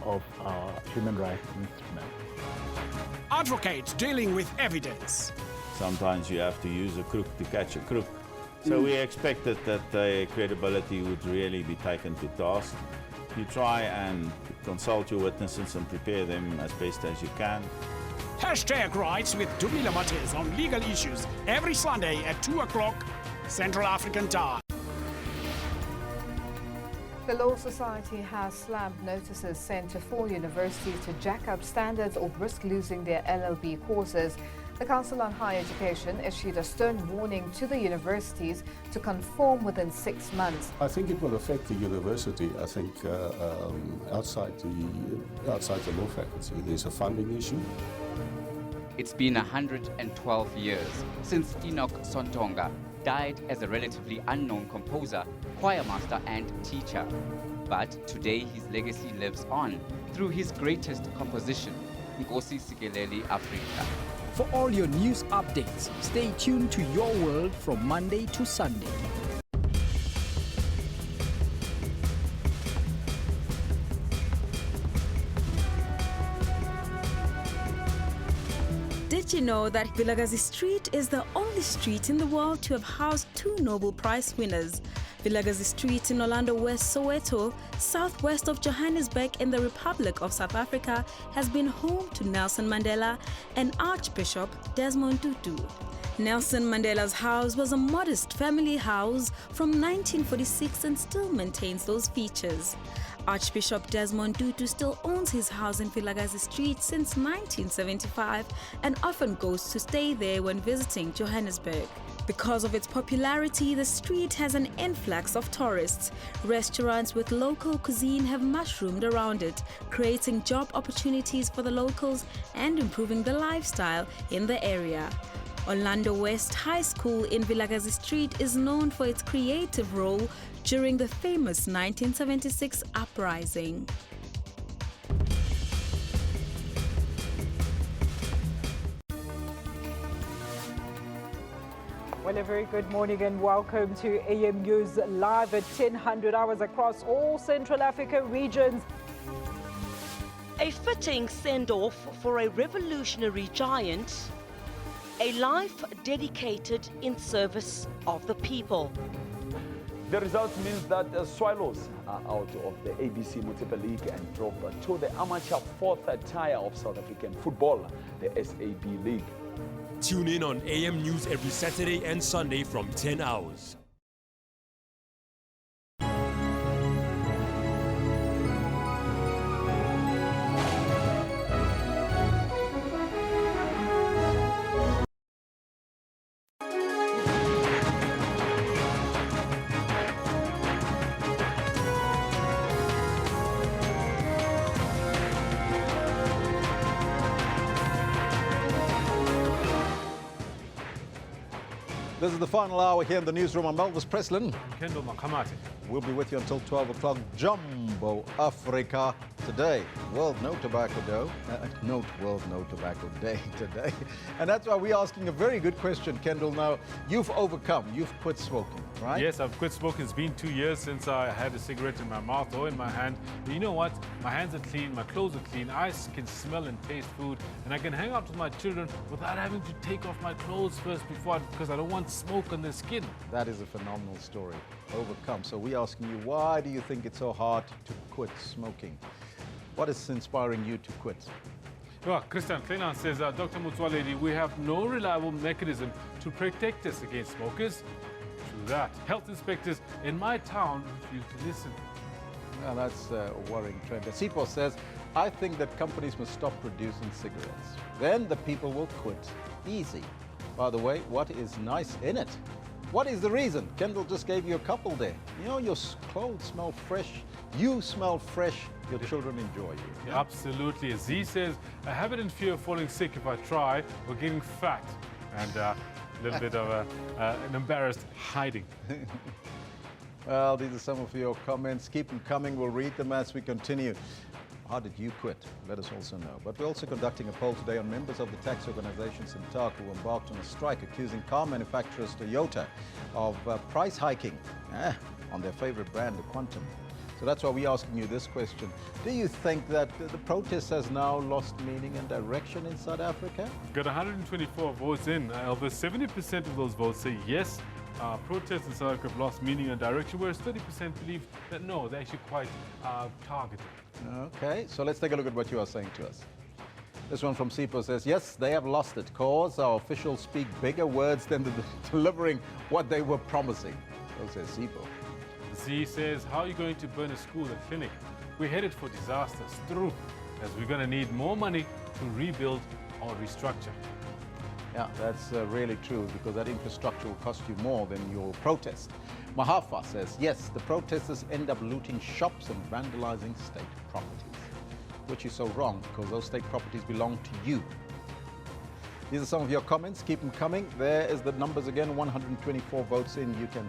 of our human rights instruments. Advocates dealing with evidence. Sometimes you have to use a crook to catch a crook. So we expected that their credibility would really be taken to task. You try and consult your witnesses and prepare them as best as you can. Hashtag Rights with Dumila Matez on legal issues every Sunday at 2 o'clock Central African Time. The Law Society has slammed notices sent to 4 universities to jack up standards or risk losing their LLB courses. The Council on Higher Education issued a stern warning to the universities to conform within 6 months. I think it will affect the university. I think outside the law faculty, there's a funding issue. It's been 112 years since Enoch Sontonga died as a relatively unknown composer, choir master and teacher. But today his legacy lives on through his greatest composition, Nkosi Sikeleli Afrika. For all your news updates, stay tuned to Your World from Monday to Sunday. Did you know that Vilakazi Street is the only street in the world to have housed 2 Nobel Prize winners? Vilakazi Street in Orlando West, Soweto, southwest of Johannesburg in the Republic of South Africa, has been home to Nelson Mandela and Archbishop Desmond Tutu. Nelson Mandela's house was a modest family house from 1946 and still maintains those features. Archbishop Desmond Tutu still owns his house in Vilakazi Street since 1975 and often goes to stay there when visiting Johannesburg. Because of its popularity, the street has an influx of tourists. Restaurants with local cuisine have mushroomed around it, creating job opportunities for the locals and improving the lifestyle in the area. Orlando West High School in Vilakazi Street is known for its creative role during the famous 1976 uprising. Well, a very good morning and welcome to AM News Live at 10:00 hours across all Central Africa regions. A fitting send-off for a revolutionary giant, a life dedicated in service of the people. The result means that the Swallows are out of the ABC Municipal League and drop to the amateur 4th tier of South African football, the SAB League. Tune in on AM News every Saturday and Sunday from 10 hours. This is the final hour here in the newsroom. I'm Elvis Preslin. Kendall Makamati. We'll be with you until 12 o'clock. Jumbo Africa today. World No Tobacco Day. World No Tobacco Day today. And that's why we're asking a very good question, Kendall. Now, you've overcome. You've quit smoking, right? Yes, I've quit smoking. It's been 2 years since I had a cigarette in my mouth or in my hand. But you know what? My hands are clean, my clothes are clean. I can smell and taste food. And I can hang out with my children without having to take off my clothes first because I don't want smoke on their skin. That is a phenomenal story. Overcome. So we're asking you, why do you think it's so hard to quit smoking? What is inspiring you to quit? Well, Christian Klenan says, Dr. Mutswaledi, we have no reliable mechanism to protect us against smokers. True that. Health inspectors in my town refuse to listen. Well, that's a worrying trend. Sipho says, I think that companies must stop producing cigarettes. Then the people will quit. Easy. By the way, what is nice in it? What is the reason? Kendall just gave you a couple there. You know, your clothes smell fresh. You smell fresh. Your children enjoy you. Yeah, absolutely. Z says, I have it in fear of falling sick if I try or getting fat. And a little bit of an embarrassed hiding. Well, these are some of your comments. Keep them coming. We'll read them as we continue. How did you quit? Let us also know. But we're also conducting a poll today on members of the taxi organization Sintac who embarked on a strike accusing car manufacturers Toyota of price hiking on their favorite brand, the Quantum. So that's why we're asking you this question. Do you think that the protest has now lost meaning and direction in South Africa? Got 124 votes in. Elvis, 70% of those votes say yes. Protests in South Africa have lost meaning and direction, whereas 30% believe that no, they're actually quite targeted. Okay, so let's take a look at what you are saying to us. This one from Sipho says, yes, they have lost it, cause our officials speak bigger words than delivering what they were promising. So says Sipho. Z says, how are you going to burn a school, a clinic? We're headed for disasters. True, as we're going to need more money to rebuild or restructure. Yeah, that's really true, because that infrastructure will cost you more than your protest. Mahafa says, yes, the protesters end up looting shops and vandalizing state properties, which is so wrong, because those state properties belong to you. These are some of your comments. Keep them coming. There is the numbers again, 124 votes in. You can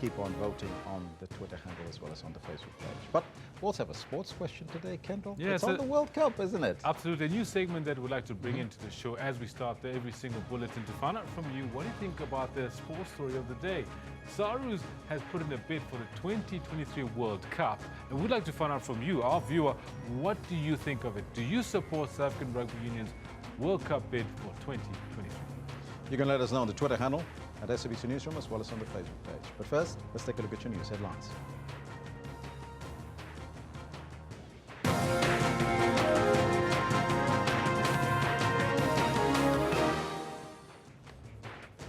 keep on voting on the Twitter handle as well as on the Facebook page. But we also have a sports question today, Kendall. Yes, it's on the World Cup, isn't it? Absolutely. A new segment that we'd like to bring into the show as we start every single bulletin to find out from you what do you think about the sports story of the day. Sarus has put in a bid for the 2023 World Cup, and we'd like to find out from you, our viewer, what do you think of it? Do you support South African Rugby Union's World Cup bid for 2023? You can let us know on the Twitter handle at SABC Newsroom as well as on the Facebook page. But first, let's take a look at your news headlines.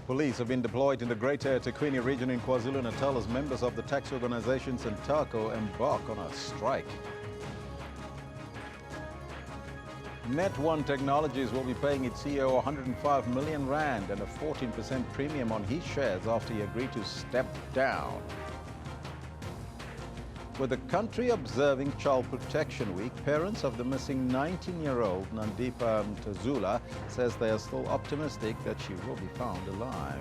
Police have been deployed in the Greater eThekwini region in KwaZulu-Natal as members of the taxi organization Santaco embark on a strike. Net1 Technologies will be paying its CEO 105 million rand and a 14% premium on his shares after he agreed to step down. With the country observing Child Protection Week, parents of the missing 19-year-old Nandipa Mtazula says they are still optimistic that she will be found alive.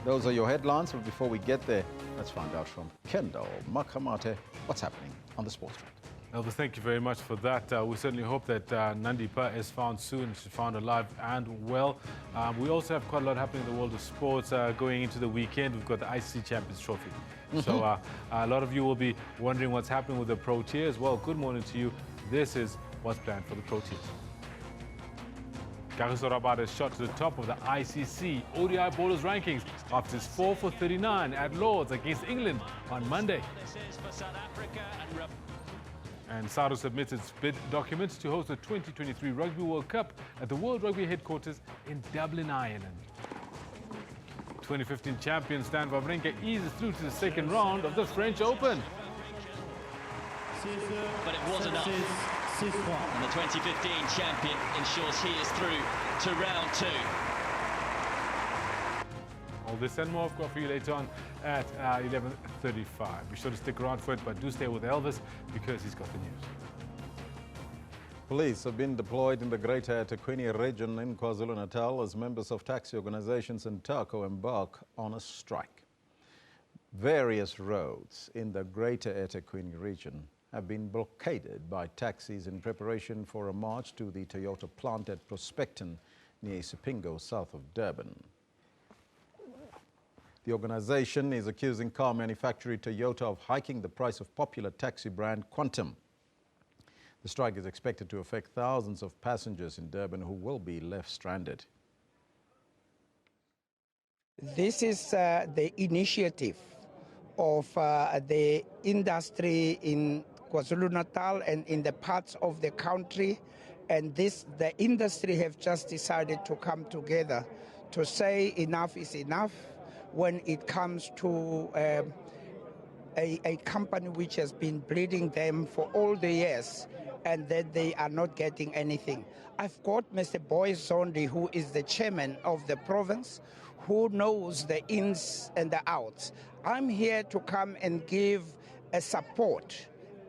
Those are your headlines, but before we get there, let's find out from Kendall Makamate what's happening on the sports front. Elvis, thank you very much for that. We certainly hope that Nandipa is found soon. She's found alive and well. We also have quite a lot happening in the world of sports going into the weekend. We've got the ICC Champions Trophy. So a lot of you will be wondering what's happening with the Proteas. Well, good morning to you. This is what's planned for the Proteas. Kagiso Rabada is shot to the top of the ICC ODI bowlers rankings after his 4 for 39 at Lords against England on Monday. And SARU submits its bid documents to host the 2023 Rugby World Cup at the World Rugby headquarters in Dublin, Ireland. 2015 champion Stan Wawrinka eases through to the second round of the French Open. But it was enough. And the 2015 champion ensures he is through to round 2. All this and more, I've got for you later on at 11:35. Be sure to stick around for it, but do stay with Elvis because he's got the news. Police have been deployed in the Greater eThekwini region in KwaZulu-Natal as members of taxi organization Santaco embark on a strike. Various roads in the Greater eThekwini region have been blockaded by taxis in preparation for a march to the Toyota plant at Prospecton near Sipingo, south of Durban. The organization is accusing car manufacturer Toyota of hiking the price of popular taxi brand Quantum. The strike is expected to affect thousands of passengers in Durban who will be left stranded. This is the initiative of the industry in KwaZulu-Natal and in the parts of the country, and the industry have just decided to come together to say enough is enough when it comes to a company which has been bleeding them for all the years and that they are not getting anything. I've got Mr. Boy Zondi, who is the chairman of the province, who knows the ins and the outs. I'm here to come and give a support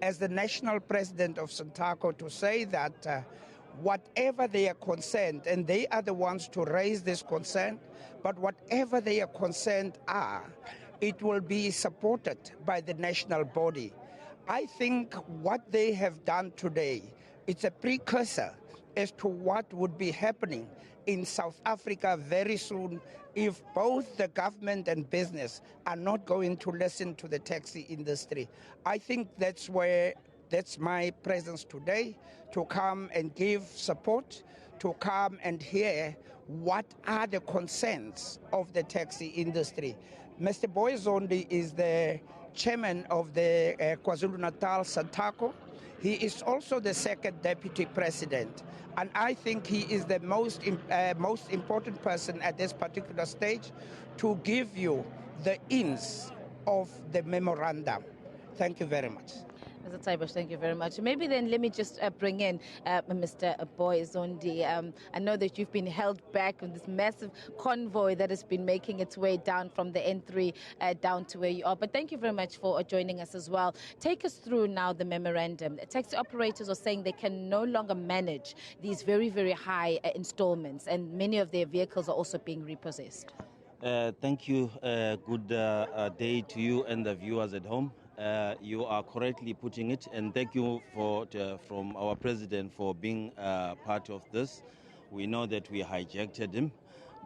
as the national president of Santaco to say that whatever they are concerned, and they are the ones to raise this concern, but whatever their concerned are, it will be supported by the national body. I think what they have done today, it's a precursor as to what would be happening in South Africa very soon if both the government and business are not going to listen to the taxi industry. I think that's my presence today, to come and give support, to come and hear what are the concerns of the taxi industry. Mr. Boy Zondi is the chairman of the KwaZulu-Natal Santaco. He is also the second deputy president. And I think he is the most important person at this particular stage to give you the ins of the memorandum. Thank you very much. Mr. Taibash, thank you very much. Maybe then let me just bring in Mr. Boy Zondi. I know that you've been held back in this massive convoy that has been making its way down from the N3 down to where you are. But thank you very much for joining us as well. Take us through now the memorandum. Taxi operators are saying they can no longer manage these very, very high installments, and many of their vehicles are also being repossessed. Thank you. Good day to you and the viewers at home. You are correctly putting it, and thank you from our president for being part of this. We know that we hijacked him,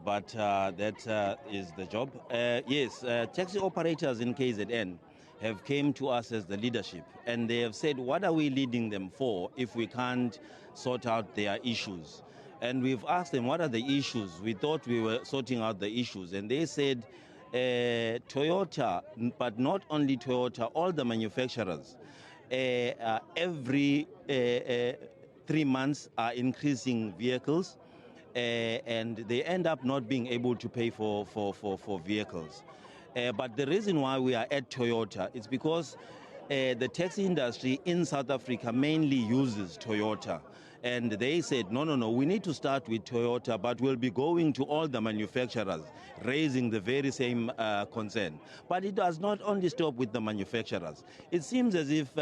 but that is the job. Yes, taxi operators in KZN have came to us as the leadership, and they have said, what are we leading them for if we can't sort out their issues? And we've asked them, what are the issues? We thought we were sorting out the issues. And they said, Toyota, but not only Toyota, all the manufacturers, every 3 months are increasing vehicles, and they end up not being able to pay for vehicles. But the reason why we are at Toyota is because the taxi industry in South Africa mainly uses Toyota. And they said, no, we need to start with Toyota, but we'll be going to all the manufacturers, raising the very same concern. But it does not only stop with the manufacturers. It seems as if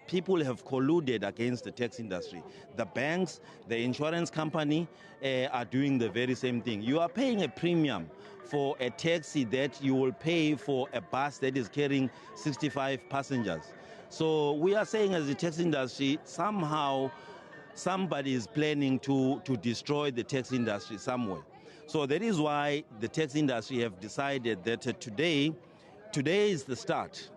people have colluded against the taxi industry. The banks, the insurance company are doing the very same thing. You are paying a premium for a taxi that you will pay for a bus that is carrying 65 passengers. So we are saying as the taxi industry, somehow somebody is planning to destroy the taxi industry somewhere. So that is why the taxi industry have decided that today is the start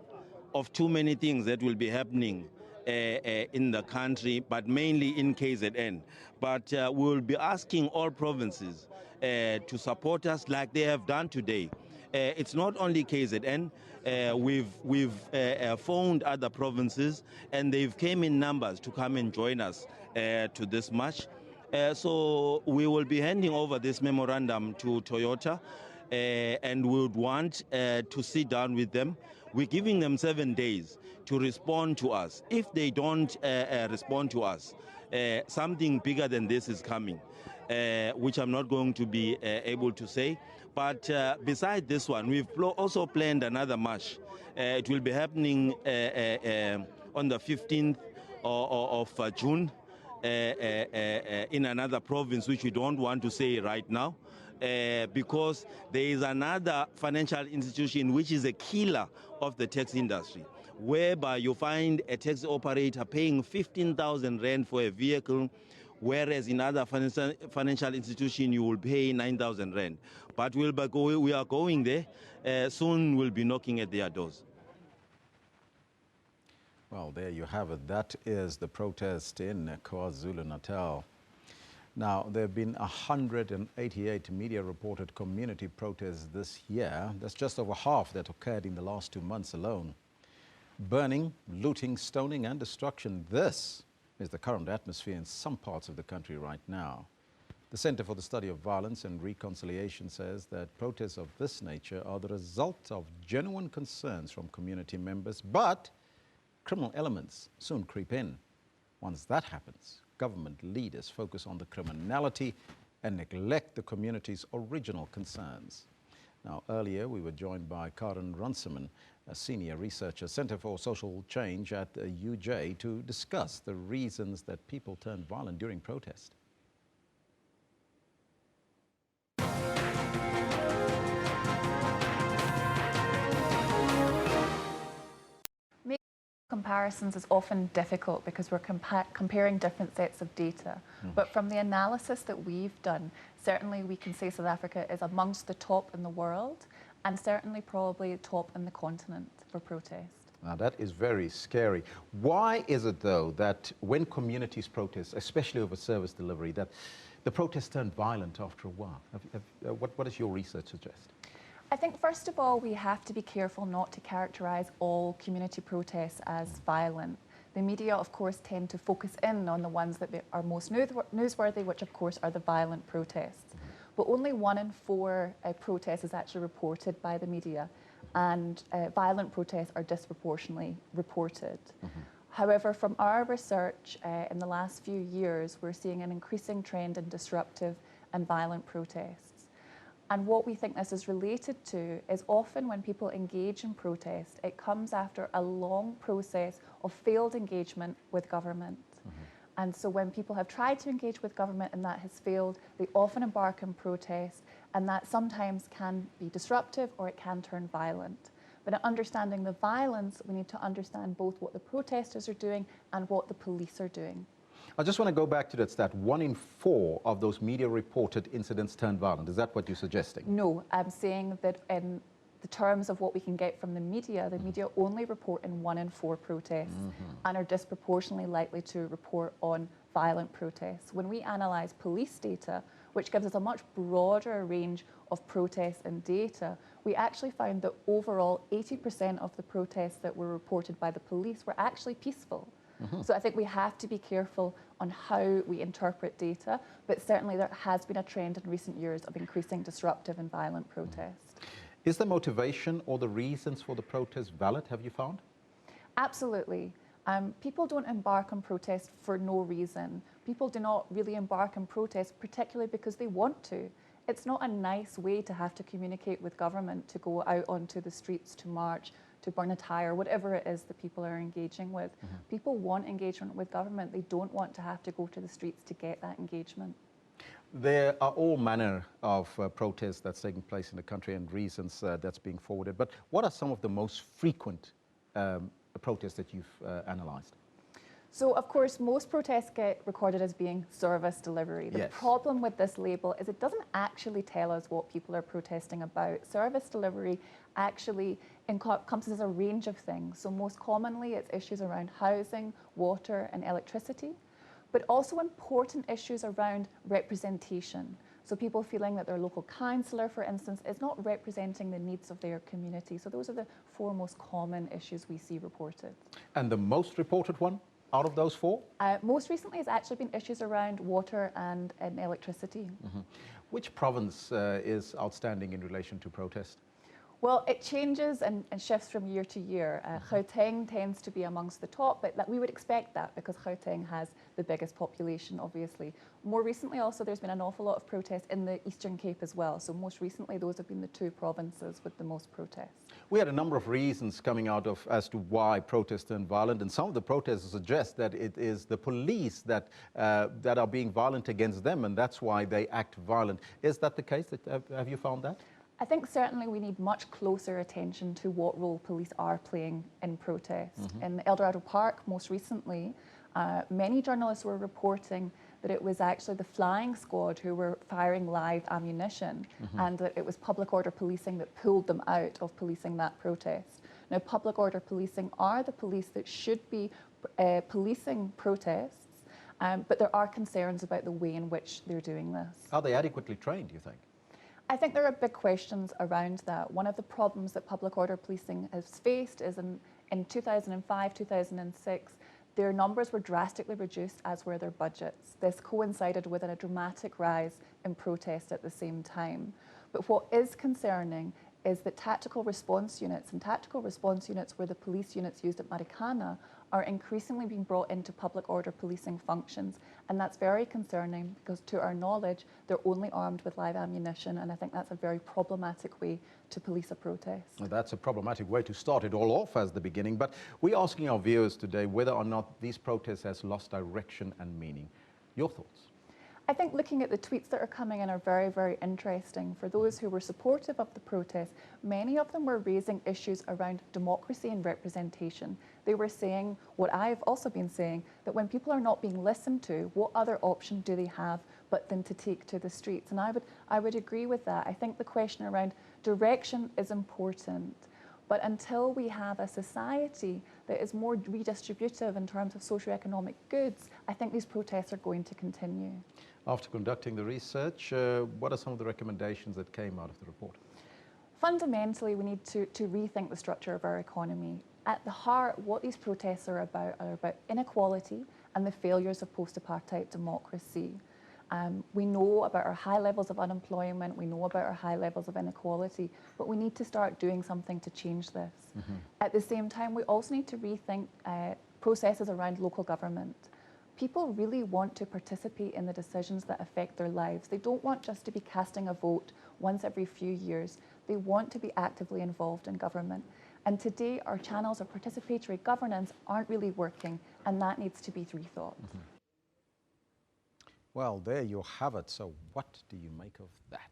of too many things that will be happening in the country, but mainly in KZN. But we will be asking all provinces to support us like they have done today. It's not only KZN. We've phoned other provinces, and they've came in numbers to come and join us to this march. So we will be handing over this memorandum to Toyota, and we would want to sit down with them. We're giving them 7 days to respond to us. If they don't respond to us, something bigger than this is coming, which I'm not going to be able to say. But besides this one, we've also planned another march. It will be happening on the 15th of June in another province, which we don't want to say right now, because there is another financial institution which is a killer of the taxi industry, whereby you find a taxi operator paying 15,000 rand for a vehicle, whereas in other financial institution you will pay 9,000 rand. But we are going there. Soon we'll be knocking at their doors. Well, there you have it. That is the protest in KwaZulu-Natal. Now, there have been 188 media-reported community protests this year. That's just over half that occurred in the last 2 months alone. Burning, looting, stoning, and destruction. This is the current atmosphere in some parts of the country right now. The Center for the Study of Violence and Reconciliation says that protests of this nature are the result of genuine concerns from community members, but criminal elements soon creep in. Once that happens, government leaders focus on the criminality and neglect the community's original concerns. Now, earlier we were joined by Karen Runciman, a senior researcher, Center for Social Change at UJ, to discuss the reasons that people turn violent during protest. Comparisons is often difficult because we're comparing different sets of data. But from the analysis that we've done, certainly we can say South Africa is amongst the top in the world and certainly probably top in the continent for protest. Now that is very scary. Why is it though that when communities protest, especially over service delivery, that the protests turn violent after a while? What does your research suggest? I think first of all we have to be careful not to characterise all community protests as violent. The media of course tend to focus in on the ones that are most newsworthy, which of course are the violent protests. But only 1 in 4 protests is actually reported by the media, and violent protests are disproportionately reported. However, from our research in the last few years, we're seeing an increasing trend in disruptive and violent protests. And what we think this is related to is often when people engage in protest, it comes after a long process of failed engagement with government. And so when people have tried to engage with government and that has failed, they often embark on protest, and that sometimes can be disruptive or it can turn violent. But in understanding the violence, we need to understand both what the protesters are doing and what the police are doing. I just want to go back to that stat. 1 in 4 of those media-reported incidents turned violent. Is that what you're suggesting? No, I'm saying that in the terms of what we can get from the media only report in 1 in 4 protests and are disproportionately likely to report on violent protests. When we analyse police data, which gives us a much broader range of protests and data, we actually found that overall 80% of the protests that were reported by the police were actually peaceful. So I think we have to be careful on how we interpret data, but certainly there has been a trend in recent years of increasing disruptive and violent protest. Is the motivation or the reasons for the protest valid, have you found? Absolutely. People don't embark on protest for no reason. People do not really embark on protest particularly because they want to. It's not a nice way to have to communicate with government, to go out onto the streets, to march, to burn a tyre, whatever it is that people are engaging with. People want engagement with government. They don't want to have to go to the streets to get that engagement. There are all manner of protests that's taking place in the country and reasons that's being forwarded. But what are some of the most frequent protests that you've analysed? So, of course, most protests get recorded as being service delivery. The problem with this label is it doesn't actually tell us what people are protesting about. Service delivery actually encompasses a range of things. So most commonly, it's issues around housing, water and electricity, but also important issues around representation. So people feeling that their local councillor, for instance, is not representing the needs of their community. So those are the 4 most common issues we see reported. And the most reported one out of those 4? Most recently has actually been issues around water and electricity. Which province is outstanding in relation to protest? Well, it changes and shifts from year to year. Gauteng tends to be amongst the top, but we would expect that because Gauteng has the biggest population, obviously. More recently also, there's been an awful lot of protests in the Eastern Cape as well. So most recently, those have been the 2 provinces with the most protests. We had a number of reasons coming out of as to why protests turn violent, and some of the protesters suggest that it is the police that are being violent against them, and that's why they act violent. Is that the case? Have you found that? I think certainly we need much closer attention to what role police are playing in protest. In El Dorado Park, most recently, many journalists were reporting that it was actually the flying squad who were firing live ammunition and that it was public order policing that pulled them out of policing that protest. Now, public order policing are the police that should be policing protests, but there are concerns about the way in which they're doing this. Are they adequately trained, do you think? I think there are big questions around that. One of the problems that public order policing has faced is in 2005, 2006, their numbers were drastically reduced, as were their budgets. This coincided with a dramatic rise in protest at the same time. But what is concerning is that tactical response units, and tactical response units were the police units used at Marikana, are increasingly being brought into public order policing functions. And that's very concerning because to our knowledge, they're only armed with live ammunition. And I think that's a very problematic way to police a protest. Well, that's a problematic way to start it all off as the beginning. But we're asking our viewers today whether or not these protests has lost direction and meaning. Your thoughts? I think looking at the tweets that are coming in are very, very interesting. For those who were supportive of the protest, many of them were raising issues around democracy and representation. They were saying what I've also been saying, that when people are not being listened to, what other option do they have but than to take to the streets? And I would agree with that. I think the question around direction is important. But until we have a society that is more redistributive in terms of socioeconomic goods, I think these protests are going to continue. After conducting the research, what are some of the recommendations that came out of the report? Fundamentally, we need to rethink the structure of our economy. At the heart, what these protests are about inequality and the failures of post-apartheid democracy. We know about our high levels of unemployment, we know about our high levels of inequality, but we need to start doing something to change this. At the same time, we also need to rethink processes around local government. People really want to participate in the decisions that affect their lives. They don't want just to be casting a vote once every few years. They want to be actively involved in government. And today, our channels of participatory governance aren't really working, and that needs to be rethought. Well, there you have it. So what do you make of that?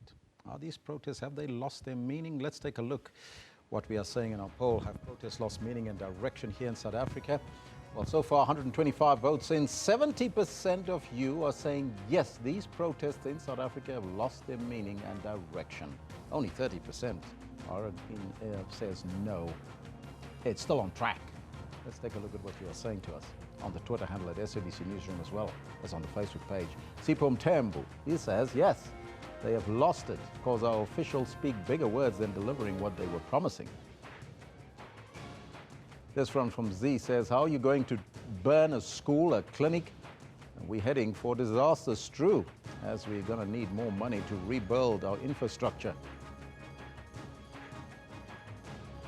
Are these protests, have they lost their meaning? Let's take a look what we are saying in our poll. Have protests lost meaning and direction here in South Africa? Well, so far, 125 votes in. 70% of you are saying, yes, these protests in South Africa have lost their meaning and direction. Only 30% says no. It's still on track. Let's take a look at what you are saying to us on the Twitter handle at SABC Newsroom as well as on the Facebook page. Sipho Mthembu, he says, yes, they have lost it because our officials speak bigger words than delivering what they were promising. This one from Z says, how are you going to burn a school, a clinic? And we're heading for disasters, true, as we're going to need more money to rebuild our infrastructure.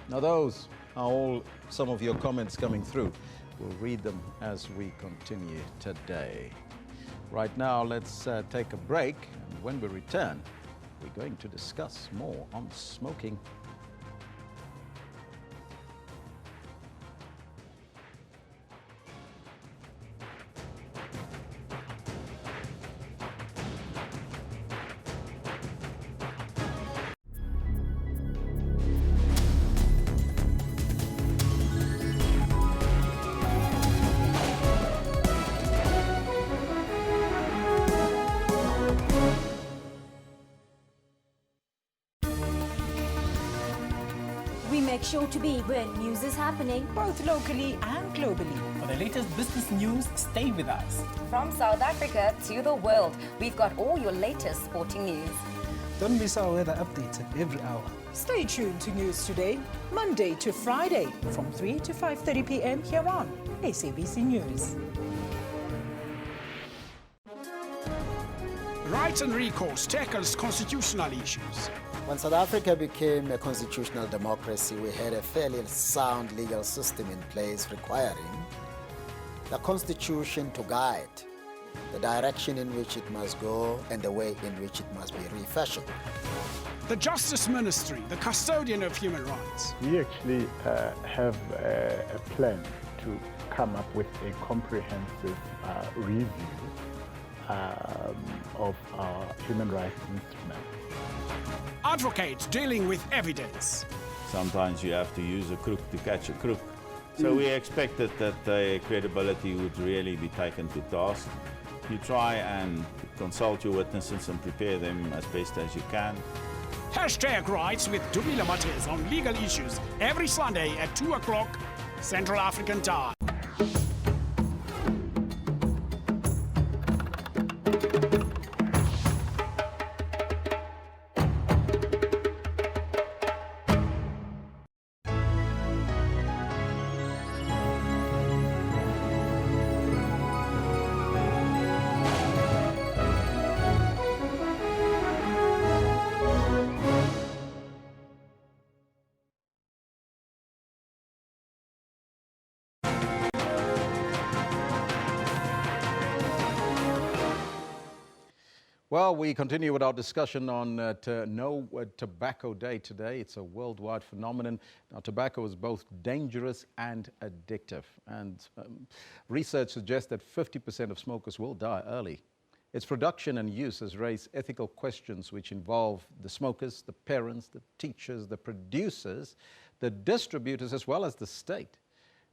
Now those are all some of your comments coming through. We'll read them as we continue today. Right now, let's take a break. And when we return, we're going to discuss more on smoking. We make sure to be where news is happening, both locally and globally. For the latest business news, stay with us. From South Africa to the world, we've got all your latest sporting news. Don't miss our weather updates every hour. Stay tuned to News Today, Monday to Friday, from 3 to 5:30 p.m. here on SABC News. Rights and recourse tackles constitutional issues. When South Africa became a constitutional democracy, we had a fairly sound legal system in place requiring the Constitution to guide the direction in which it must go and the way in which it must be refashioned. The Justice Ministry, the custodian of human rights. We actually have a plan to come up with a comprehensive review of our human rights instruments. Advocates dealing with evidence. Sometimes you have to use a crook to catch a crook. So we expected that the credibility would really be taken to task. You try and consult your witnesses and prepare them as best as you can. Hashtag Rights with Dumila Matez on legal issues every Sunday at 2 o'clock Central African Time. Well, we continue with our discussion on No Tobacco Day today. It's a worldwide phenomenon. Now, tobacco is both dangerous and addictive. And research suggests that 50% of smokers will die early. Its production and use has raised ethical questions which involve the smokers, the parents, the teachers, the producers, the distributors, as well as the state.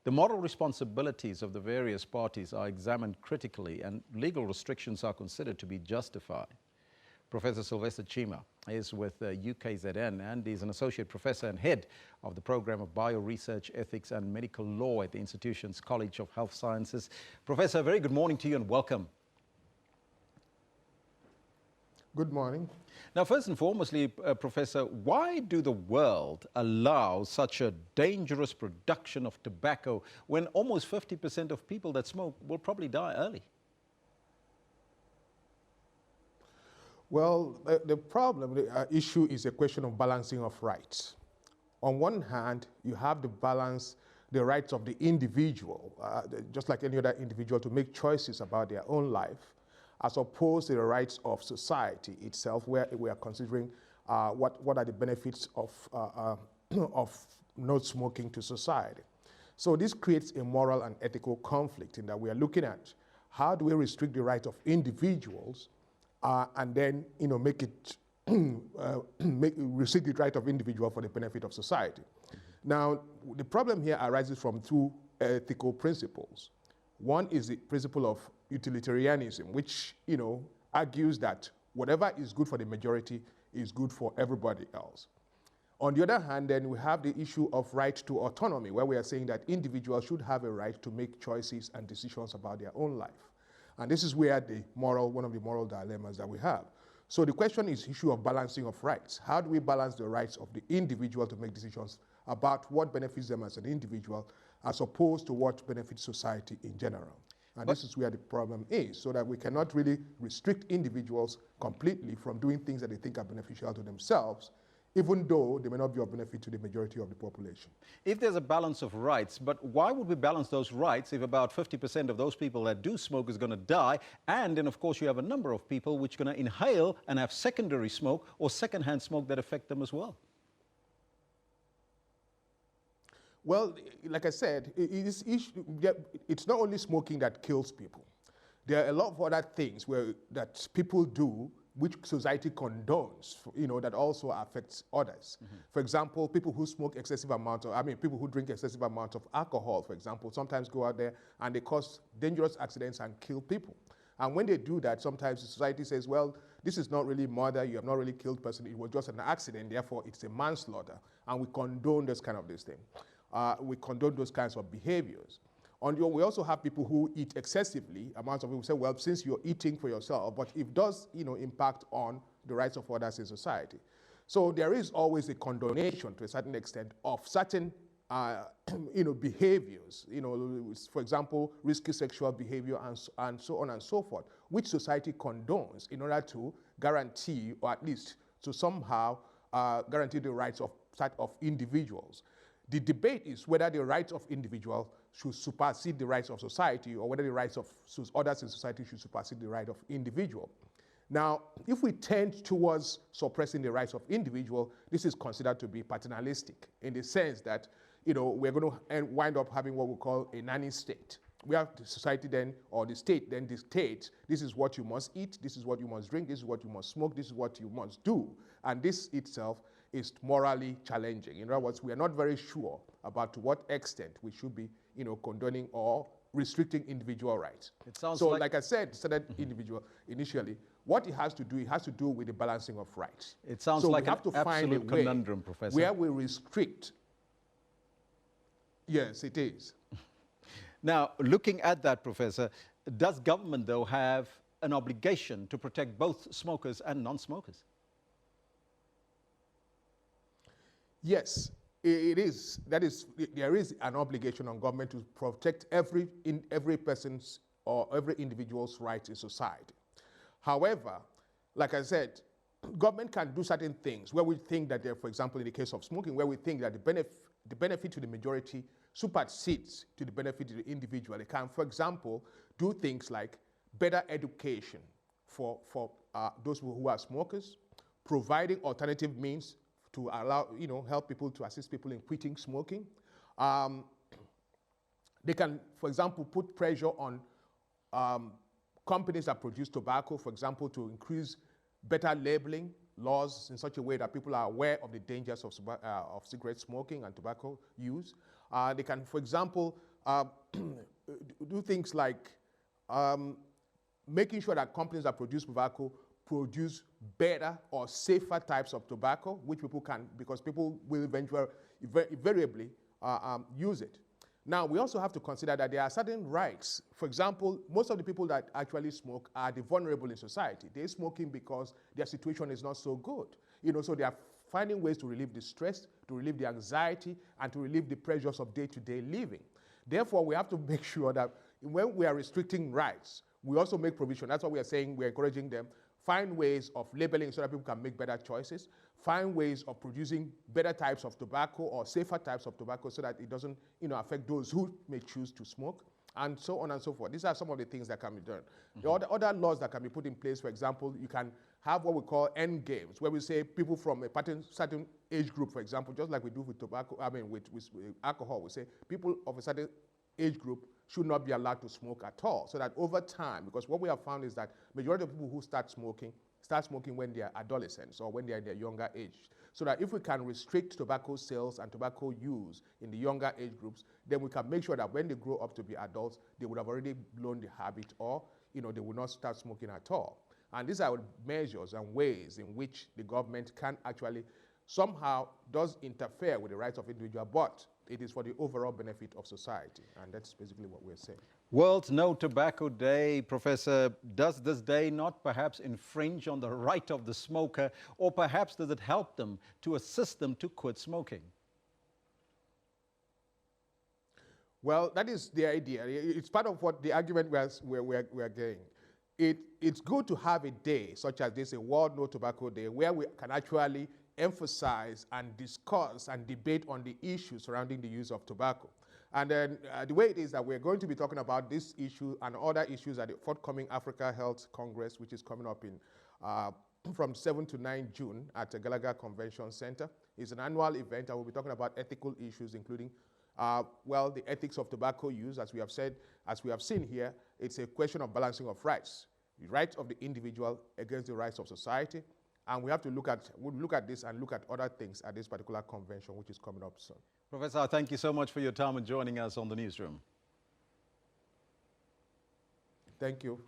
The moral responsibilities of the various parties are examined critically and legal restrictions are considered to be justified. Professor Sylvester Chima is with UKZN and is an associate professor and head of the program of Bioresearch, Ethics and Medical Law at the institution's College of Health Sciences. Professor, very good morning to you and welcome. Good morning. Now, first and foremostly, Professor, why do the world allow such a dangerous production of tobacco when almost 50% of people that smoke will probably die early? Well, the issue is a question of balancing of rights. On one hand, you have to balance the rights of the individual, just like any other individual, to make choices about their own life, as opposed to the rights of society itself, where we are considering what are the benefits of not smoking to society. So this creates a moral and ethical conflict in that we are looking at how do we restrict the right of individuals and then, make it restrict the right of individual for the benefit of society? Now, the problem here arises from two ethical principles. One is the principle of utilitarianism, which, argues that whatever is good for the majority is good for everybody else. On the other hand, then we have the issue of right to autonomy, where we are saying that individuals should have a right to make choices and decisions about their own life. And this is where one of the moral dilemmas that we have. So the question is issue of balancing of rights. How do we balance the rights of the individual to make decisions about what benefits them as an individual as opposed to what benefits society in general? And this is where the problem is, so that we cannot really restrict individuals completely from doing things that they think are beneficial to themselves, even though they may not be of benefit to the majority of the population. If there's a balance of rights, but why would we balance those rights if about 50% of those people that do smoke is going to die, and then of course you have a number of people which are going to inhale and have secondary smoke or secondhand smoke that affect them as well? Well, like I said, it's not only smoking that kills people. There are a lot of other things that people do which society condones, that also affects others. For example, people who smoke people who drink excessive amounts of alcohol, for example, sometimes go out there and they cause dangerous accidents and kill people. And when they do that, sometimes society says, well, this is not really murder, you have not really killed a person, it was just an accident, therefore it's a manslaughter. And we condone this thing. We condone those kinds of behaviors. We also have people who eat excessively. Amounts of people say, well, since you're eating for yourself, but it does, impact on the rights of others in society. So there is always a condonation to a certain extent of certain, behaviors, for example, risky sexual behavior and so on and so forth, which society condones in order to guarantee, or at least to somehow guarantee the rights of individuals. The debate is whether the rights of individuals should supersede the rights of society, or whether the rights of others in society should supersede the right of individual. Now, if we tend towards suppressing the rights of individual, this is considered to be paternalistic in the sense that, we're going to wind up having what we call a nanny state. We have the society then, or the state then dictates, this is what you must eat, this is what you must drink, this is what you must smoke, this is what you must do. And this itself is morally challenging. In other words, we are not very sure about to what extent we should be, condoning or restricting individual rights. It sounds so, like I said, initially, what it has to do with the balancing of rights. It sounds like an absolute conundrum, Professor. Where we restrict. Yes, it is. Now, looking at that, Professor, does government, though, have an obligation to protect both smokers and non-smokers? Yes, it is. There is an obligation on government to protect every person's or every individual's rights in society. However, like I said, government can do certain things where we think that, for example, in the case of smoking, where we think that the benefit to the majority supersedes to the benefit to the individual. It can, for example, do things like better education for those who are smokers, providing alternative means to allow, help people, to assist people in quitting smoking. They can, for example, put pressure on companies that produce tobacco, for example, to increase better labeling laws in such a way that people are aware of the dangers of cigarette smoking and tobacco use. They can, for example, do things like making sure that companies that produce tobacco produce better or safer types of tobacco, which people can, because people will invariably use it. Now, we also have to consider that there are certain rights. For example, most of the people that actually smoke are the vulnerable in society. They're smoking because their situation is not so good. So they are finding ways to relieve the stress, to relieve the anxiety, and to relieve the pressures of day-to-day living. Therefore, we have to make sure that when we are restricting rights, we also make provision. That's what we are saying. We're encouraging them. Find ways of labeling so that people can make better choices. Find ways of producing better types of tobacco or safer types of tobacco so that it doesn't, affect those who may choose to smoke, and so on and so forth. These are some of the things that can be done. The other laws that can be put in place, for example, you can have what we call end games, where we say people from a certain age group, for example, just like we do with tobacco, with alcohol, we say people of a certain age group should not be allowed to smoke at all. So that over time, because what we have found is that majority of people who start smoking when they are adolescents or when they are in their younger age. So that if we can restrict tobacco sales and tobacco use in the younger age groups, then we can make sure that when they grow up to be adults, they would have already blown the habit, or they will not start smoking at all. And these are measures and ways in which the government can actually somehow does interfere with the rights of individuals, but it is for the overall benefit of society. And that's basically what we're saying. World No Tobacco Day. Professor, does this day not perhaps infringe on the right of the smoker, or perhaps does it help them to assist them to quit smoking? Well, that is the idea. It's part of what the argument we're getting. It's good to have a day such as this, a World No Tobacco Day, where we can actually emphasize and discuss and debate on the issues surrounding the use of tobacco. And then the way it is that we're going to be talking about this issue and other issues at the forthcoming Africa Health Congress, which is coming up in from 7 to 9 June at the Gallagher Convention Center. It's an annual event, and we'll be talking about ethical issues, including the ethics of tobacco use. As we have seen here, it's a question of balancing of rights, the rights of the individual against the rights of society. And we have to look at this and look at other things at this particular convention, which is coming up soon. Professor, thank you so much for your time and joining us on the Newsroom. Thank you.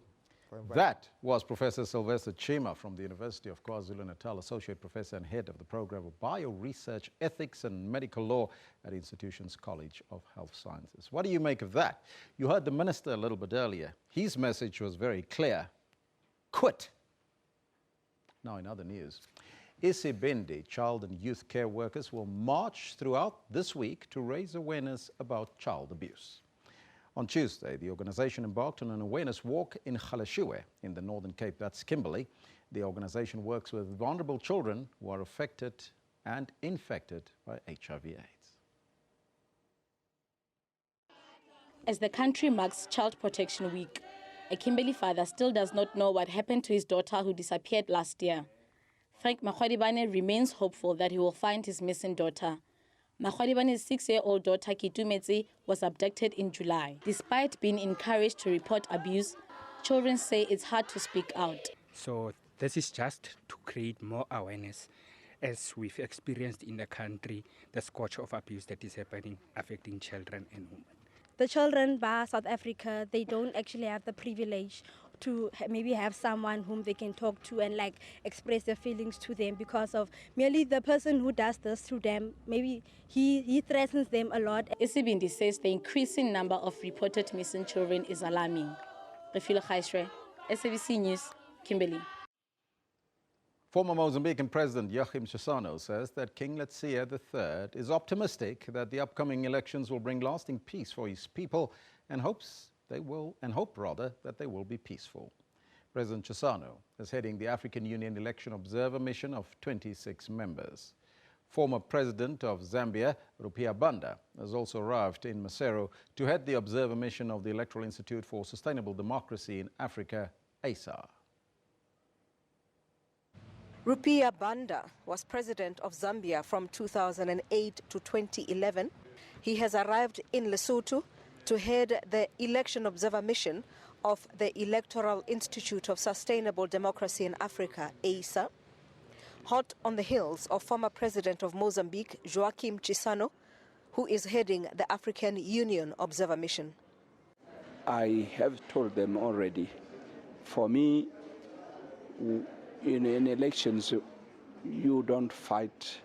That was Professor Sylvester Chima from the University of KwaZulu-Natal, Associate Professor and Head of the Program of Bioresearch, Ethics and Medical Law at the Institution's College of Health Sciences. What do you make of that? You heard the Minister a little bit earlier. His message was very clear. Quit. Now in other news, Isibindi child and youth care workers will march throughout this week to raise awareness about child abuse. On Tuesday, the organization embarked on an awareness walk in Galeshewe in the Northern Cape, that's Kimberley. The organization works with vulnerable children who are affected and infected by HIV/AIDS. As the country marks Child Protection Week, a Kimberley father still does not know what happened to his daughter who disappeared last year. Frank Makwadibane remains hopeful that he will find his missing daughter. Makwadibane's 6-year-old daughter Kitumetse was abducted in July. Despite being encouraged to report abuse, children say it's hard to speak out. So this is just to create more awareness, as we've experienced in the country, the scourge of abuse that is happening, affecting children and women. The children by South Africa, they don't actually have the privilege to maybe have someone whom they can talk to and express their feelings to them, because of merely the person who does this to them. Maybe he threatens them a lot. Isibindi says the increasing number of reported missing children is alarming. Refila Khaisre, SABC News, Kimberley. Former Mozambican President Joachim Chissano says that King Letsie III is optimistic that the upcoming elections will bring lasting peace for his people, and hope that they will be peaceful. President Chissano is heading the African Union Election Observer Mission of 26 members. Former President of Zambia, Rupia Banda, has also arrived in Maseru to head the Observer Mission of the Electoral Institute for Sustainable Democracy in Africa, ASA. Rupia Banda was president of Zambia from 2008 to 2011. He has arrived in Lesotho to head the Election Observer Mission of the Electoral Institute of Sustainable Democracy in Africa, ASA. Hot on the heels of former president of Mozambique, Joachim Chissano, who is heading the African Union Observer Mission. I have told them already, for me, in elections, you don't fight,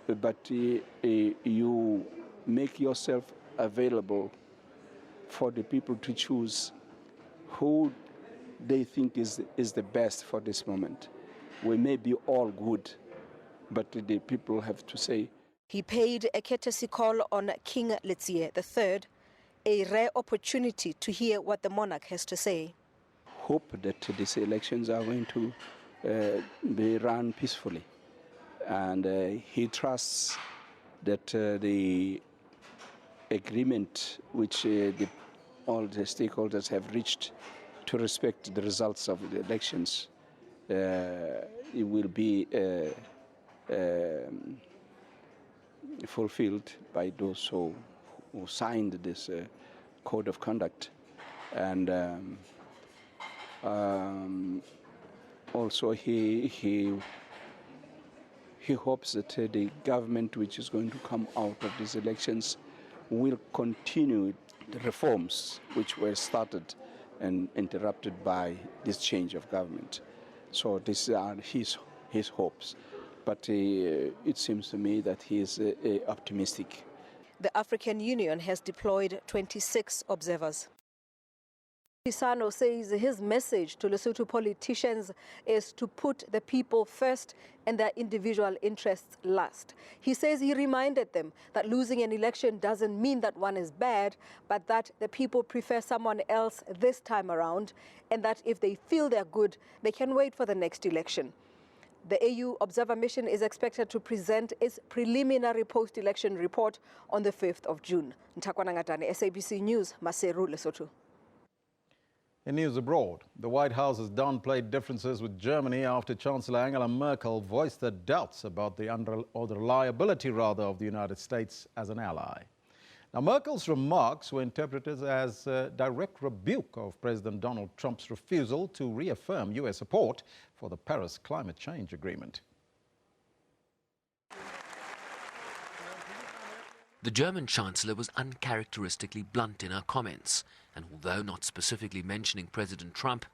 but you make yourself available for the people to choose who they think is the best for this moment. We may be all good, but the people have to say. He paid a courtesy call on King Letsie III, a rare opportunity to hear what the monarch has to say. Hope that these elections are going to be run peacefully, and he trusts that the agreement which all the stakeholders have reached to respect the results of the elections it will be fulfilled by those who who signed this code of conduct. And also he hopes that the government which is going to come out of these elections will continue the reforms which were started and interrupted by this change of government. So these are his hopes. But it seems to me that he is optimistic. The African Union has deployed 26 observers. Pisano says his message to Lesotho politicians is to put the people first and their individual interests last. He says he reminded them that losing an election doesn't mean that one is bad, but that the people prefer someone else this time around, and that if they feel they're good, they can wait for the next election. The AU Observer Mission is expected to present its preliminary post-election report on the 5th of June. Ntakwana Ngatane, SABC News, Maseru, Lesotho. In news abroad, the White House has downplayed differences with Germany after Chancellor Angela Merkel voiced her doubts about the reliability of the United States as an ally. Now, Merkel's remarks were interpreted as a direct rebuke of President Donald Trump's refusal to reaffirm U.S. support for the Paris climate change agreement. The German Chancellor was uncharacteristically blunt in her comments, and although not specifically mentioning President Trump,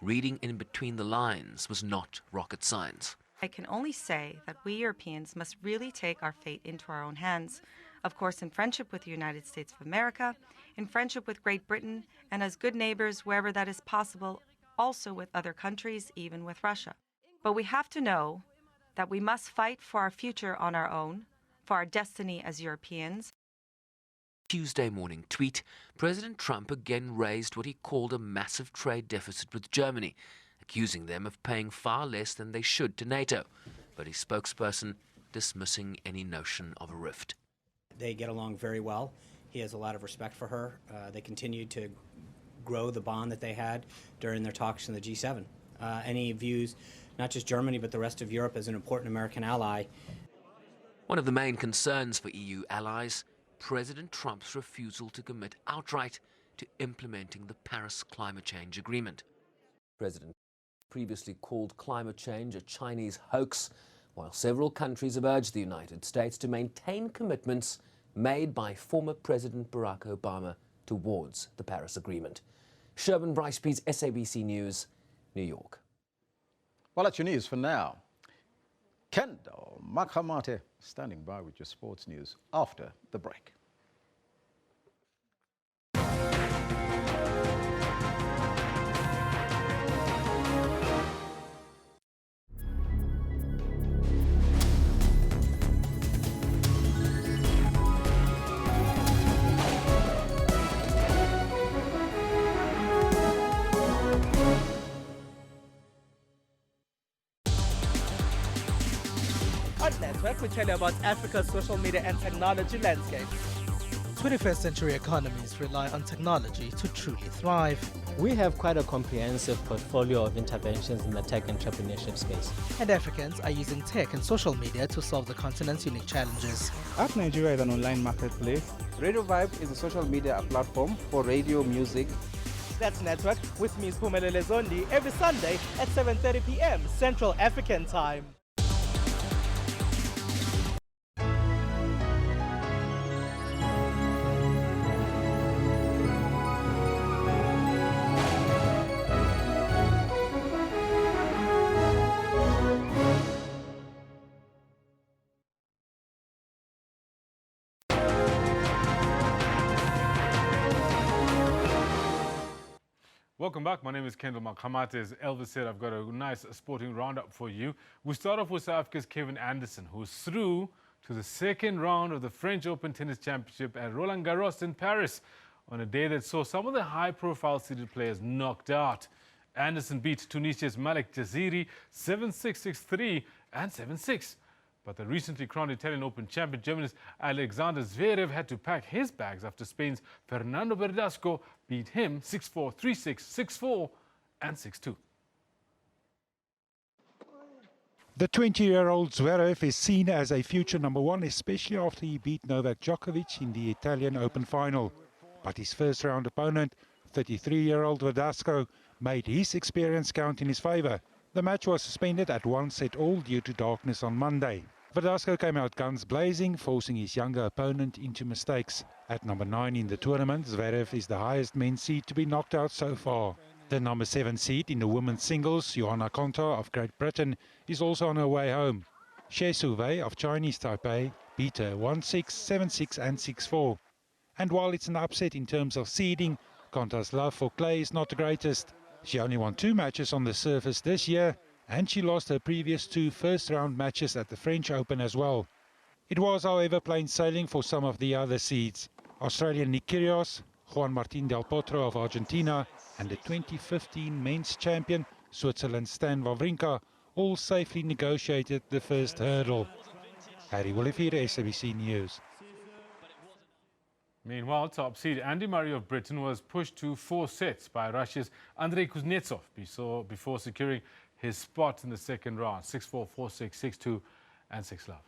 reading in between the lines was not rocket science. I can only say that we Europeans must really take our fate into our own hands, of course in friendship with the United States of America, in friendship with Great Britain, and as good neighbors wherever that is possible, also with other countries, even with Russia. But we have to know that we must fight for our future on our own, for our destiny as Europeans. Tuesday morning tweet, President Trump again raised what he called a massive trade deficit with Germany, accusing them of paying far less than they should to NATO, but his spokesperson dismissing any notion of a rift. They get along very well. He has a lot of respect for her. They continued to grow the bond that they had during their talks in the G7. And he views not just Germany, but the rest of Europe as an important American ally. One of the main concerns for EU allies, President Trump's refusal to commit outright to implementing the Paris climate change agreement. President previously called climate change a Chinese hoax, while several countries have urged the United States to maintain commitments made by former President Barack Obama towards the Paris Agreement. Sherman Bryce-Pease, SABC News, New York. Well, that's your news for now. Kendall Makamate standing by with your sports news after the break. We tell you about Africa's social media and technology landscape. 21st century economies rely on technology to truly thrive. We have quite a comprehensive portfolio of interventions in the tech entrepreneurship space. And Africans are using tech and social media to solve the continent's unique challenges. App Nigeria is an online marketplace. Radio Vibe is a social media platform for radio music. That's Network with me, Spumelele Zondi, every Sunday at 7:30 p.m. Central African Time. Welcome back. My name is Kendall Makamate. As Elvis said, I've got a nice sporting roundup for you. We start off with South Africa's Kevin Anderson, who's through to the second round of the French Open Tennis Championship at Roland Garros in Paris on a day that saw some of the high-profile seeded players knocked out. Anderson beat Tunisia's Malik Jaziri 7-6, 6-3 and 7-6. But the recently crowned Italian Open champion, Germany's Alexander Zverev, had to pack his bags after Spain's Fernando Verdasco beat him 6-4, 3-6, 6-4 and 6-2. The 20-year-old Zverev is seen as a future #1, especially after he beat Novak Djokovic in the Italian Open final. But his first-round opponent, 33-year-old Verdasco, made his experience count in his favour. The match was suspended at 1-all due to darkness on Monday. Verdasco came out guns blazing, forcing his younger opponent into mistakes. At #9 in the tournament, Zverev is the highest men's seed to be knocked out so far. The #7 seed in the women's singles, Johanna Konta of Great Britain, is also on her way home. She Su-wei of Chinese Taipei beat her 1-6, 7-6 and 6-4. And while it's an upset in terms of seeding, Konta's love for clay is not the greatest. She only won 2 matches on the surface this year, and she lost her previous 2 first-round matches at the French Open as well. It was, however, plain sailing for some of the other seeds. Australian Nick Kyrgios, Juan Martín del Potro of Argentina, and the 2015 men's champion, Switzerland's Stan Wawrinka, all safely negotiated the first hurdle. Harry Wollifier, SABC News. Meanwhile, top seed Andy Murray of Britain was pushed to 4 sets by Russia's Andrei Kuznetsov before securing his spot in the second round, 6-4, 4-6, 6-2 and 6-love.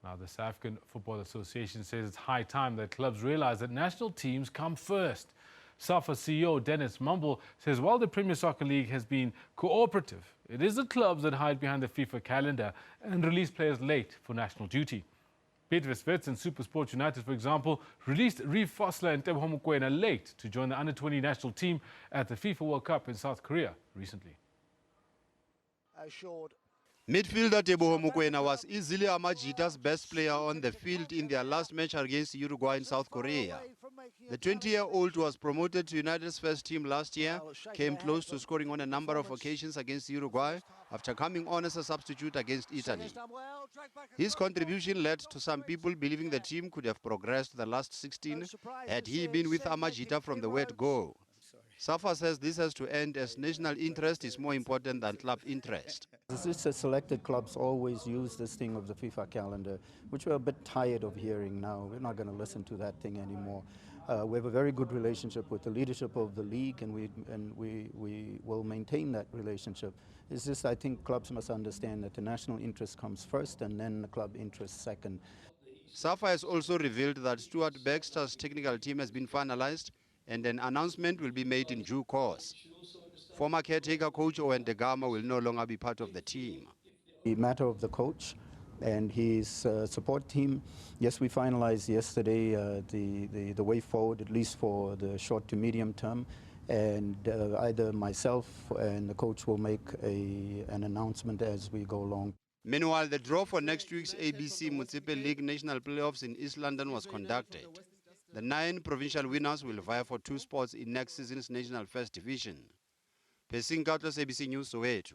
Now, the South African Football Association says it's high time that clubs realize that national teams come first. SAFA CEO Dennis Mumble says while the Premier Soccer League has been cooperative, it is the clubs that hide behind the FIFA calendar and release players late for national duty. Beatrice Wits and SuperSport United, for example, released Reeve Fossler and Teboho Mokoena late to join the under-20 national team at the FIFA World Cup in South Korea recently. Midfielder Teboho Mokoena was easily Amajita's best player on the field in their last match against Uruguay in South Korea. The 20-year-old was promoted to United's first team last year, came close to scoring on a number of occasions against Uruguay after coming on as a substitute against Italy. His contribution led to some people believing the team could have progressed to the last 16 had he been with Amajita from the word go. SAFA says this has to end as national interest is more important than club interest. It's a selected clubs always use this thing of the FIFA calendar, which we're a bit tired of hearing now. We're not going to listen to that thing anymore. We have a very good relationship with the leadership of the league, and we will maintain that relationship. It's just I think clubs must understand that the national interest comes first and then the club interest second. SAFA has also revealed that Stuart Baxter's technical team has been finalized and an announcement will be made in due course. Former caretaker coach Owen Degama will no longer be part of the team. The matter of the coach and his support team, yes, we finalized yesterday the way forward, at least for the short to medium term, and either myself and the coach will make an announcement as we go along. Meanwhile, the draw for next week's ABC Municipal League National Playoffs in East London was conducted. The 9 provincial winners will vie for 2 spots in next season's National First Division. Pesing Katlos, ABC News, Soweto.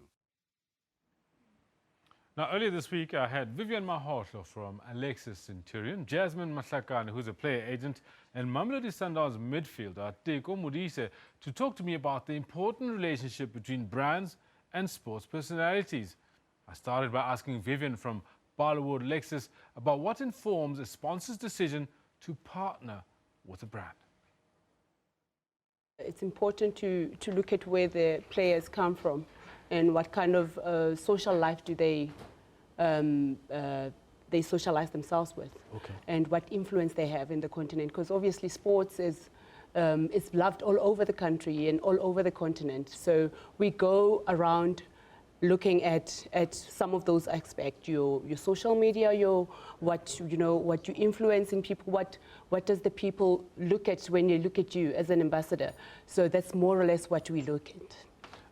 Now, earlier this week, I had Vivian Mahotlo from Alexis Centurion, Jasmine Mahlakane, who's a player agent, and Mamelodi Sundowns midfielder Teko Modise to talk to me about the important relationship between brands and sports personalities. I started by asking Vivian from Barlowood Lexus about what informs a sponsor's decision to partner with a brand. It's important to look at where the players come from and what kind of social life do they socialize themselves with, and what influence they have in the continent. Because obviously sports is loved all over the country and all over the continent. So we go around looking at some of those aspects, your social media, what you influence in people, what does the people look at when they look at you as an ambassador. So that's more or less what we look at.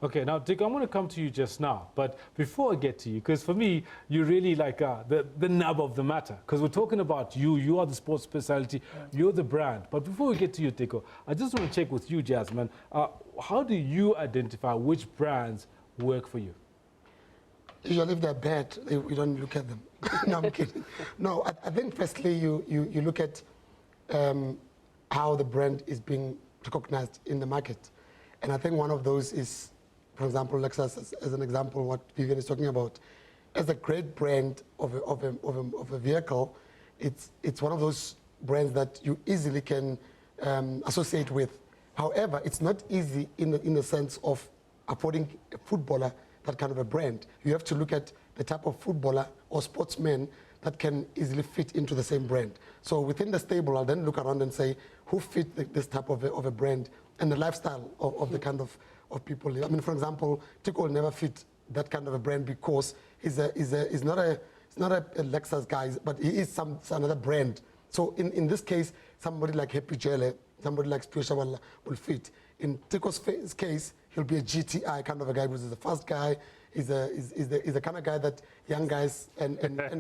Okay, now Dick, I'm going to come to you just now, but before I get to you, because for me, you're really like the nub of the matter, because we're talking about you are the sports personality, you're the brand. But before we get to you, Teko, I just want to check with you, Jasmine, how do you identify which brands work for you? Usually if they're bad, we don't look at them. No, I'm kidding. No, I think firstly you look at how the brand is being recognized in the market. And I think one of those is, for example, Lexus, as an example, what Vivian is talking about. As a great brand of a vehicle, it's one of those brands that you easily can associate with. However, it's not easy in the sense of affording a footballer that kind of a brand. You have to look at the type of footballer or sportsman that can easily fit into the same brand. So within the stable, I'll then look around and say, who fit this type of a brand and the lifestyle of the kind of people. I mean, for example, Tico will never fit that kind of a brand because he's not a Lexus guy, but he is another brand. So in this case, somebody like Happy Jele, somebody like Spiritual will fit. In Tico's case, he'll be a GTI kind of a guy, which is the fast guy. He's the kind of guy that young guys and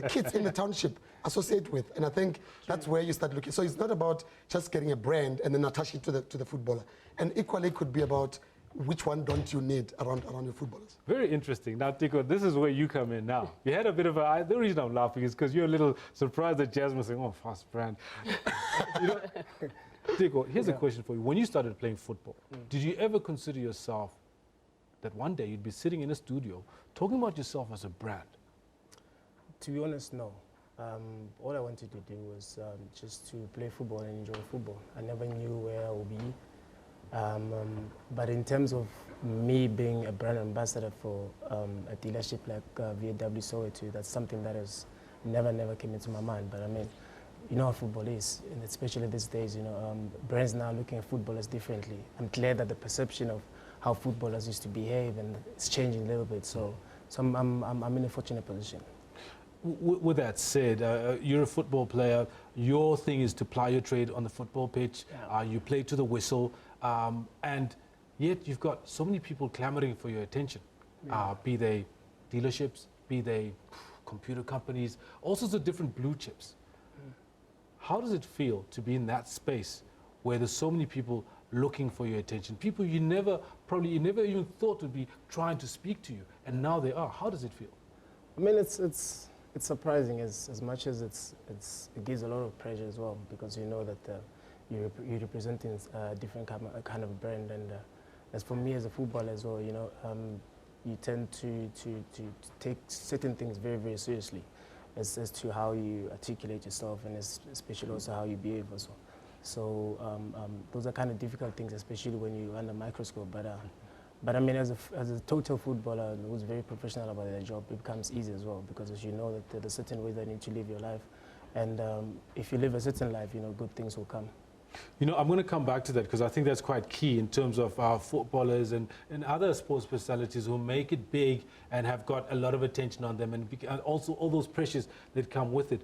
kids in the township associate with. And I think that's where you start looking. So it's not about just getting a brand and then attach it to the footballer. And equally, it could be about which one don't you need around your footballers. Very interesting. Now, Tico, this is where you come in now. You had a bit of the reason I'm laughing is because you're a little surprised that Jasmine saying, oh, fast brand. You know, Tico, here's a question for you. When you started playing football, did you ever consider yourself that one day you'd be sitting in a studio talking about yourself as a brand? To be honest, no. All I wanted to do was just to play football and enjoy football. I never knew where I would be. But in terms of me being a brand ambassador for a dealership like VW Soweto, that's something that has never came into my mind. But I mean, you know how football is, and especially these days, you know, brands now looking at footballers differently. I'm glad that the perception of how footballers used to behave and it's changing a little bit. So I'm in a fortunate position. With that said, you're a football player. Your thing is to ply your trade on the football pitch. Yeah. You play to the whistle. And yet you've got so many people clamoring for your attention, be they dealerships, be they computer companies, all sorts of different blue chips. How does it feel to be in that space where there's so many people looking for your attention, people you never even thought would be trying to speak to you, and now they are? How does it feel? I mean, it's surprising as much as it gives a lot of pressure as well, because you know that you're representing a different kind of brand, and as for me as a footballer as well, you know, you tend to take certain things very seriously, as to how you articulate yourself, and especially also how you behave as well. So those are kind of difficult things, especially when you're under a microscope. But I mean, as a total footballer who's very professional about their job, it becomes easy as well, because as you know that there's certain ways that you need to live your life, and if you live a certain life, you know, good things will come. You know, I'm going to come back to that because I think that's quite key in terms of our footballers and other sports personalities who make it big and have got a lot of attention on them, and also all those pressures that come with it.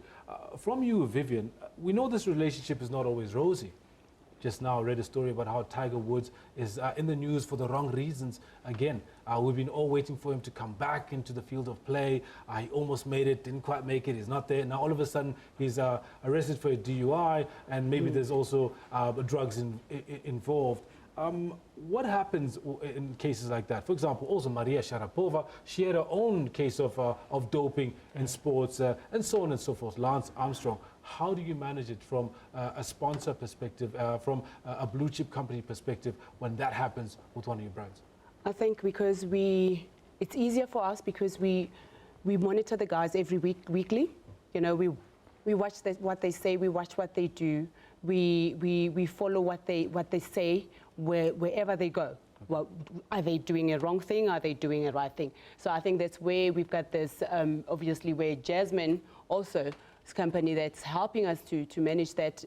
From you, Vivian, we know this relationship is not always rosy. Just now I read a story about how Tiger Woods is in the news for the wrong reasons. Again, we've been all waiting for him to come back into the field of play. He almost made it, didn't quite make it, he's not there. Now all of a sudden he's arrested for a DUI, and maybe there's also drugs involved. What happens in cases like that? For example, also Maria Sharapova, she had her own case of doping in sports, and so on and so forth. Lance Armstrong. How do you manage it from a sponsor perspective, from a blue chip company perspective, when that happens with one of your brands? I think because it's easier for us because we monitor the guys every weekly. You know, we watch what they say, we watch what they do, we follow what they say wherever they go. Well, are they doing a wrong thing? Are they doing a right thing? So I think that's where we've got this, obviously, where Jasmine also, this company that's helping us to manage that,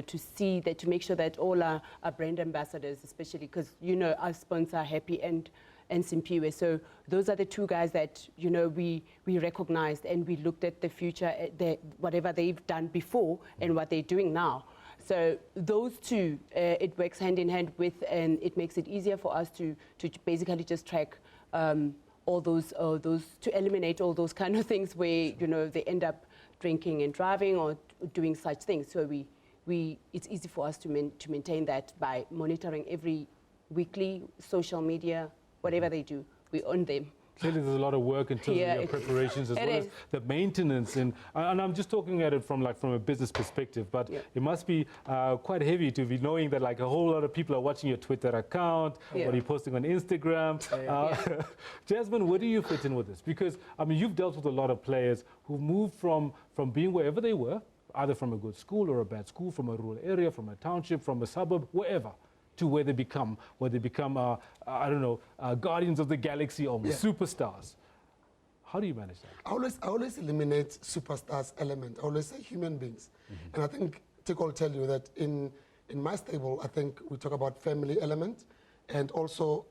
to see that, to make sure that all our brand ambassadors, especially because, you know, our sponsor Happy and Simpiwe. So those are the two guys that, you know, we recognized, and we looked at the future, whatever they've done before and what they're doing now. So those two, it works hand in hand with, and it makes it easier for us to basically just track all those to eliminate all those kind of things where, you know, they end up drinking and driving or doing such things. So it's easy for us to maintain that by monitoring every weekly social media, whatever they do, we own them. Clearly there's a lot of work in terms of your preparations as well as the maintenance, and I'm just talking at it from a business perspective, but it must be quite heavy to be knowing that like a whole lot of people are watching your Twitter account, what you're posting on Instagram. Jasmine, where do you fit in with this? Because I mean, you've dealt with a lot of players who moved from being wherever they were, either from a good school or a bad school, from a rural area, from a township, from a suburb, wherever, to where they become I don't know, guardians of the galaxy, almost superstars. How do you manage that? I always eliminate superstars element. I always say human beings. And I think Tiko will tell you that in my stable, I think we talk about family element, and also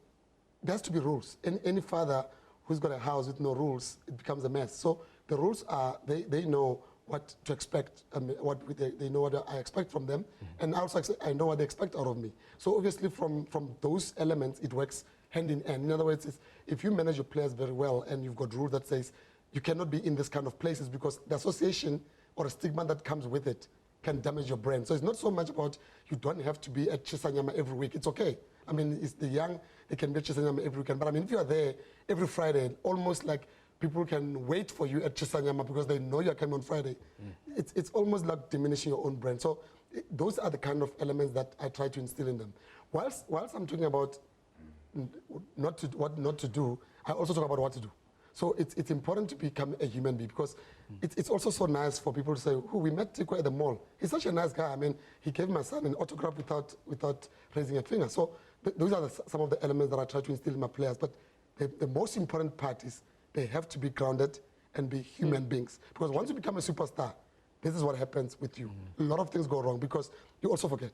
there has to be rules. Any father who's got a house with no rules, it becomes a mess. So the rules are, they know what to expect, they know what I expect from them, and also I know what they expect out of me. So obviously from those elements, it works hand in hand. In other words, if you manage your players very well and you've got rules that says you cannot be in this kind of places because the association or a stigma that comes with it can damage your brand. So it's not so much about you don't have to be at Chisanyama every week. It's okay. I mean, it's the young, they can be at Chisanyama every weekend. But I mean, if you are there every Friday, almost like people can wait for you at Chisanyama because they know you're coming on Friday. It's almost like diminishing your own brand. So those are the kind of elements that I try to instill in them. Whilst I'm talking about what not to do, I also talk about what to do. So it's important to become a human being, because it's also so nice for people to say, we met Tiko at the mall. He's such a nice guy. I mean, he gave my son an autograph without raising a finger. So those are some of the elements that I try to instill in my players. But the most important part is they have to be grounded and be human beings. Because once you become a superstar, this is what happens with you. A lot of things go wrong because you also forget.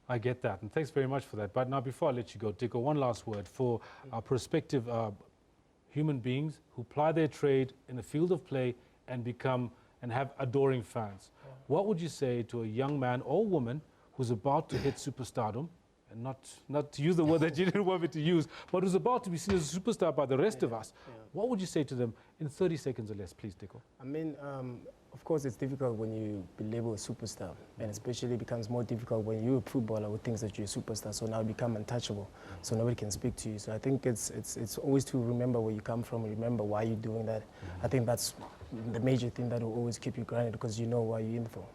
I get that, and thanks very much for that. But now, before I let you go, Tiko, one last word for our prospective human beings who ply their trade in the field of play and become and have adoring fans. What would you say to a young man or woman who's about to hit superstardom, and not to use the word that you didn't want me to use, but who's about to be seen as a superstar by the rest of us? What would you say to them in 30 seconds or less, please, Tiko? I mean, of course, it's difficult when you be labeled a superstar, and especially it becomes more difficult when you're a footballer who thinks that you're a superstar, so now you become untouchable, so nobody can speak to you. So I think it's always to remember where you come from, remember why you're doing that. I think that's the major thing that will always keep you grounded, because you know why you're in for.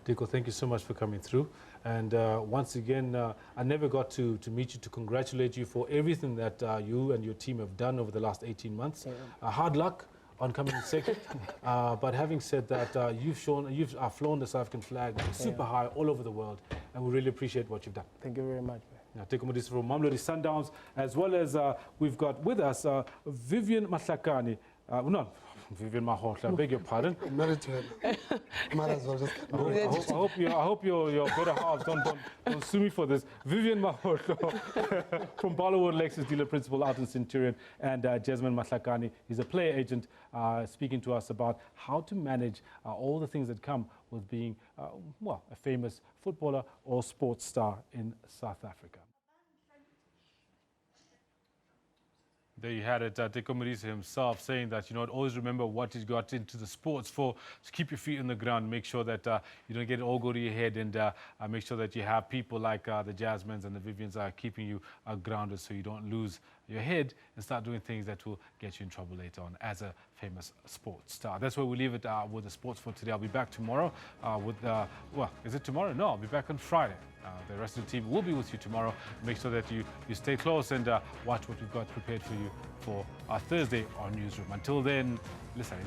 Tiko, thank you so much for coming through. And once again, I never got to meet you to congratulate you for everything that you and your team have done over the last 18 months. Hard luck on coming in second. But having said that, you've flown the South African flag super high all over the world, and we really appreciate what you've done. Thank you very much. Now, Tiko Modise from Mamelodi Sundowns, as well as we've got with us Vivian Mahlakani. No, Vivian Mahohla, I beg your pardon. I'm married to her. Might as well just get married. I hope your better halves don't sue me for this. Vivian Mahohla from Bollywood Lexus dealer principal out in Centurion, and Jasmine Mahlakani is a player agent speaking to us about how to manage all the things that come with being, a famous footballer or sports star in South Africa. There you had it, Tiko Modise himself saying that, always remember what you got into the sports for. Just keep your feet on the ground, make sure that you don't get it all go to your head, and make sure that you have people like the Jasmines and the Vivians keeping you grounded, so you don't lose your head and start doing things that will get you in trouble later on as a famous sports star. That's where we leave it with the sports for today. I'll be back tomorrow with, is it tomorrow? No, I'll be back on Friday. The rest of the team will be with you tomorrow. Make sure that you stay close and watch what we've got prepared for you for our Thursday on Newsroom. Until then, listen.